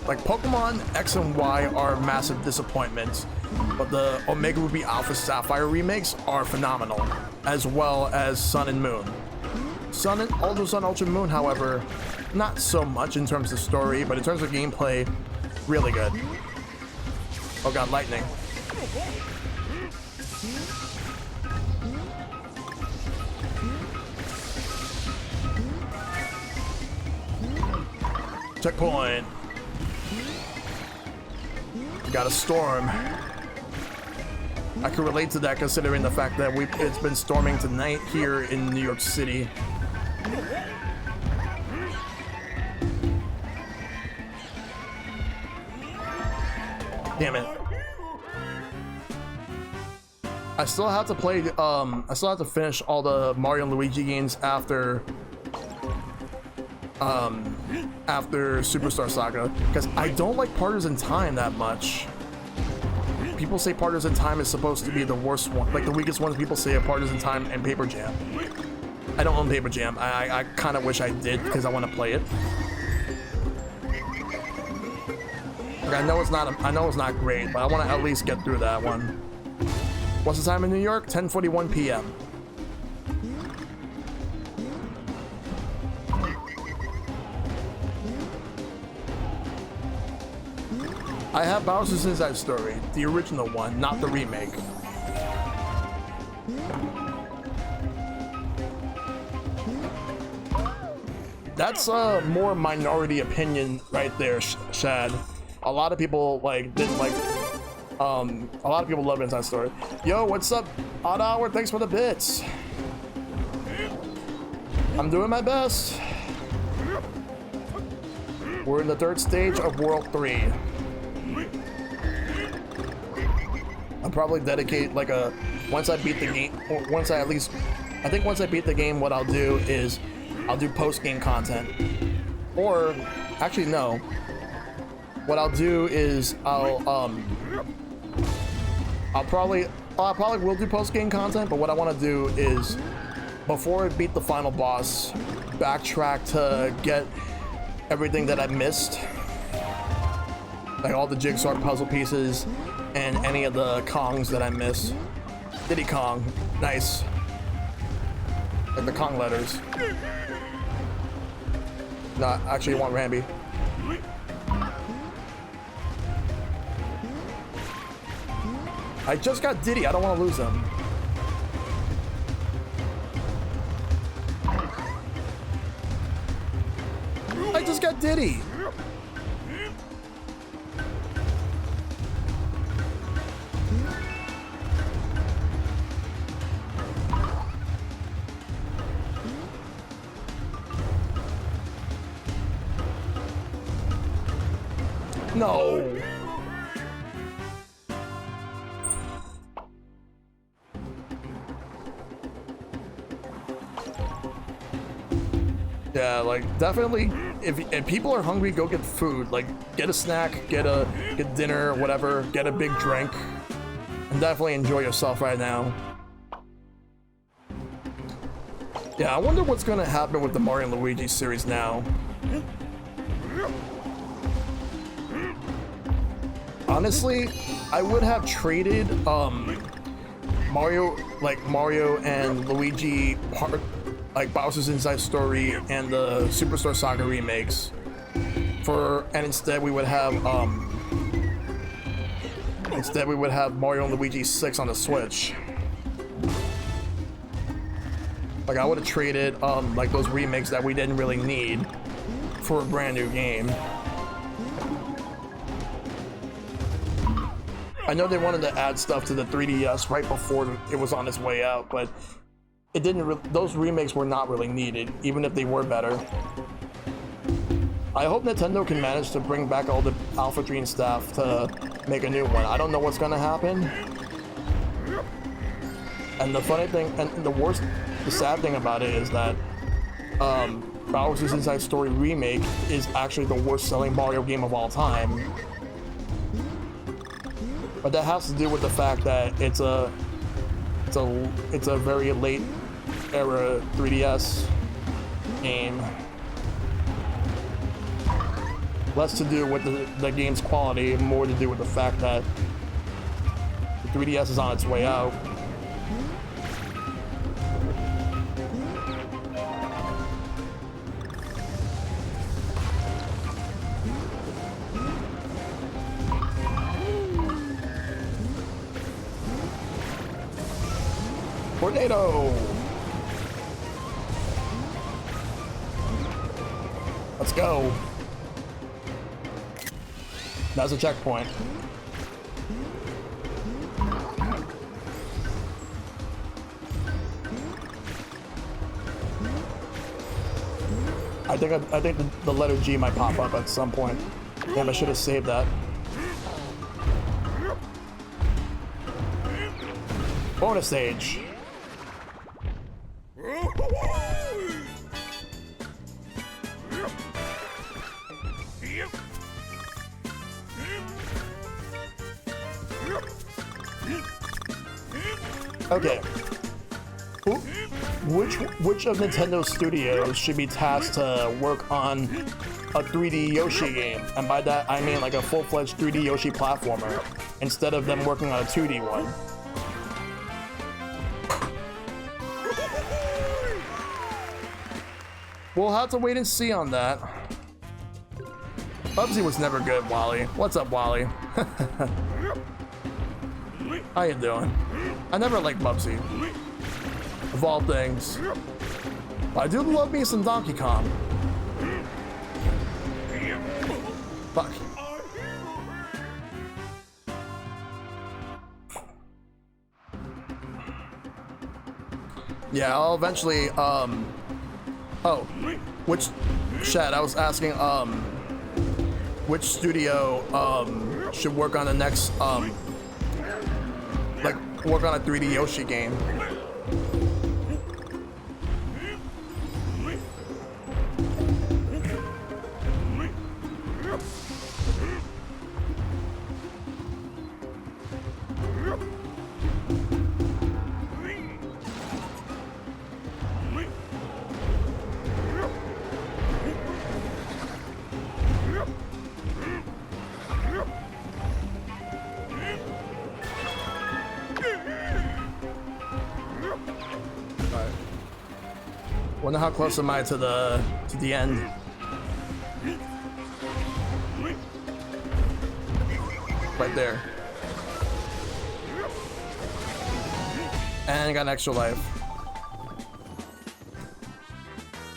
[SPEAKER 1] like Pokemon X and Y are massive disappointments, but the Omega Ruby Alpha Sapphire remakes are phenomenal, as well as Sun and Moon. Although Sun Ultra Moon, however, not so much in terms of story, but in terms of gameplay, really good. Oh god, lightning. Checkpoint. Got a storm. I can relate to that considering the fact that it's been storming tonight here in New York City. Damn it. I still have to play, I still have to finish all the Mario and Luigi games after Superstar Saga, because I don't like Partners in Time that much. People say Partners in Time is supposed to be the worst one, like the weakest ones. People say are Partners in Time and Paper Jam. I don't own Paper Jam. I kind of wish I did because I want to play it. Like, I know it's not great, but I want to at least get through that one. What's the time in New York? 10:41 p.m. I have Bowser's Inside Story, the original one, not the remake. That's a more minority opinion right there, Shad. A lot of people didn't like. A lot of people love Inside Story. Yo, what's up, Odd Hour? Thanks for the bits. I'm doing my best. We're in the third stage of World 3. I'll probably dedicate once I beat the game, or once I beat the game, what I'll do is I'll do post-game content. Or, actually no. What I'll do is I'll probably will do post-game content, but what I want to do is, before I beat the final boss, backtrack to get everything that I missed. Like all the jigsaw puzzle pieces and any of the Kongs that I missed. Diddy Kong, nice. Like the Kong letters. No, actually I want Rambi. I just got Diddy, I don't want to lose him. I just got Diddy. No. Yeah, like definitely. If people are hungry, go get food. Like get a snack, get dinner, whatever. Get a big drink, and definitely enjoy yourself right now. Yeah, I wonder what's gonna happen with the Mario and Luigi series now. Honestly, I would have traded Mario and Luigi like Bowser's Inside Story and the Superstar Saga remakes and instead we would have Mario and Luigi 6 on the Switch. Like I would have traded like those remakes that we didn't really need for a brand new game. I know they wanted to add stuff to the 3DS right before it was on its way out, but it didn't. Those remakes were not really needed, even if they were better. I hope Nintendo can manage to bring back all the Alpha Dream staff to make a new one. I don't know what's gonna happen. And the funny thing, and the sad thing about it is that Bowser's Inside Story remake is actually the worst selling Mario game of all time. but that has to do with the fact that it's a very late era 3DS game. Less to do with the game's quality, more to do with the fact that the 3DS is on its way out. Tornado! Let's go. That's a checkpoint. I think the letter G might pop up at some point. Damn, I should have saved that. Bonus stage. Okay. Which of Nintendo's studios should be tasked to work on a 3D Yoshi game? And by that, I mean like a full-fledged 3D Yoshi platformer, instead of them working on a 2D one. We'll have to wait and see on that. Bubsy was never good, Wally. What's up, Wally? How you doing? I never liked Bubsy. Of all things. But I do love me some Donkey Kong. Fuck. Yeah, I'll eventually, oh, which, Shad, I was asking, which studio, should work on the next, like, work on a 3D Yoshi game. Wonder how close am I to the end? Right there. And I got an extra life.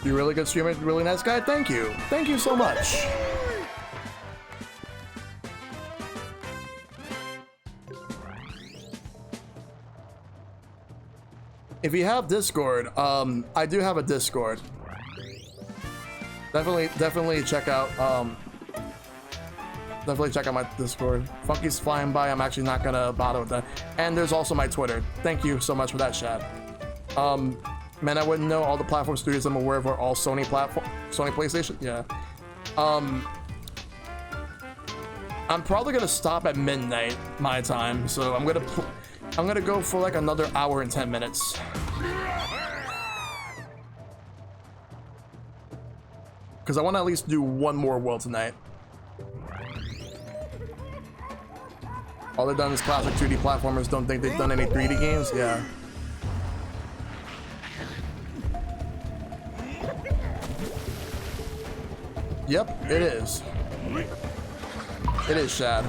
[SPEAKER 1] You're a really good streamer, really nice guy. Thank you. Thank you so much. If you have Discord, I do have a Discord. Definitely check out my Discord. Funky's flying by. I'm actually not gonna bother with that. And there's also my Twitter. Thank you so much for that, Shad. Man, I wouldn't know all the platform studios I'm aware of are all Sony PlayStation. Yeah. I'm probably gonna stop at midnight my time, so I'm gonna go for like another hour and 10 minutes. Because I want to at least do one more world tonight. All they've done is classic 2D platformers. Don't think they've done any 3D games? Yeah. Yep, it is. It is, Shad.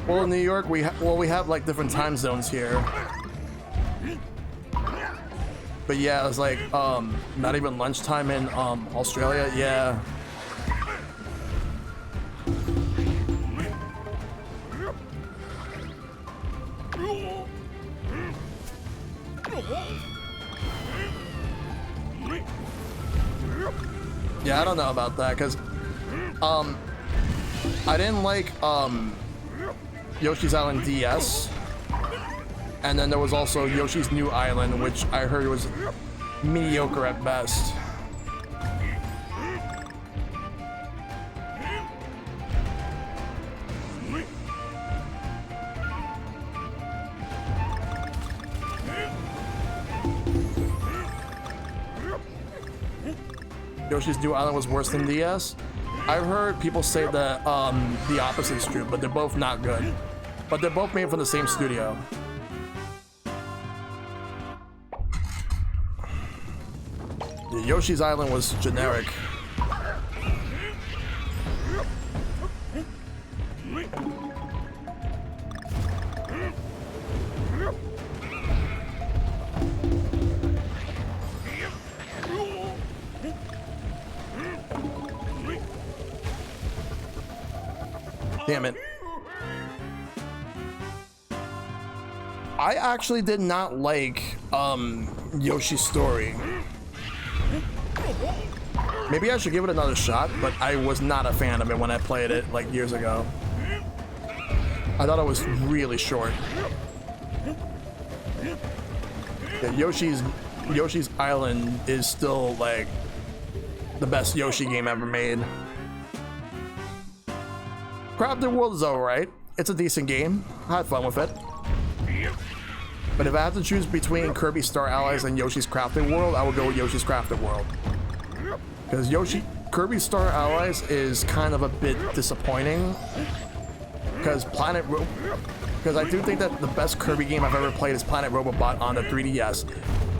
[SPEAKER 1] Well, in New York, we have like different time zones here. But yeah, it's like not even lunchtime in Australia. Yeah. Yeah, I don't know about that, because I didn't like Yoshi's Island DS, And then there was also Yoshi's New Island, which I heard was mediocre at best. Yoshi's New Island was worse than DS. I've heard people say that the opposite's true, but they're both not good. But they're both made from the same studio. Yoshi's Island was generic. Damn it. I actually did not like Yoshi's Story. Maybe I should give it another shot, but I was not a fan of it when I played it like years ago. I thought it was really short. Yeah, Yoshi's Island is still like the best Yoshi game ever made. Crafted World is alright. It's a decent game. I had fun with it. But if I had to choose between Kirby Star Allies and Yoshi's Crafted World, I would go with Yoshi's Crafted World. Because Kirby Star Allies is kind of a bit disappointing. Because I do think that the best Kirby game I've ever played is Planet Robobot on the 3DS.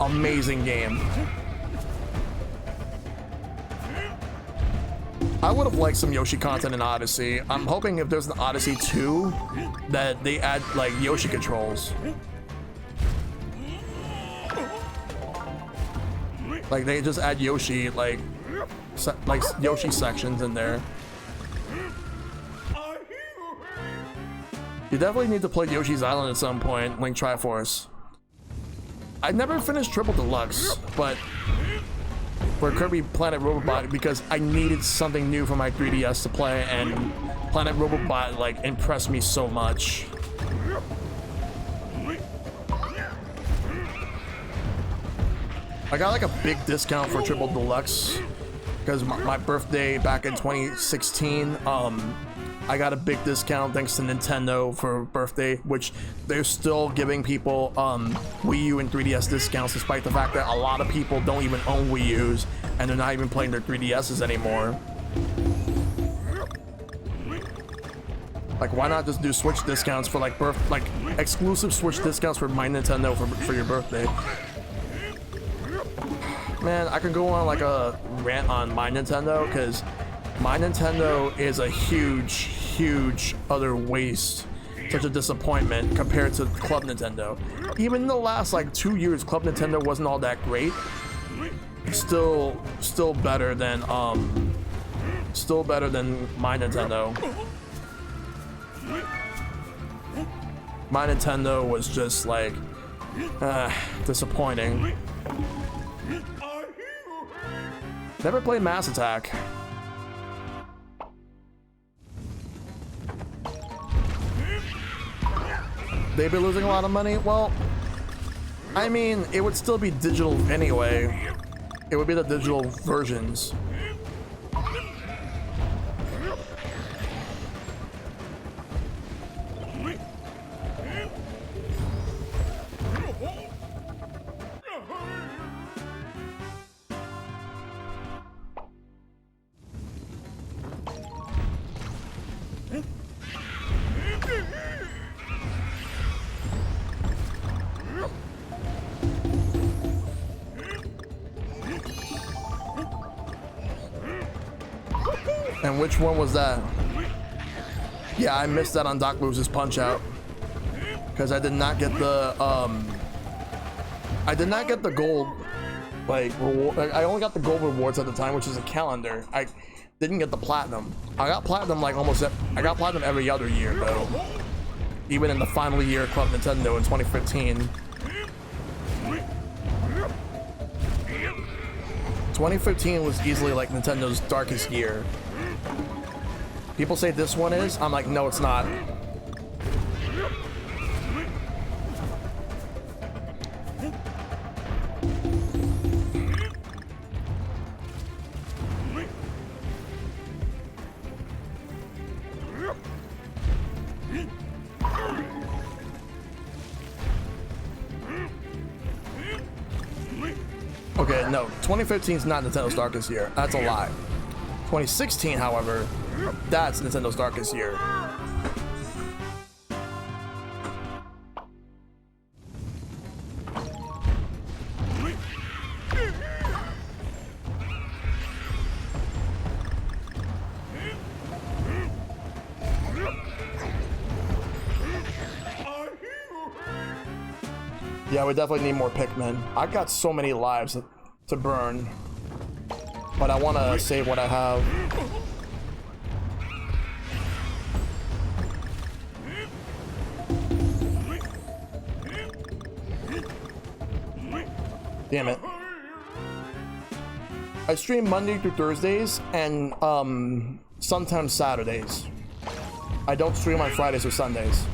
[SPEAKER 1] Amazing game. I would have liked some Yoshi content in Odyssey. I'm hoping if there's an Odyssey 2 that they add like Yoshi controls. Like they just add Yoshi like Yoshi sections in there. You definitely need to play Yoshi's Island at some point, Link Triforce. I never finished Triple Deluxe, but for Kirby Planet Robobot because I needed something new for my 3DS to play, and Planet Robobot like impressed me so much. I got like a big discount for Triple Deluxe because my birthday back in 2016, I got a big discount thanks to Nintendo for birthday, which they're still giving people Wii U and 3DS discounts despite the fact that a lot of people don't even own Wii U's and they're not even playing their 3DS's anymore. Like, why not just do Switch discounts for like exclusive Switch discounts for my Nintendo for your birthday? Man, I could go on like a rant on my Nintendo because my Nintendo is a huge utter waste, such a disappointment compared to Club Nintendo. Even the last like 2 years, Club Nintendo wasn't all that great. Still better than my Nintendo. My Nintendo was just like disappointing. Never played Mass Attack. They've been losing a lot of money. Well, I mean, it would still be digital anyway. It would be the digital versions. And which one was that? Yeah, I missed that on Doc Loses Punch Out because I did not get the gold like reward. I only got the gold rewards at the time, which is a calendar. I didn't get the platinum. I got platinum like I got platinum every other year though. Even in the final year of Club Nintendo in 2015. 2015 was easily like Nintendo's darkest year. People say this one is. I'm like, no, it's not. Okay, no, 2015 is not Nintendo's darkest year. That's a lie. 2016, however, that's Nintendo's darkest year. Yeah, we definitely need more Pikmin. I got so many lives to burn, but I want to save what I have. Damn it. I stream Monday through Thursdays and sometimes Saturdays. I don't stream on Fridays or Sundays.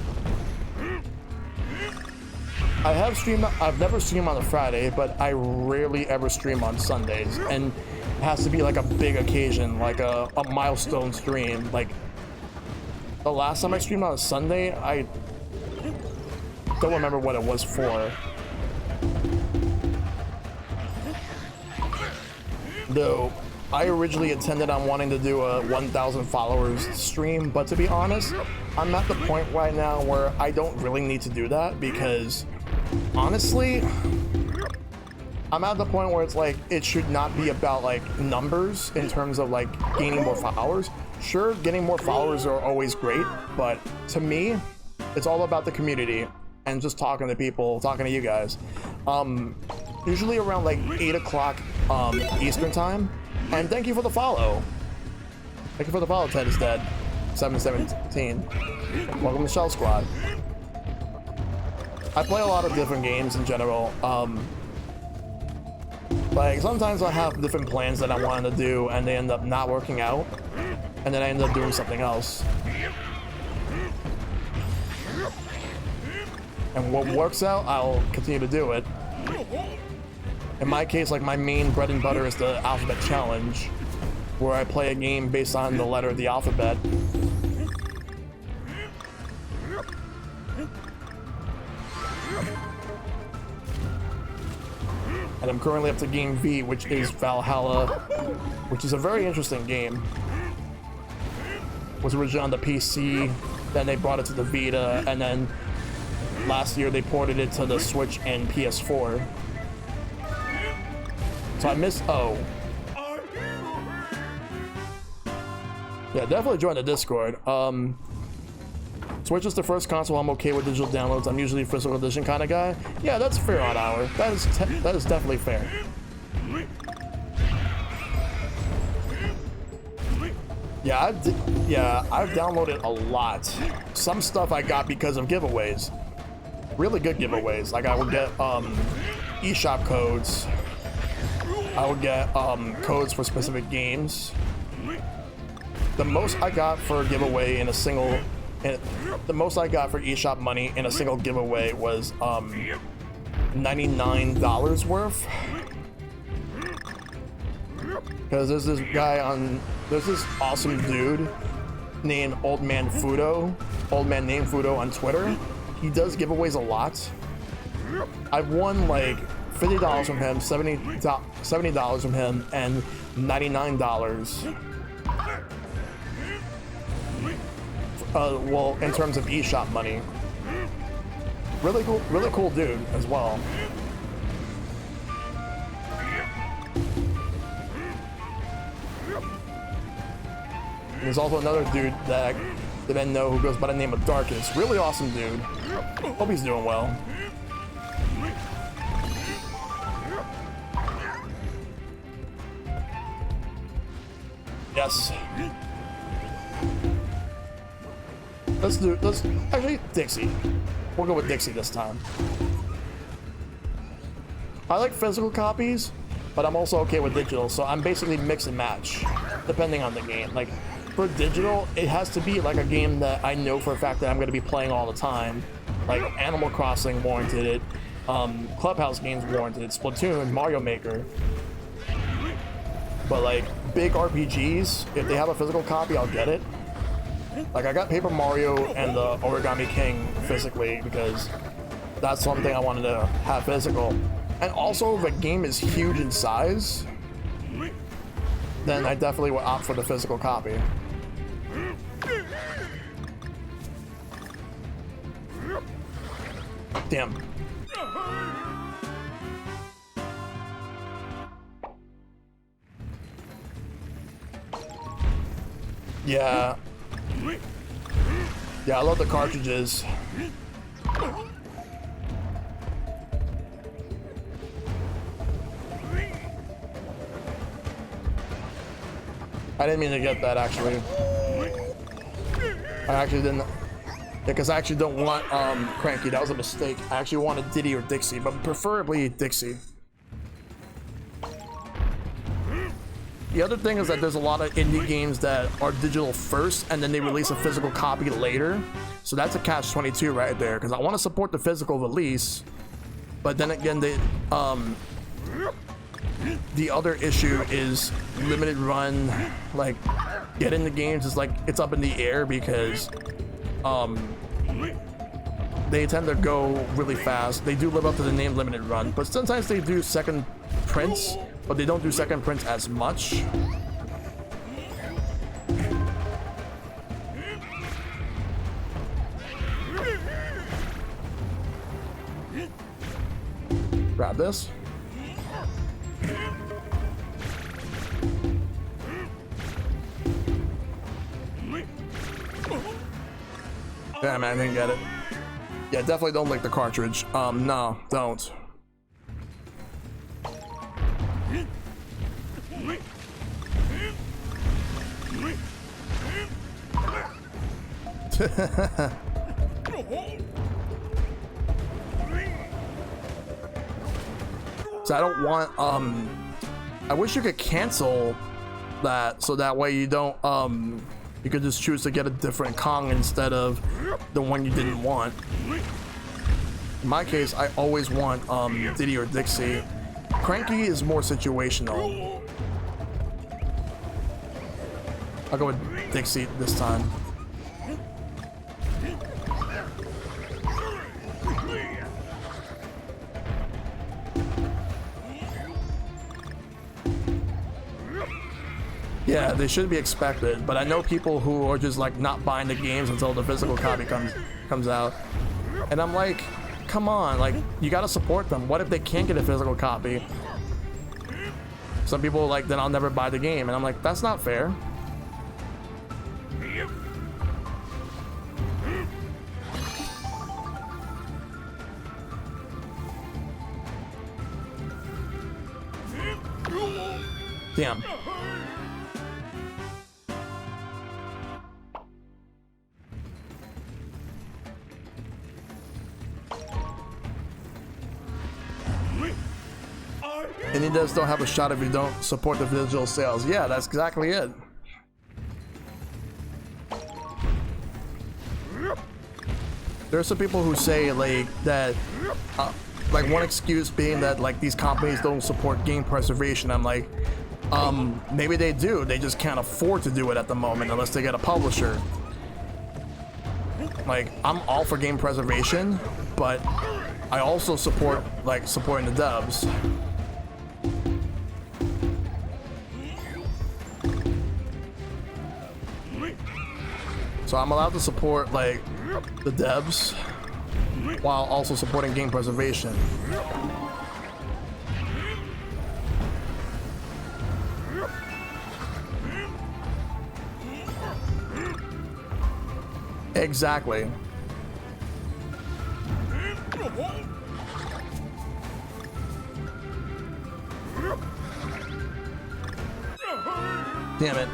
[SPEAKER 1] I've never streamed on a Friday, but I rarely ever stream on Sundays, and it has to be like a big occasion, like a milestone stream. Like the last time I streamed on a Sunday, I don't remember what it was for. Though I originally intended on wanting to do a 1,000 followers stream, but to be honest, I'm at the point right now where I don't really need to do that, because honestly, I'm at the point where it's like, it should not be about like numbers in terms of like gaining more followers. Sure, getting more followers are always great, but to me, it's all about the community and just talking to people, talking to you guys. Usually around like 8 o'clock Eastern time. And thank you for the follow. Thank you for the follow, Ted is dead. 717. Welcome to Shell Squad. I play a lot of different games in general. Like sometimes I have different plans that I wanted to do and they end up not working out, and then I end up doing something else. And what works out, I'll continue to do it. In my case, like my main bread and butter is the alphabet challenge, where I play a game based on the letter of the alphabet. And I'm currently up to game V, which is Valhalla, which is a very interesting game. It was originally on the PC, then they brought it to the Vita, and then last year they ported it to the Switch and PS4. So I missed O. Yeah, definitely join the Discord. Switch is the first console I'm okay with digital downloads. I'm usually a physical edition kind of guy. Yeah, that's fair on our. That is definitely fair. Yeah, I've downloaded a lot. Some stuff I got because of giveaways. Really good giveaways. Like I would get eShop codes. I would get codes for specific games. The most I got for a giveaway in a single, the most I got for eShop money in a single giveaway was $99 worth. Because there's this awesome dude named Old Man named Fudo on Twitter. He does giveaways a lot. I've won like $50 from him, $70 from him, and $99. Well, in terms of eShop money. Really cool dude as well. And there's also another dude that I didn't know who goes by the name of Darkest. Really awesome dude. Hope he's doing well. Yes. Let's actually Dixie. We'll go with Dixie this time. I like physical copies, but I'm also okay with digital, so I'm basically mix and match, depending on the game. Like, for digital, it has to be like a game that I know for a fact that I'm going to be playing all the time. Like, Animal Crossing warranted it, Clubhouse games warranted it, Splatoon, Mario Maker. But like, big RPGs, if they have a physical copy, I'll get it. Like, I got Paper Mario and the Origami King physically because that's something I wanted to have physical. And also, if a game is huge in size, then I definitely would opt for the physical copy. Damn. Yeah. Yeah, I love the cartridges. I didn't mean to get that, actually. I actually didn't. Yeah, because I actually don't want Cranky. That was a mistake. I actually wanted Diddy or Dixie, but preferably Dixie. The other thing is that there's a lot of indie games that are digital first and then they release a physical copy later. So that's a catch-22 right there, because I want to support the physical release, but then again, the other issue is limited run, like getting the games is like it's up in the air because they tend to go really fast. They do live up to the name limited run, but sometimes they do second prints, but they don't do second prints as much. Grab this. Damn, man, I didn't get it. Yeah, definitely don't lick the cartridge. No, don't. So I don't want, I wish you could cancel that so that way you don't, you could just choose to get a different Kong instead of the one you didn't want. In my case, I always want Diddy or Dixie. Cranky is more situational. I'll go with Dixie this time. Yeah, they should be expected, but I know people who are just like not buying the games until the physical copy comes out. And I'm like, come on, like you gotta support them. What if they can't get a physical copy? Some people are like, then I'll never buy the game, and I'm like, that's not fair. Damn. Indie devs don't have a shot if you don't support the digital sales. Yeah, that's exactly it. There are some people who say like that, like one excuse being that like these companies don't support game preservation. I'm like, maybe they do. They just can't afford to do it at the moment unless they get a publisher. Like, I'm all for game preservation, but I also support like supporting the devs. So I'm allowed to support like the devs while also supporting game preservation. Exactly. Damn it.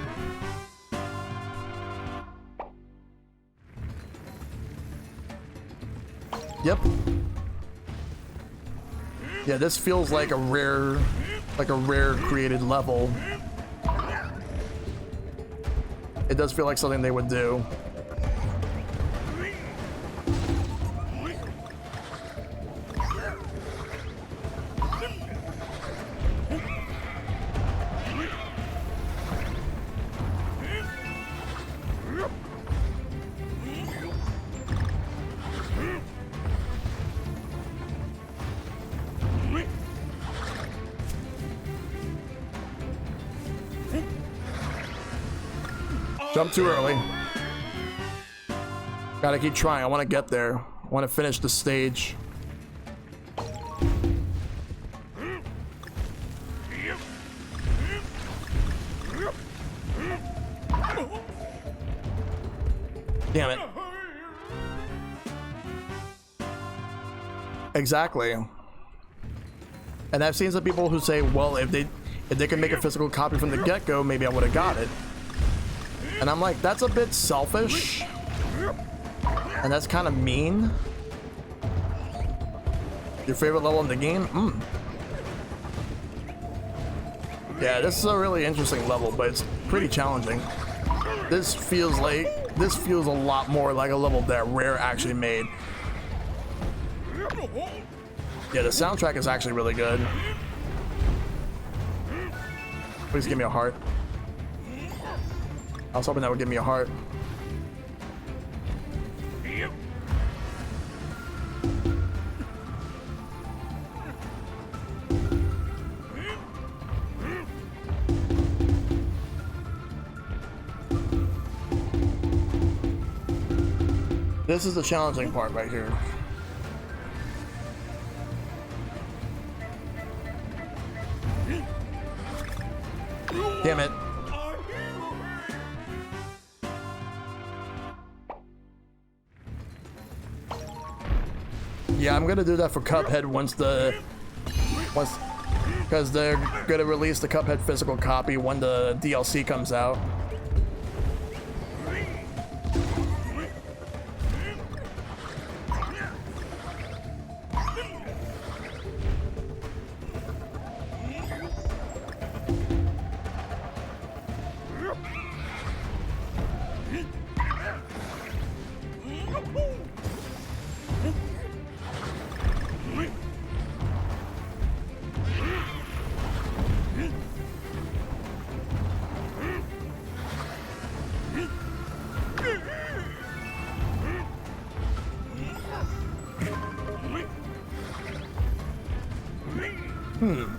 [SPEAKER 1] Yep. Yeah, this feels like a rare created level. It does feel like something they would do. Jump too early. Gotta keep trying. I want to get there. I want to finish the stage. Damn it. Exactly. And I've seen some people who say, well, if they could make a physical copy from the get-go, maybe I would have got it. And I'm like, that's a bit selfish. And that's kind of mean. Your favorite level in the game? Yeah, this is a really interesting level, but it's pretty challenging. This feels a lot more like a level that Rare actually made. Yeah, the soundtrack is actually really good. Please give me a heart. I was hoping that would give me a heart. This is the challenging part right here. Damn it. Yeah, I'm gonna do that for Cuphead once because they're gonna release the Cuphead physical copy when the DLC comes out.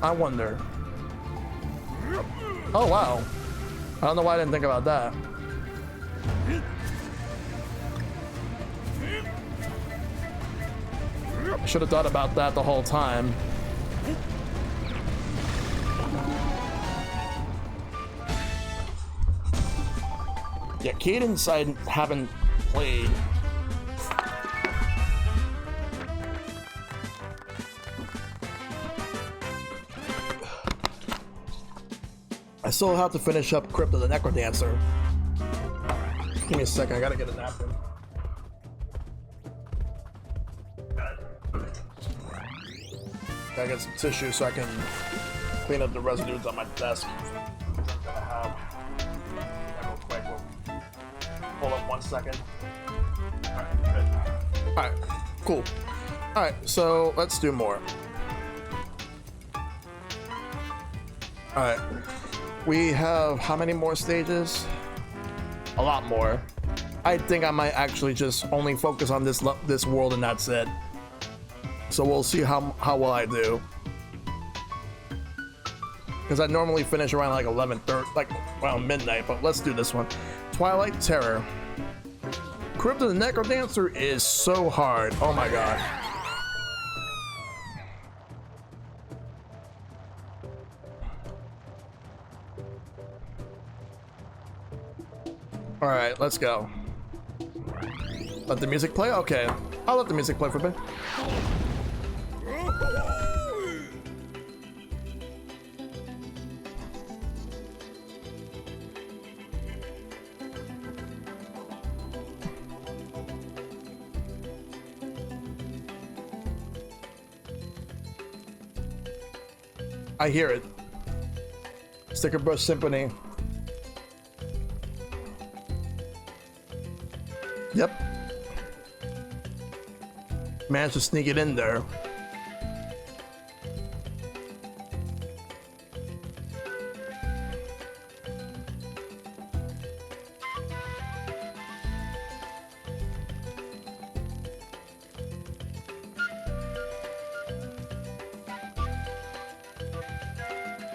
[SPEAKER 1] I wonder. Oh wow. I don't know why I didn't think about that. I should have thought about that the whole time. Yeah, Cadence I haven't played. I still have to finish up Crypt of the Necrodancer. Give me a second, I gotta get a napkin. Gotta get some tissue so I can clean up the residues on my desk. Real quick, hold up 1 second. Alright, good. Alright, cool. Alright, so let's do more. Alright. We have how many more stages? A lot more. I think I might actually just only focus on this world and that's it. So we'll see how well I do. Because I normally finish around like 11:30, like around midnight, but let's do this one. Twilight Terror. Crypt of the Necrodancer is so hard. Oh my god. Alright, let's go. Let the music play? Okay. I'll let the music play for a bit. I hear it. Sticker Brush Symphony. Yep. Managed to sneak it in there.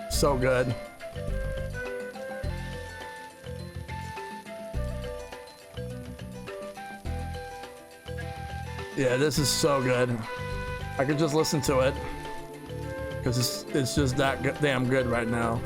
[SPEAKER 1] So good. Yeah, this is so good. I could just listen to it because it's just that damn good right now.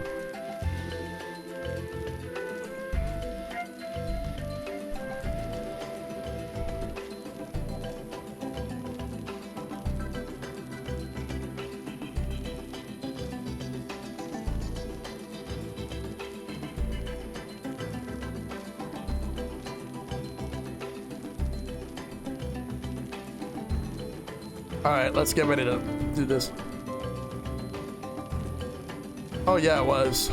[SPEAKER 1] All right, let's get ready to do this. Oh yeah, it was.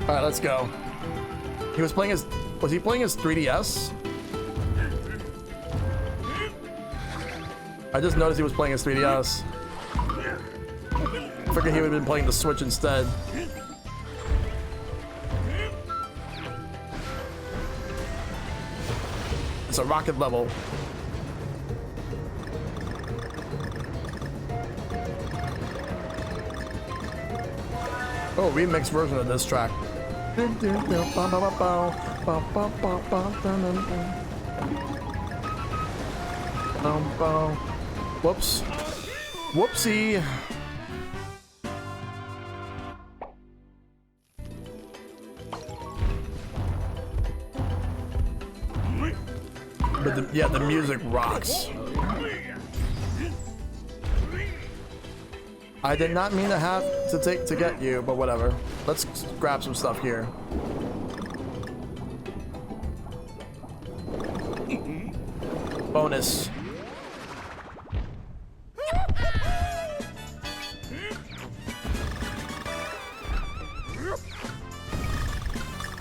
[SPEAKER 1] All right, let's go. He was playing his. Was he playing his 3DS? I just noticed he was playing his 3DS. I figured he would have been playing the Switch instead. It's a rocket level. Oh, remix version of this track. Whoops. Whoopsie. But yeah, the music rocks. I did not mean to have to get you, but whatever. Let's grab some stuff here. Bonus.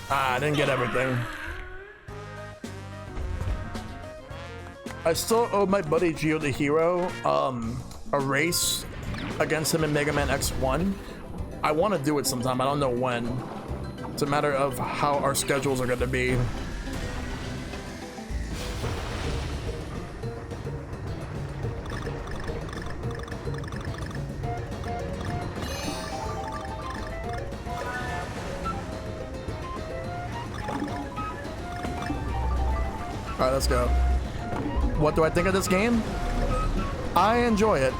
[SPEAKER 1] Ah, I didn't get everything. I still owe my buddy Gio the Hero a race against him in Mega Man X1. I want to do it sometime. I don't know when. It's a matter of how our schedules are going to be. All right, let's go. What do I think of this game? I enjoy it.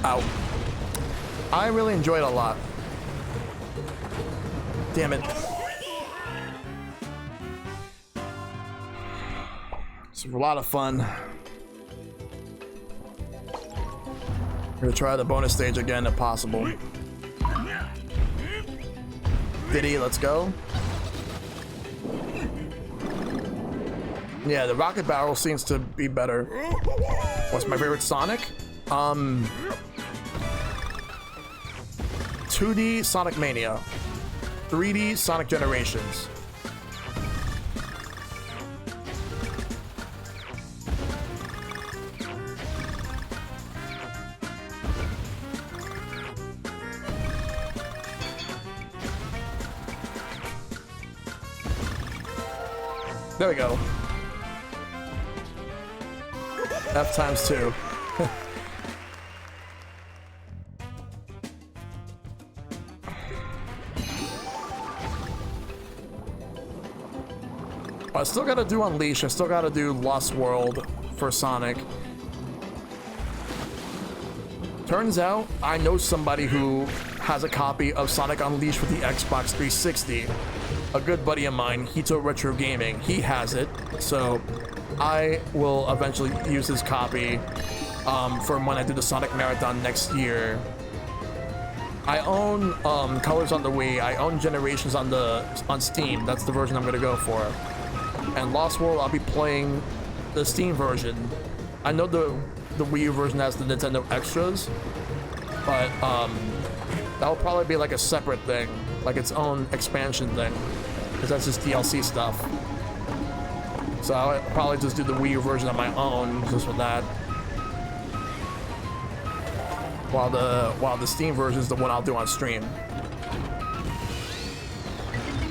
[SPEAKER 1] Ow. I really enjoy it a lot. Damn it. It's a lot of fun. I'm gonna try the bonus stage again if possible. Diddy, let's go. Yeah, the rocket barrel seems to be better. What's my favorite Sonic? 2D Sonic Mania, 3D Sonic Generations. There we go. F times 2. I still gotta do Unleash. I still gotta do Lost World for Sonic. Turns out I know somebody who has a copy of Sonic Unleashed for the Xbox 360. A good buddy of mine, Hito Retro Gaming. He has it, so I will eventually use his copy for when I do the Sonic Marathon next year. I own Colors on the Wii. I own Generations on Steam. That's the version I'm gonna go for. And Lost World, I'll be playing the Steam version. I know the Wii U version has the Nintendo extras, but that'll probably be like a separate thing, like its own expansion thing, because that's just DLC stuff. So I'll probably just do the Wii U version on my own, just for that. While the Steam version is the one I'll do on stream.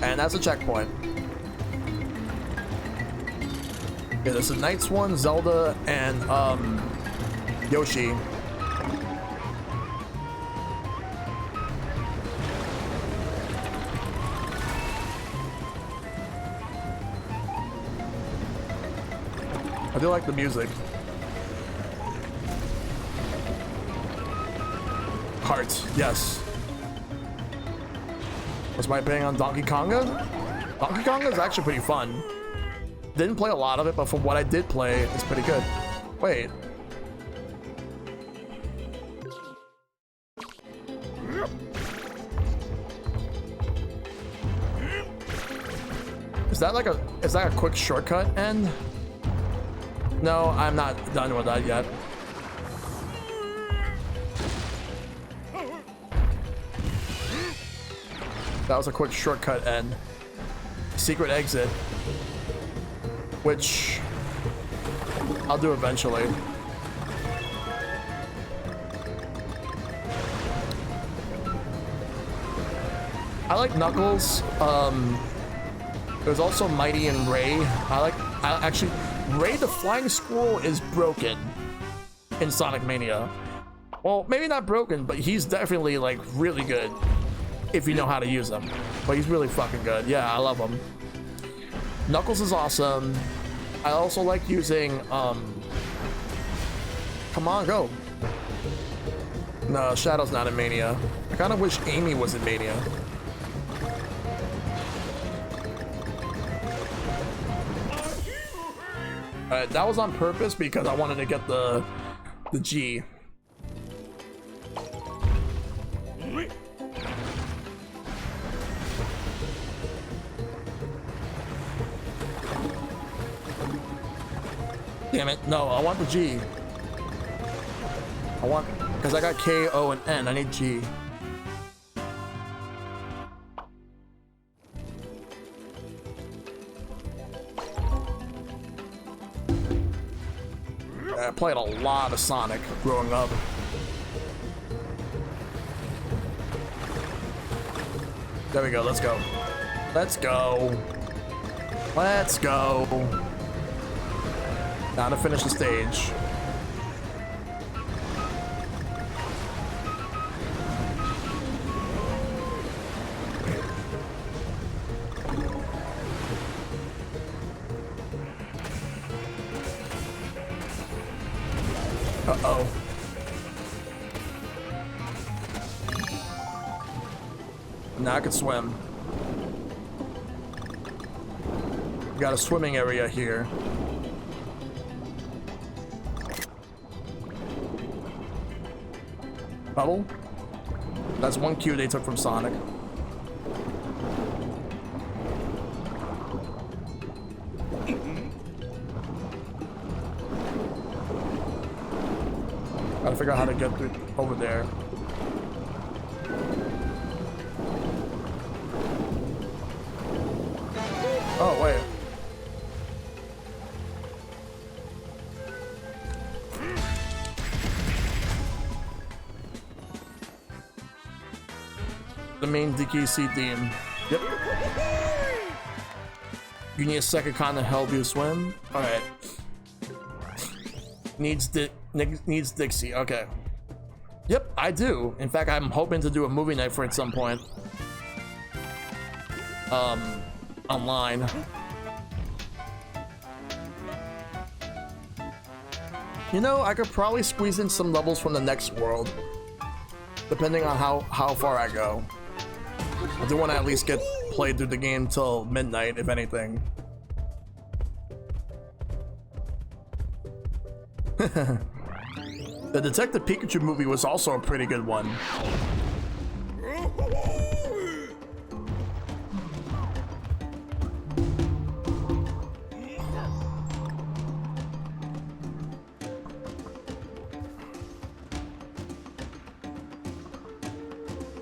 [SPEAKER 1] And that's a checkpoint. Okay, there's the Knights one, Zelda, and Yoshi. do like the music. Heart, yes. Was my opinion on Donkey Konga? Donkey Konga is actually pretty fun. Didn't play a lot of it, but from what I did play, it's pretty good. Wait. Is that a quick shortcut end? No, I'm not done with that yet. That was a quick shortcut end. Secret exit. Which I'll do eventually. I like Knuckles. There's also Mighty and Ray. Actually, Ray the Flying Squirrel is broken in Sonic Mania. Well, maybe not broken, but he's definitely like really good if you know how to use him. But he's really fucking good. Yeah, I love him. Knuckles is awesome. I also like using come on, go. No, Shadow's not in Mania. I kind of wish Amy was in Mania. Alright, that was on purpose because I wanted to get the G. Damn it, no, I want the G. Because I got K, O, and N, I need G. I played a lot of Sonic growing up. There we go, let's go. Let's go. Let's go. Now to finish the stage. Uh-oh. Now I can swim. We got a swimming area here. Bubble? That's one cue they took from Sonic. Gotta figure out how to get through over there. Oh, wait. The main DKC theme. Yep. You need a second con to help you swim? Alright. Needs Dixie. Okay. Yep, I do. In fact, I'm hoping to do a movie night for it at some point. Online. You know, I could probably squeeze in some levels from the next world. Depending on how far I go. I do want to at least get played through the game till midnight, if anything. The Detective Pikachu movie was also a pretty good one.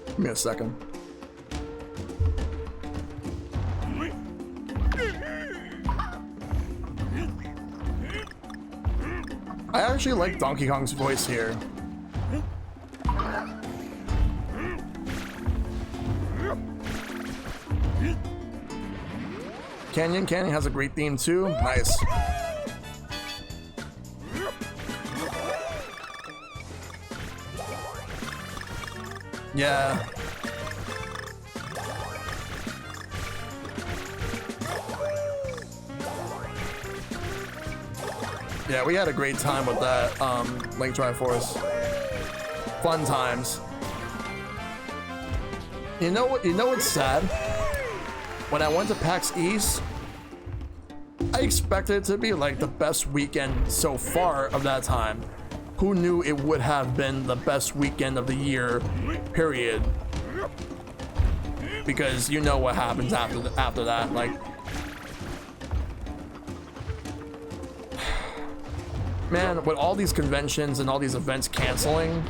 [SPEAKER 1] Give me a second. I actually like Donkey Kong's voice here. Canyon has a great theme too. Nice. Yeah. Yeah, we had a great time with that Link Triforce. Fun times. You know what? You know what's sad? When I went to PAX East, I expected it to be like the best weekend so far of that time. Who knew it would have been the best weekend of the year, period? Because you know what happens after that. Like, man, with all these conventions and all these events canceling,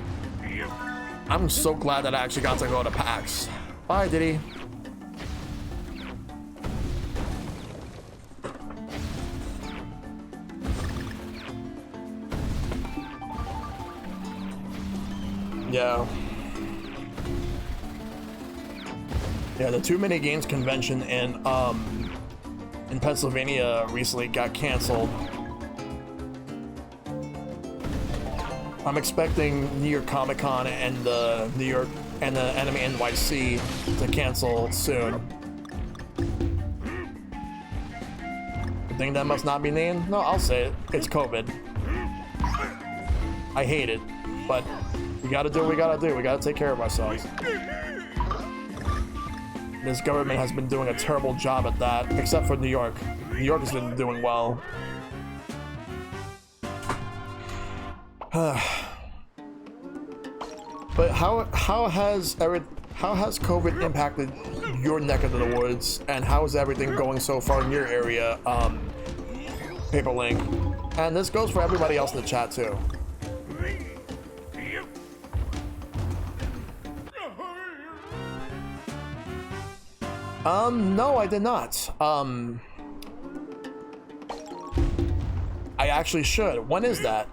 [SPEAKER 1] I'm so glad that I actually got to go to PAX. Bye, Diddy. Yeah. Yeah, the Too Many Games convention in Pennsylvania recently got canceled. I'm expecting New York Comic Con and the New York and the Anime NYC to cancel soon. The thing that must not be named? No, I'll say it. It's COVID. I hate it, but we gotta do what we gotta do. We gotta take care of ourselves. This government has been doing a terrible job at that, except for New York. New York has been doing well. But how has COVID impacted your neck of the woods, and how is everything going so far in your area, Paperlink? And this goes for everybody else in the chat too. No, I did not. I actually should. When is that?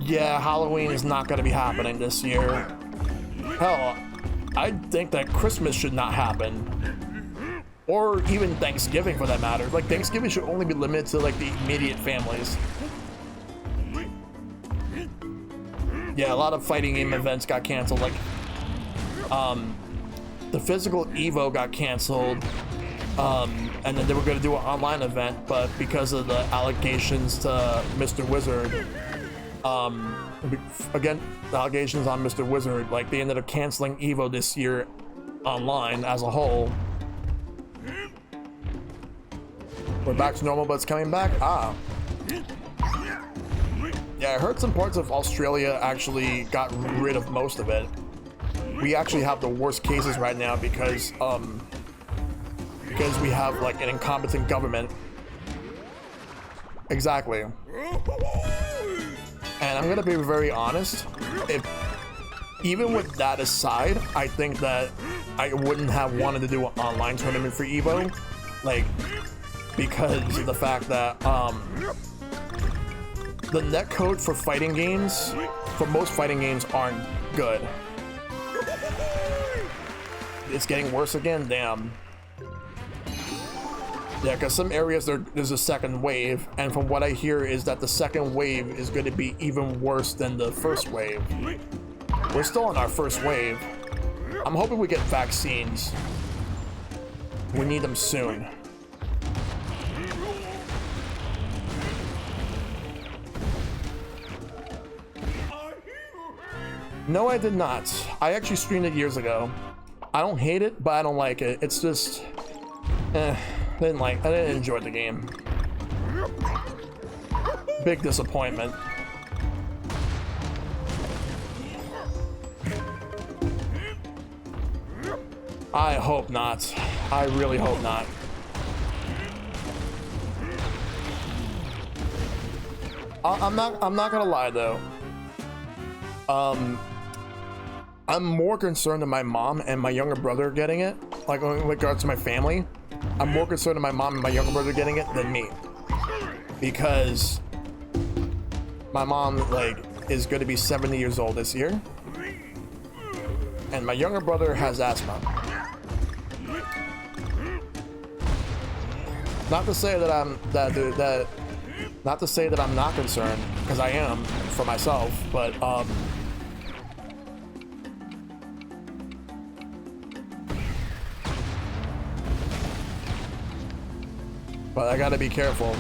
[SPEAKER 1] Yeah, Halloween is not going to be happening this year. Hell, I think that Christmas should not happen. Or even Thanksgiving, for that matter. Like, Thanksgiving should only be limited to, like, the immediate families. Yeah, a lot of fighting game events got canceled. Like, the physical Evo got canceled. And then they were going to do an online event, but because of the allegations to Mr. Wizard, again, the allegations on Mr. Wizard, like, they ended up canceling Evo this year online as a whole. We're back to normal, but it's coming back. Ah. Yeah, I heard some parts of Australia actually got rid of most of it. We actually have the worst cases right now because we have, like, an incompetent government. Exactly. And I'm gonna be very honest, even with that aside, I think that I wouldn't have wanted to do an online tournament for Evo, like, because of the fact that the netcode for fighting games, for most fighting games, aren't good. It's getting worse again, damn. Yeah, because some areas there's a second wave, and from what I hear is that the second wave is going to be even worse than the first wave. We're still on our first wave. I'm hoping we get vaccines. We need them soon. No, I did not. I actually streamed it years ago. I don't hate it, but I don't like it. It's just... I didn't enjoy the game. Big disappointment. I hope not. I really hope not. I'm not gonna lie though. I'm more concerned to my mom and my younger brother getting it, like in regards to my family. I'm more concerned to my mom and my younger brother getting it than me, because my mom, like, is going to be 70 years old this year, and my younger brother has asthma. Not to say that not to say that I'm not concerned, because I am for myself, but I gotta be careful.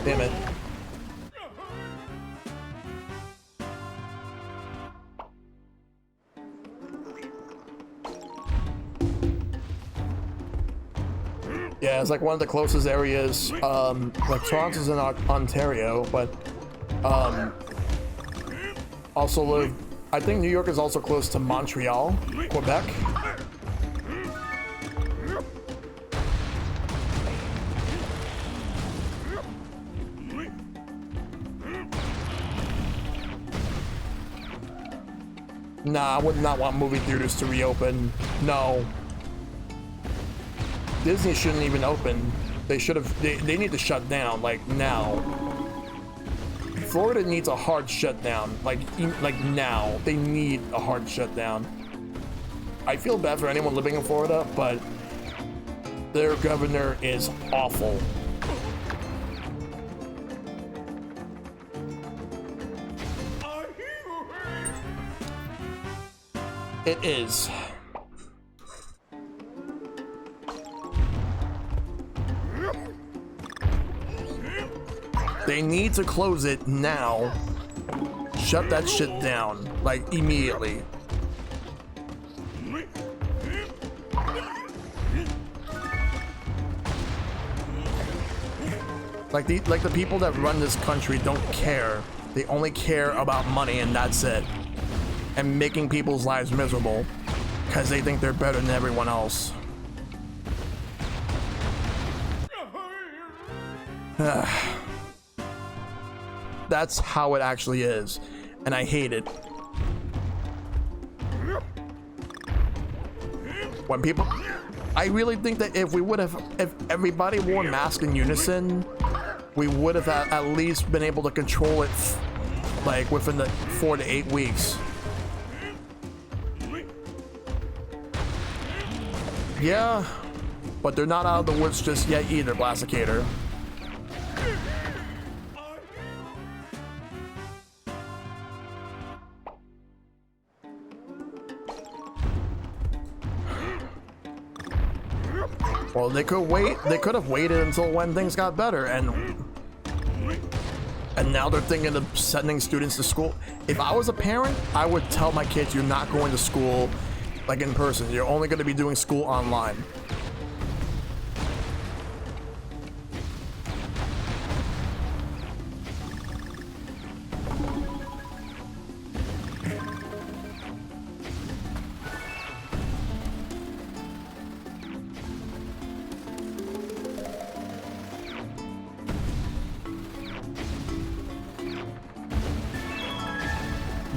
[SPEAKER 1] Damn it. Yeah, it's like one of the closest areas. Like Toronto's in Ontario, but also I think New York is also close to Montreal, Quebec. Nah, I would not want movie theaters to reopen. No. Disney shouldn't even open. They should have. They need to shut down like now. Florida needs a hard shutdown. Like now. They need a hard shutdown. I feel bad for anyone living in Florida, but their governor is awful. It is. They need to close it now. Shut that shit down, like immediately. Like the people that run this country don't care. They only care about money and that's it. And making people's lives miserable because they think they're better than everyone else. That's how it actually is, and I hate it. When people, I really think that if everybody wore masks in unison, we would have at least been able to control it, like within the 4 to 8 weeks. Yeah, but they're not out of the woods just yet either, Blasticator. Well, they could wait. They could have waited until when things got better, and now they're thinking of sending students to school. If I was a parent, I would tell my kids, you're not going to school like in person. You're only going to be doing school online.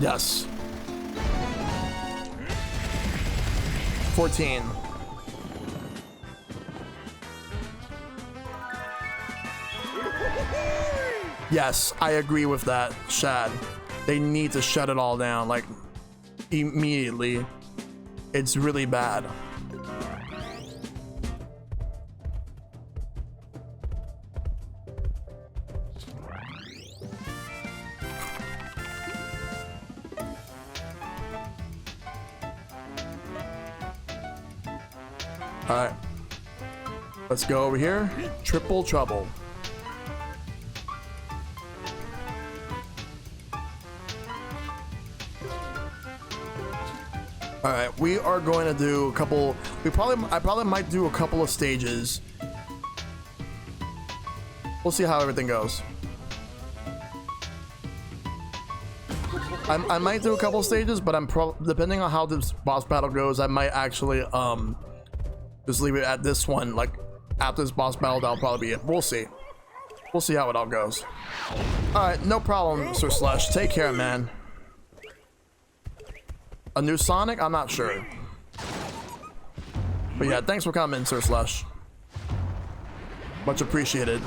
[SPEAKER 1] Yes. 14. Yes, I agree with that, Shad. They need to shut it all down, like, immediately. It's really bad. Alright. Let's go over here. Triple trouble. Alright, we are going to do a couple. I probably might do a couple of stages. We'll see how everything goes. I might do a couple of stages, but depending on how this boss battle goes, I might actually just leave it at this one. Like after this boss battle, that'll probably be it. We'll see. We'll see how it all goes. All right, no problem, Sir Slush. Take care, man. A new Sonic? I'm not sure. But yeah, thanks for coming, Sir Slush. Much appreciated.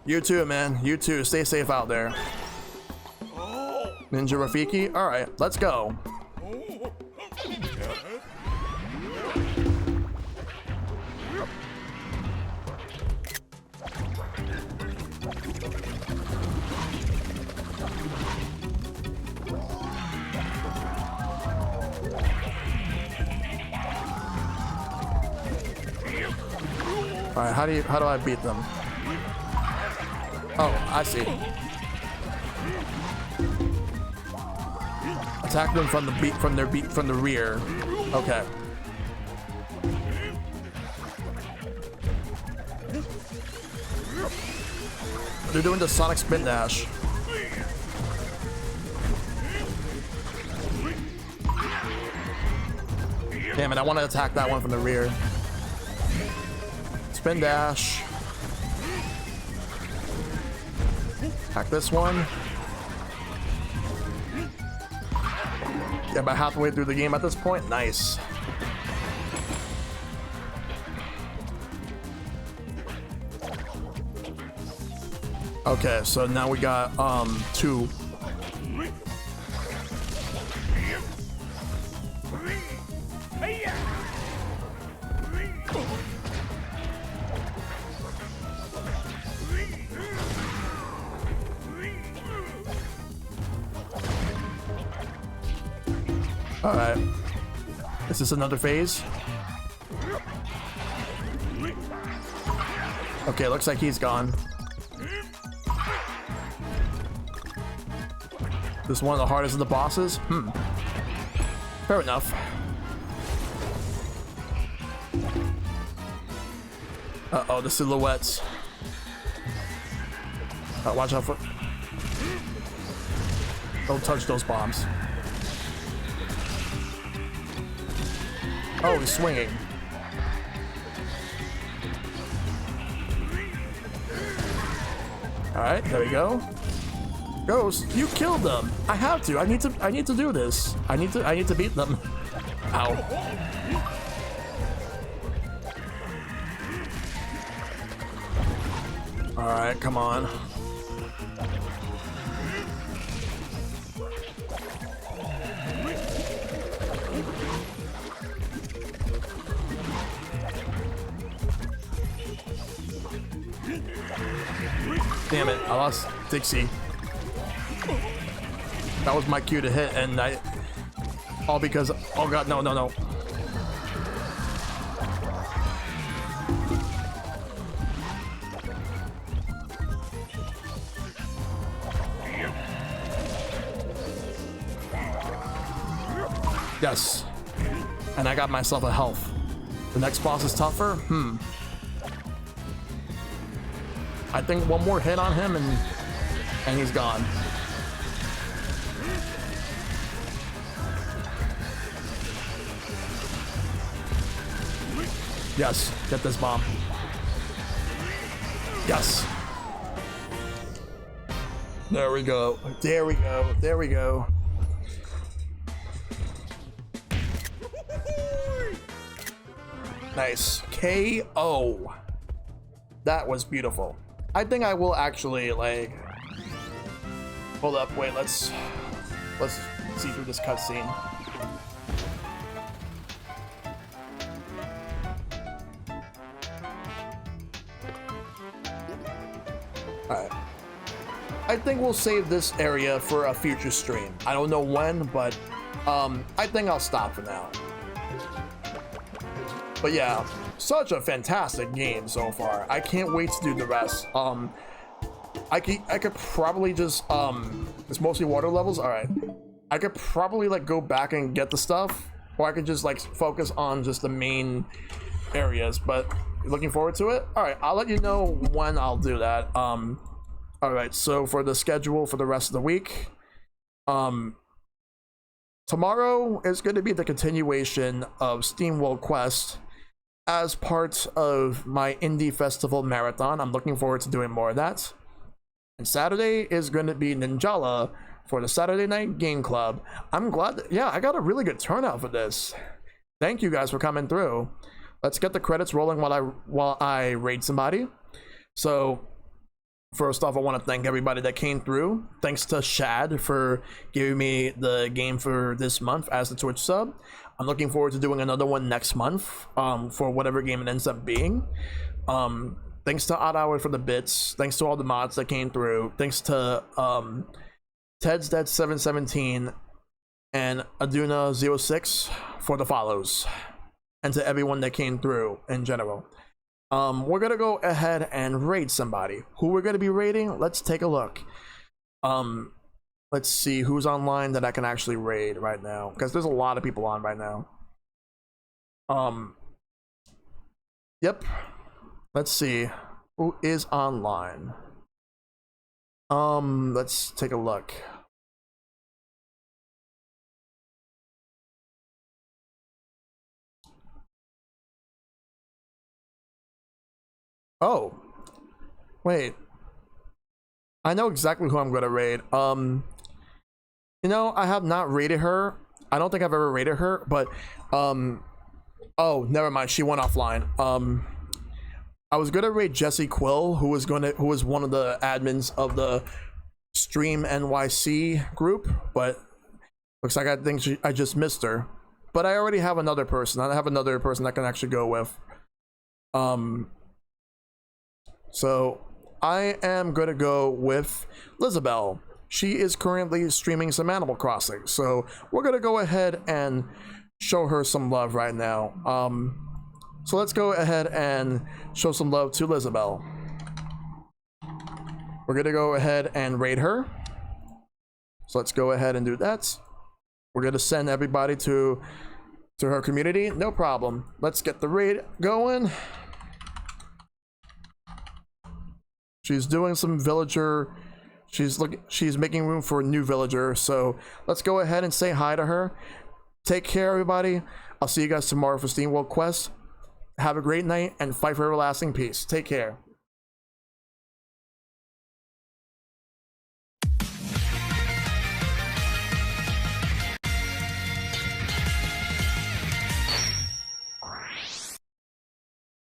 [SPEAKER 1] You too, man. You too. Stay safe out there. Ninja Rafiki? Alright, let's go. right, how do I beat them? Oh, I see. Attack them from the rear. Okay. They're doing the Sonic Spin Dash. Damn it, I want to attack that one from the rear. Spin Dash. Attack this one. Yeah, about halfway through the game at this point. Nice. Okay, so now we got 2. All right. Is this another phase? Okay, looks like he's gone. This is one of the hardest of the bosses? Fair enough. Uh-oh, the silhouettes. Watch out for... Don't touch those bombs. Oh, he's swinging. All right, there we go. Ghost, you killed them. I have to. I need to do this. I need to beat them. Ow. All right, come on. Damn it, I lost Dixie. That was my cue to hit, and all because, oh god, no. Yes, and I got myself a health. The next boss is tougher? I think one more hit on him and he's gone. Yes, get this bomb. Yes. There we go. There we go. There we go. Nice. KO. That was beautiful. I think I will actually, like, hold up, wait, let's see through this cutscene. Alright. I think we'll save this area for a future stream. I don't know when, but I think I'll stop for now. But yeah, such a fantastic game so far. I can't wait to do the rest. I could probably just it's mostly water levels. All right, I could probably like go back and get the stuff, or I could just like focus on just the main areas. But looking forward to it. All right, I'll let you know when I'll do that. All right, so for the schedule for the rest of the week, tomorrow is going to be the continuation of SteamWorld Quest as part of my indie festival marathon. I'm looking forward to doing more of that. And Saturday is going to be Ninjala for the Saturday Night Game Club. I'm glad that, yeah, I got a really good turnout for this. Thank you guys for coming through. Let's get the credits rolling while I raid somebody. So first off, I want to thank everybody that came through. Thanks to Shad for giving me the game for this month as the Twitch sub. I'm looking forward to doing another one next month for whatever game it ends up being. Thanks to Odd Hour for the bits. Thanks to all the mods that came through. Thanks to Ted's Dead 717 and Aduna06 for the follows. And to everyone that came through in general. We're gonna go ahead and raid somebody. Who we're gonna be raiding? Let's take a look. Let's see who's online that I can actually raid right now, because there's a lot of people on right now. Yep. Let's see who is online. Let's take a look. Oh, wait. I know exactly who I'm gonna raid. You know, I have not raided her. I don't think I've ever raided her, but oh, never mind. She went offline. I was gonna raid Jesse Quill, who was one of the admins of the Stream NYC group, but looks like I just missed her. But I already have another person. I have another person I can actually go with. So I am gonna go with Lizabelle. She is currently streaming some Animal Crossing, so we're gonna go ahead and show her some love right now. So let's go ahead and show some love to Lizabelle. We're gonna go ahead and raid her. So let's go ahead and do that. We're gonna send everybody to her community. No problem. Let's get the raid going. She's doing some villager. She's making room for a new villager. So let's go ahead and say hi to her. Take care, everybody. I'll see you guys tomorrow for Steam World Quest. Have a great night and fight for everlasting peace. Take care.